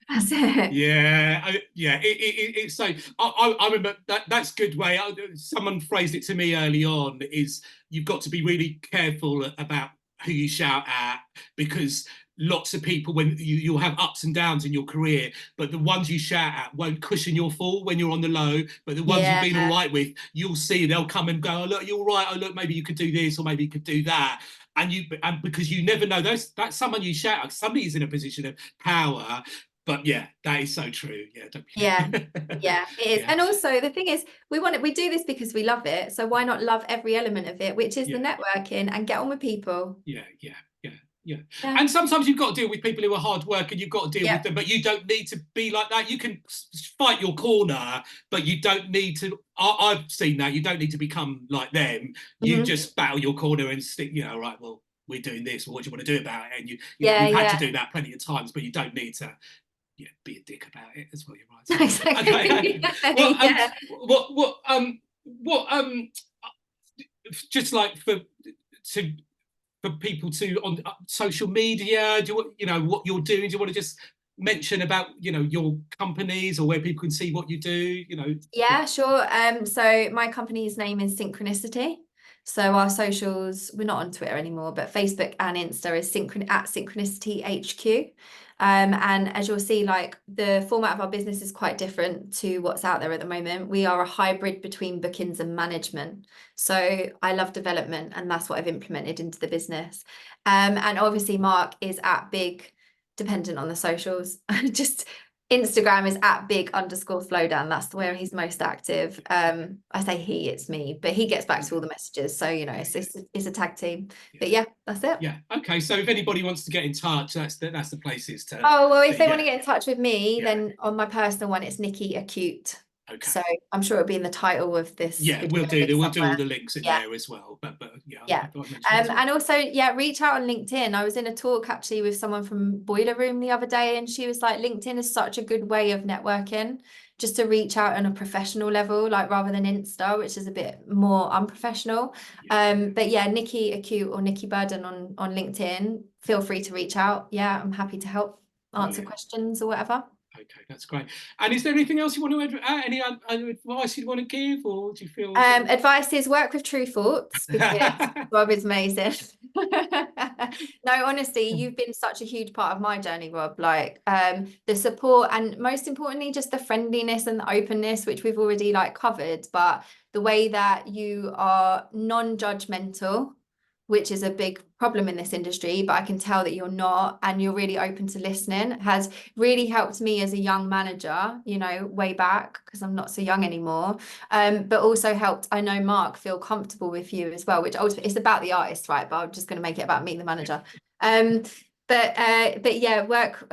That's it. Yeah, it's so. I remember that's good way. Someone phrased it to me early on. Is, you've got to be really careful about who you shout at, because lots of people, when you'll have ups and downs in your career, but the ones you shout at won't cushion your fall when you're on the low. But the ones you've Yeah, been all right with, you'll see they'll come and go, oh look, you're all right. Oh look, maybe you could do this, or maybe you could do that. And because you never know, that's someone you shout at. Somebody's in a position of power. But yeah, that is so true. Yeah, don't yeah, be... yeah, it is. yeah, And also the thing is, we do this because we love it. So why not love every element of it, which is the yeah, networking and get on with people. yeah, yeah, yeah, yeah. Yeah, And sometimes you've got to deal with people who are hard work, and you've got to deal with yeah, them, but you don't need to be like that. You can fight your corner, but you don't need to. I've seen that. You don't need to become like them. You hmm, just battle your corner and stick. Right, well, we're doing this. What do you want to do about it? And yeah, we've had to yeah. do that plenty of times, but you don't need to. Yeah, be a dick about it as well. You're right. So, Exactly. okay. Well, Yeah. what just like to for people to on social media, do what you're doing? Do you want to just mention about your companies, or where people can see what you do? Yeah, Yeah, sure. So my company's name is Synchronicity. So our socials, we're not on Twitter anymore, but Facebook and Insta is at Synchronicity HQ. And as you'll see, like the format of our business is quite different to what's out there at the moment. We are a hybrid between bookings and management. So I love development, and that's what I've implemented into the business. And obviously Mark is at Big, dependent on the socials. Just Instagram is at @big_Flowdan. That's where he's most active. I say he, it's me, but he gets back to all the messages. So, you know, it's a tag team. But yeah, that's it. Yeah. Okay. So if anybody wants to get in touch, that's the places to. Oh, well, if they want to Yeah. get in touch with me, Yeah. then on my personal one, it's Nikki Acute. Okay. So I'm sure it'll be in the title of this Yeah, video we'll do all somewhere. the links in Yeah. there as well. But yeah, Yeah. I thought I'd mention it as well. And also, yeah, reach out on LinkedIn. I was in a talk actually with someone from Boiler Room the other day, and she was like, LinkedIn is such a good way of networking, just to reach out on a professional level, like rather than Insta, which is a bit more unprofessional. Yeah. But yeah, Nikki Acute or Nikki Burden on LinkedIn, feel free to reach out. Yeah, I'm happy to help answer questions or whatever. Okay, that's great. And is there anything else you want to add? Any other advice you want to give, or do you feel? Advice is work with True Thoughts, because Rob is amazing. No, honestly, you've been such a huge part of my journey, Rob. Like the support, and most importantly, just the friendliness and the openness, which we've already like covered, but the way that you are non-judgmental, which is a big problem in this industry, but I can tell that you're not, and you're really open to listening, has really helped me as a young manager, you know, way back, because I'm not so young anymore. But also helped, I know, Mark feel comfortable with you as well, which ultimately it's about the artist, right? But I'm just going to make it about me, the manager. But yeah, work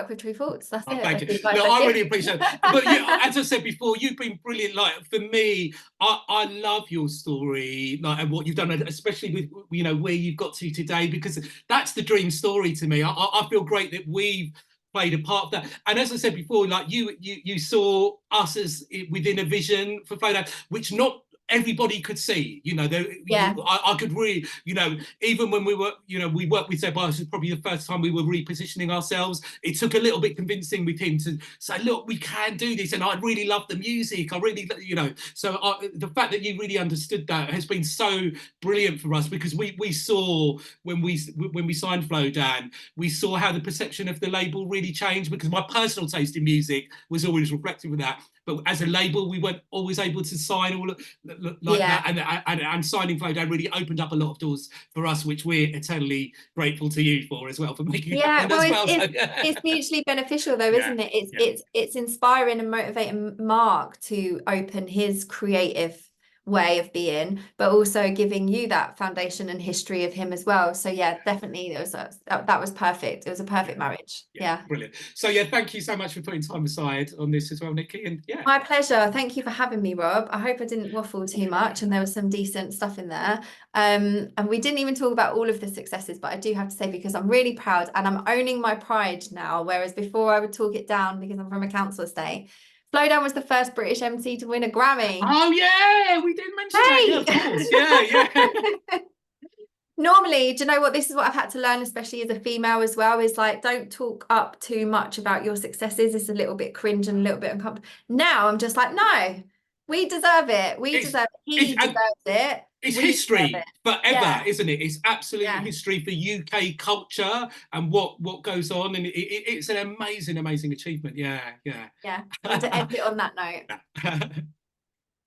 with True Thoughts. That's it. Thank you. No, I really appreciate it. But yeah, as I said before, you've been brilliant. Like for me, I love your story, like and what you've done, especially with where you've got to today, because that's the dream story to me. I feel great that we've played a part of that. And as I said before, like you saw us as within a vision for Flowdan, which not everybody could see. Yeah. I could really, even when we were, we worked with Seb, this is probably the first time we were repositioning ourselves. It took a little bit convincing with him to say, look, we can do this. And I really love the music. I really, so the fact that you really understood that has been so brilliant for us, because we saw when we signed Flowdan, we saw how the perception of the label really changed, because my personal taste in music was always reflective of that. But as a label, we weren't always able to sign all like that, and signing Flowdan really opened up a lot of doors for us, which we're eternally grateful to you for as well, for making it happen as well. It's mutually beneficial though, isn't it? It's inspiring and motivating Mark to open his creative way of being, but also giving you that foundation and history of him as well. So yeah, definitely that was perfect. It was a perfect marriage. Yeah. Brilliant. So yeah, thank you so much for putting time aside on this as well, Nikki. And yeah, my pleasure. Thank you for having me, Rob. I hope I didn't waffle too much and there was some decent stuff in there. And we didn't even talk about all of the successes, but I do have to say, because I'm really proud and I'm owning my pride now, whereas before I would talk it down because I'm from a council estate. Flowdan was the first British MC to win a Grammy. Oh yeah, we did mention that. Yeah, of course. Yeah. Normally, do you know what? This is what I've had to learn, especially as a female as well, is like, don't talk up too much about your successes. It's a little bit cringe and a little bit uncomfortable. Now I'm just like, no, we deserve it. We deserve it. He deserves it. It's history forever, isn't it? It's absolutely history for UK culture and what goes on, and it's an amazing achievement. Yeah. And to end it on that note.